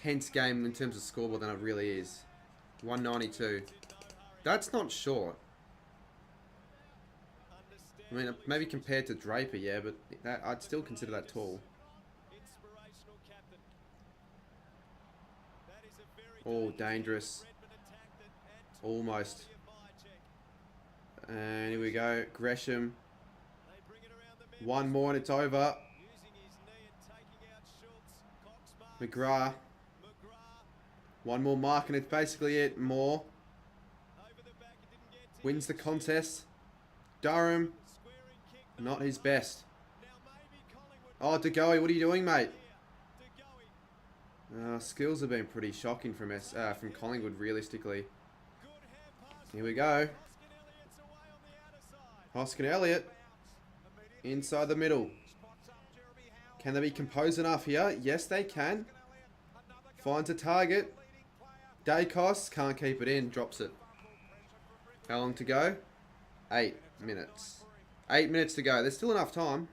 tense game in terms of scoreboard than it really is. 192. That's not short. I mean, maybe compared to Draper, yeah, but that, I'd still consider that tall. Oh, dangerous. Almost. And here we go. Gresham. One more and it's over. McGrath. One more mark and it's basically it. Moore. Wins the contest. Durham. Not his best. Oh, DeGoey, what are you doing, mate? Skills have been pretty shocking from Collingwood, realistically. Here we go. Hoskin Elliott. Inside the middle. Can they be composed enough here? Yes, they can. Finds a target. Dacos can't keep it in. Drops it. How long to go? 8 minutes. 8 minutes to go. There's still enough time.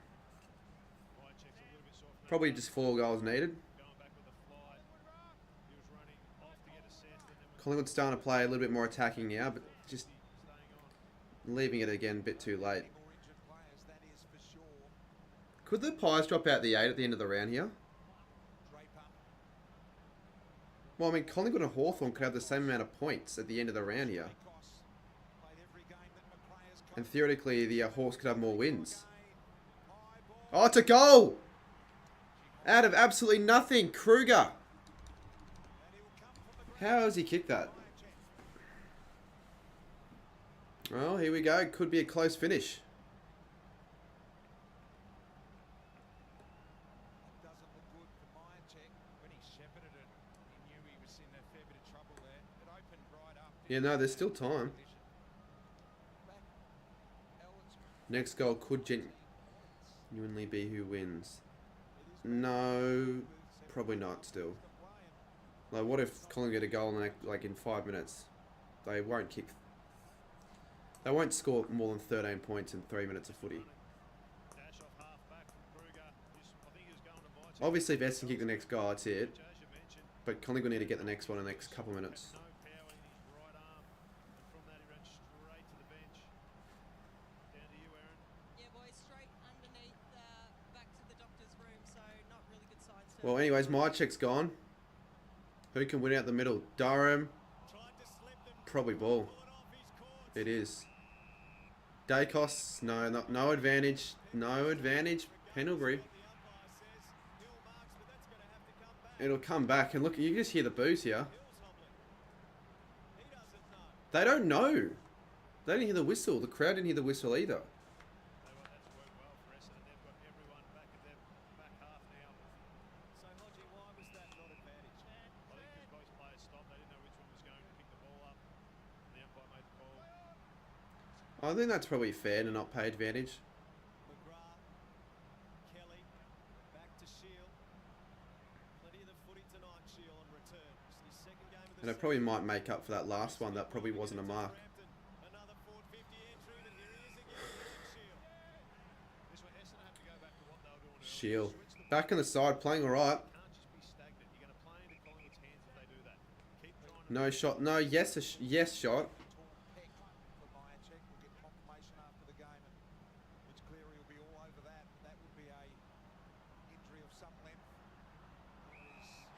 Probably just 4 goals needed. Collingwood's starting to play a little bit more attacking now, but just leaving it again a bit too late. Could the Pies drop out the 8 at the end of the round here? Well, I mean, Collingwood and Hawthorn could have the same amount of points at the end of the round here. And theoretically, the Hawks could have more wins. Oh, it's a goal! Out of absolutely nothing, Kruger. How has he kicked that? Well, here we go. Could be a close finish. Yeah, no, there's still time. Next goal could genuinely be who wins. No, probably not still. Like, what if Collingwood get a goal in like in 5 minutes? They won't kick. They won't score more than 13 points in 3 minutes of footy. Obviously, if Essendon kick the next goal, that's it. But Collingwood need to get the next one in the next couple of minutes. Well, anyways, my check's gone. Who can win out the middle? Durham. Probably Ball. It is. Dacos. No, no advantage. No advantage. Pendlebury. It'll come back. And look, you can just hear the boos here. They don't know. They didn't hear the whistle. The crowd didn't hear the whistle either. I think that's probably fair to not pay advantage. And it probably might make up for that last one. That probably wasn't a mark. Shield. Back on the side, playing alright. No shot. No, yes, yes shot.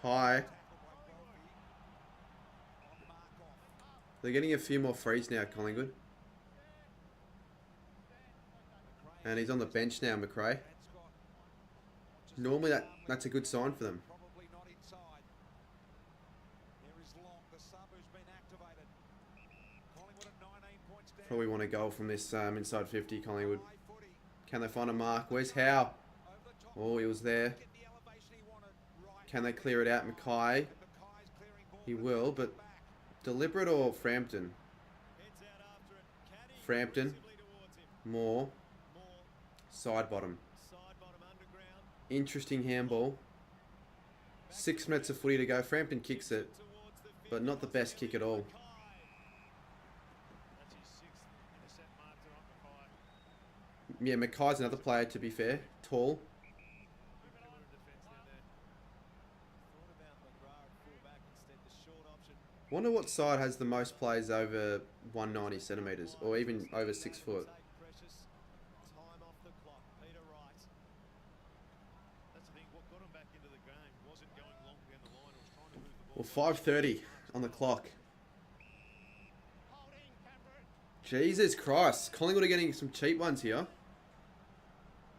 High. They're getting a few more frees now, Collingwood. And he's on the bench now, McRae. Normally that's a good sign for them. Probably want a goal from this inside 50, Collingwood. Can they find a mark? Where's Howe? Oh, he was there. Can they clear it out, Mackay? He will, but deliberate or Frampton? Frampton. More. Side bottom. Interesting handball. 6 minutes of footy to go. Frampton kicks it, but not the best kick at all. Yeah, Mackay's another player, to be fair. Tall. Wonder what side has the most players over 190 centimetres, or even over 6 foot. Well, 5:30 on the clock. Jesus Christ. Collingwood are getting some cheap ones here.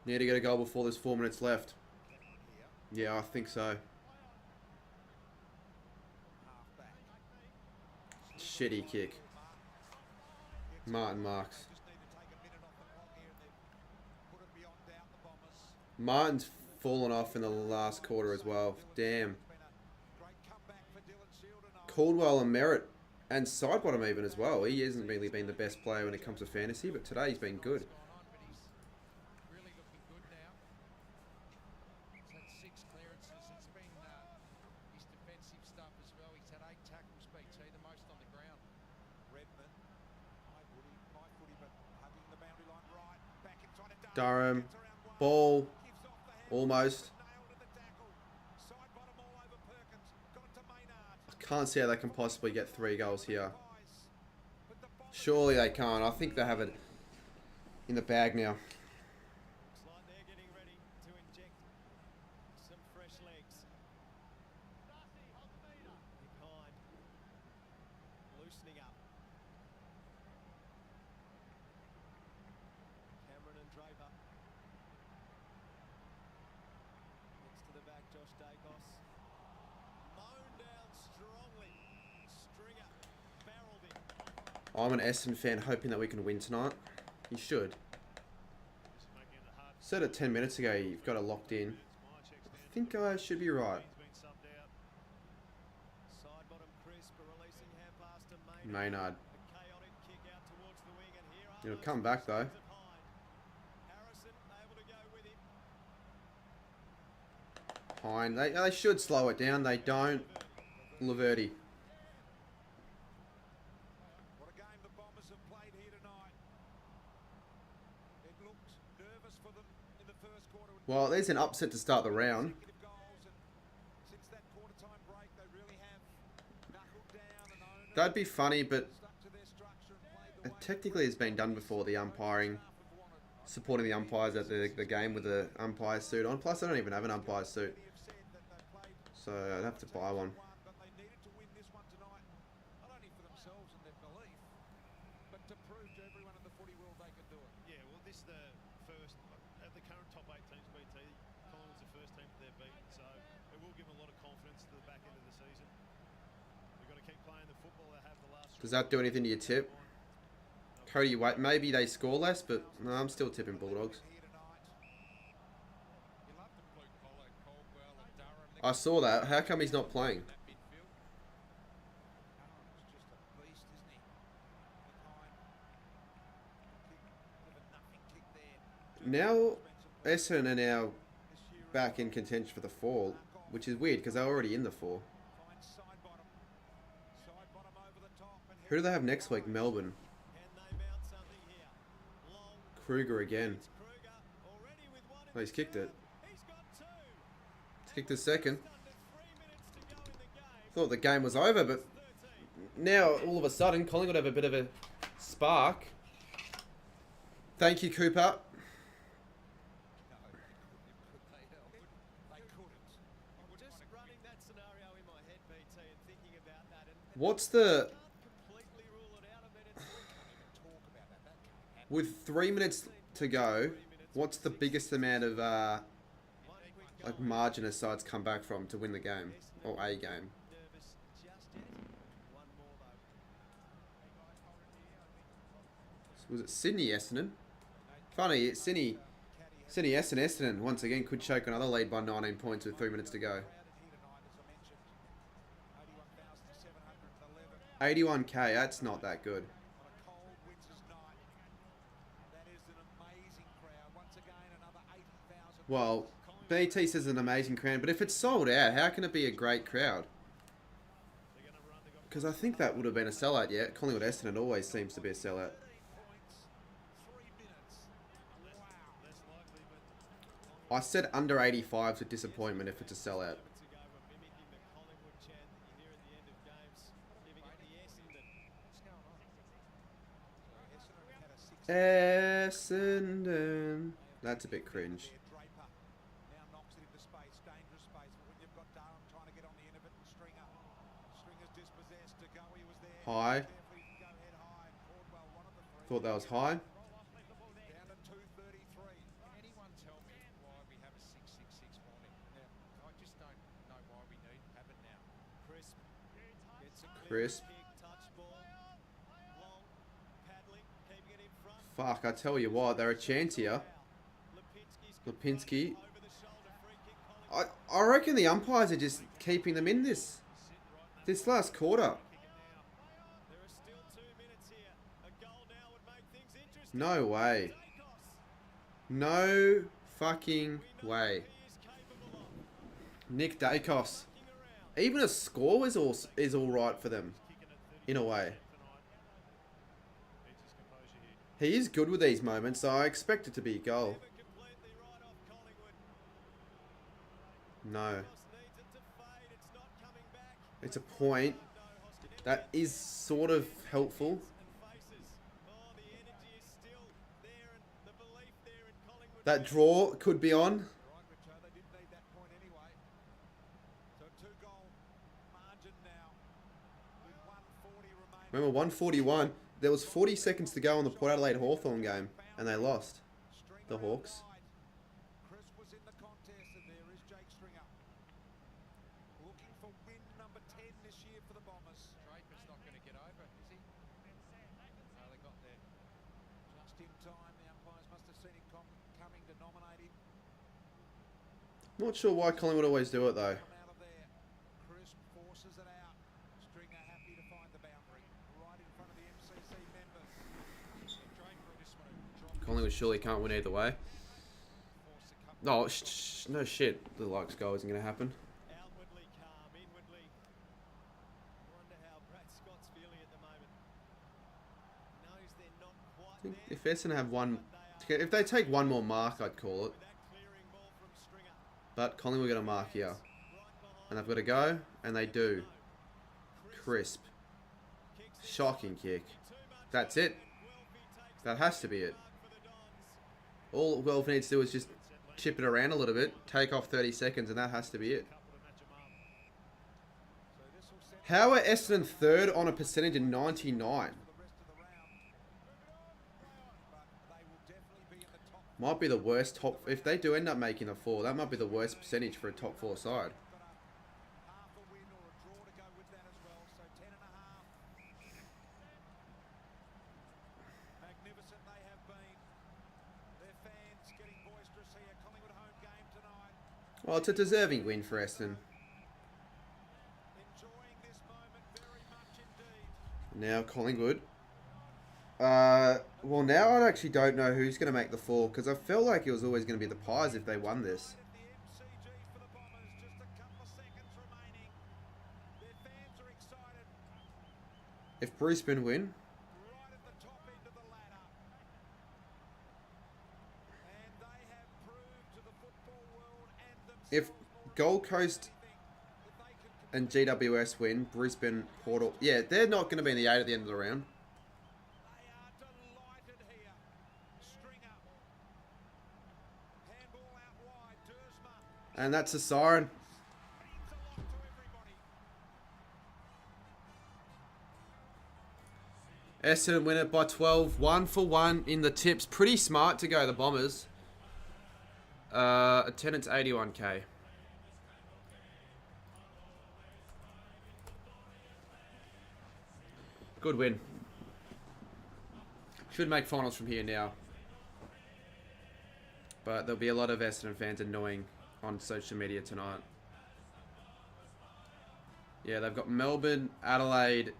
Need to get a goal before there's 4 minutes left. Yeah, I think so. Shitty kick. Martin Marks. Martin's fallen off in the last quarter as well. Damn. Caldwell and Merritt and Sidebottom even as well. He hasn't really been the best player when it comes to fantasy, but today he's been good. Durham, ball, almost. I can't see how they can possibly get 3 goals here. Surely they can't. I think they have it in the bag now. I'm an Essendon fan hoping that we can win tonight. You should. Said it 10 minutes ago, you've got it locked in. I think I should be right. Maynard. It'll come back though. behind. They should slow it down. They don't. Laverty. What a game the Bombers have played here tonight. It looked nervous for them in the first quarter. Well, there's an upset to start the round. Since that quarter time break, they really have knuckled down and owned it. That'd be funny, but it technically has been done before, the umpiring. Supporting the umpires at the game with the umpire suit on. Plus, I don't even have an umpire suit. So, I'd have to buy one. But they needed to win this one tonight, not only for themselves and their belief, but to prove to everyone in the footy world they can do it. Yeah, well, this is the first, at the current top 8 teams, BT, Collingwood's the first team that they've beaten, so it will give them a lot of confidence to the back end of the season. We've got to keep playing the football they have the last. Does that do anything to your tip? Cody, wait, maybe they score less, but no, I'm still tipping Bulldogs. I saw that. How come he's not playing? Now, Essendon are now back in contention for the 4, which is weird because they're already in the 4. Who do they have next week? Melbourne. Kruger again. Oh, he's kicked it. He's kicked his second. Thought the game was over, but now all of a sudden Collingwood have a bit of a spark. Thank you, Cooper. What's the... With 3 minutes to go, what's the biggest amount of like margin a side's come back from to win the game? Or a game? Was it Sydney Essendon? Funny, it's Sydney Essendon once again could choke another lead by 19 points with 3 minutes to go. 81k, that's not that good. Well, BT says an amazing crowd, but if it's sold out, how can it be a great crowd? Because I think that would have been a sellout yet. Collingwood Essendon always seems to be a sellout. I said under 85's a disappointment if it's a sellout. Essendon. That's a bit cringe. High. Thought that was high. Crisp. Fuck, I tell you what, they're a chance here. Lipinski. I reckon the umpires are just keeping them in this last quarter. No way. No fucking way. Nick Dacos. Even a score is all right for them, in a way. He is good with these moments, so I expect it to be a goal. No. It's a point. That is sort of helpful. That draw could be on. Remember, 141. There was 40 seconds to go on the Port Adelaide Hawthorn game, and they lost. The Hawks. Not sure why Collingwood always do it though. Collingwood surely can't win either way. Oh, no shit. The Likes goal isn't going to happen. Outwardly calm, inwardly. Wonder how Brad Scott's feeling at the moment. Knows they're not quite I think if Essendon have one... If they take one more mark, I'd call it. But Collingwood got a mark here. And they've got to go, and they do. Crisp. Shocking kick. That's it. That has to be it. All Guelph needs to do is just chip it around a little bit, take off 30 seconds, and that has to be it. How are Essendon third on a percentage of 99? Might be the worst top... If they do end up making the 4, that might be the worst percentage for a top 4 side. Well, it's a deserving win for Essendon. Now Collingwood. Well, now I actually don't know who's going to make the 4, because I felt like it was always going to be the Pies if they won this. If Brisbane win, if Gold Coast and GWS win, Brisbane, Port... Yeah, they're not going to be in the 8 at the end of the round. And that's a siren. Essendon win it by 12. 1 for 1 in the tips. Pretty smart to go the Bombers. Attendance 81k. Good win. Should make finals from here now. But there'll be a lot of Essendon fans annoying on social media tonight. Yeah, they've got Melbourne, Adelaide,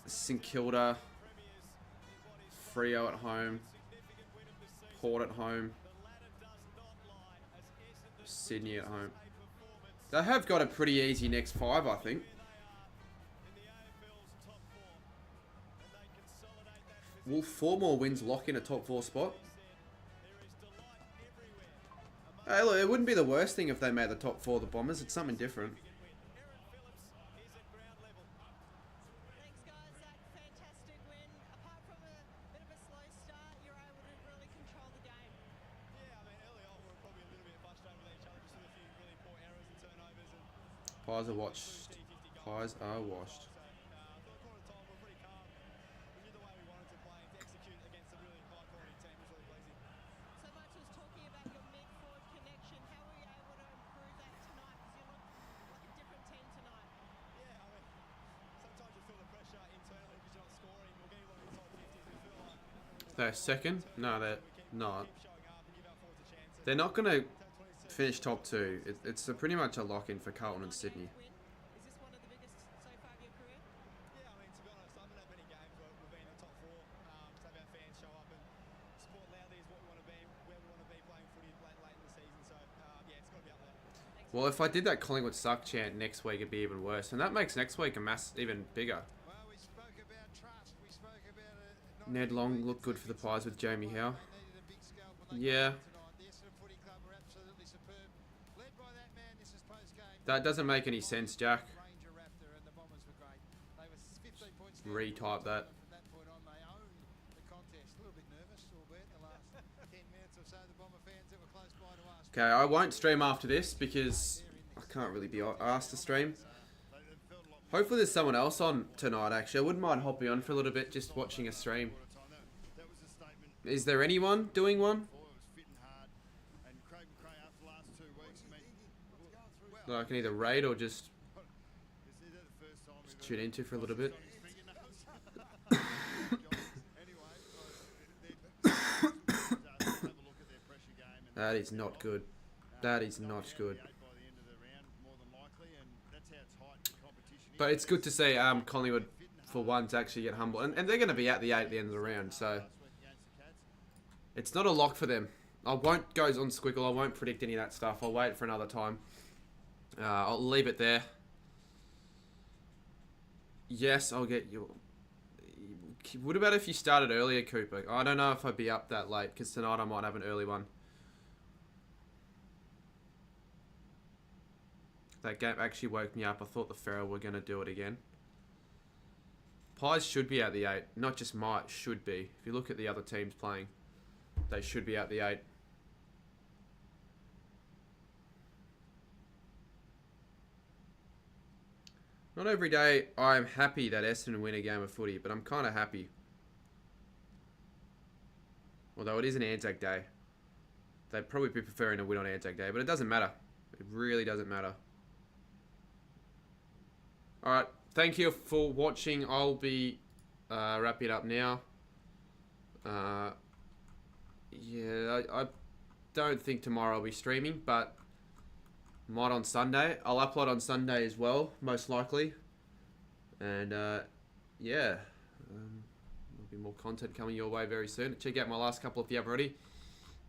St Kilda, Freo at home, Port at home, Sydney at home. They have got a pretty easy next 5, I think. Will 4 more wins lock in a top 4 spot? Hey, look, it wouldn't be the worst thing if they made the top 4, the Bombers. It's something different. Pies are washed. Pies are washed. They're second? No, they're not. They're not going to finish top 2. It's pretty much a lock-in for Carlton and Sydney. Well, if I did that Collingwood suck chant next week, it'd be even worse. And that makes next week a even bigger. Ned Long looked good for the Pies with Jamie Howe. Yeah. That doesn't make any sense, Jack. Retype that. Okay, I won't stream after this because I can't really be asked to stream. Hopefully there's someone else on tonight, actually. I wouldn't mind hopping on for a little bit, just watching a stream. Is there anyone doing one that I can either raid or just tune into for a little bit? That is not good. That is not good. But it's good to see Collingwood, for once, actually get humble. And they're going to be at the 8 at the end of the round, so... It's not a lock for them. I won't go on Squiggle. I won't predict any of that stuff. I'll wait for another time. I'll leave it there. Yes, I'll get you. What about if you started earlier, Cooper? I don't know if I'd be up that late, because tonight I might have an early one. That game actually woke me up. I thought the Pharaoh were going to do it again. Pies should be out the 8. Not just might, should be. If you look at the other teams playing, they should be out the 8. Not every day I'm happy that Essendon win a game of footy, but I'm kind of happy. Although it is an Anzac Day. They'd probably be preferring to win on Anzac Day, but it doesn't matter. It really doesn't matter. Alright, thank you for watching. I'll be wrapping it up now. Yeah, I don't think tomorrow I'll be streaming, but might on Sunday. I'll upload on Sunday as well, most likely. And yeah, there'll be more content coming your way very soon. Check out my last couple if you haven't already.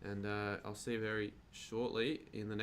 And I'll see you very shortly in the next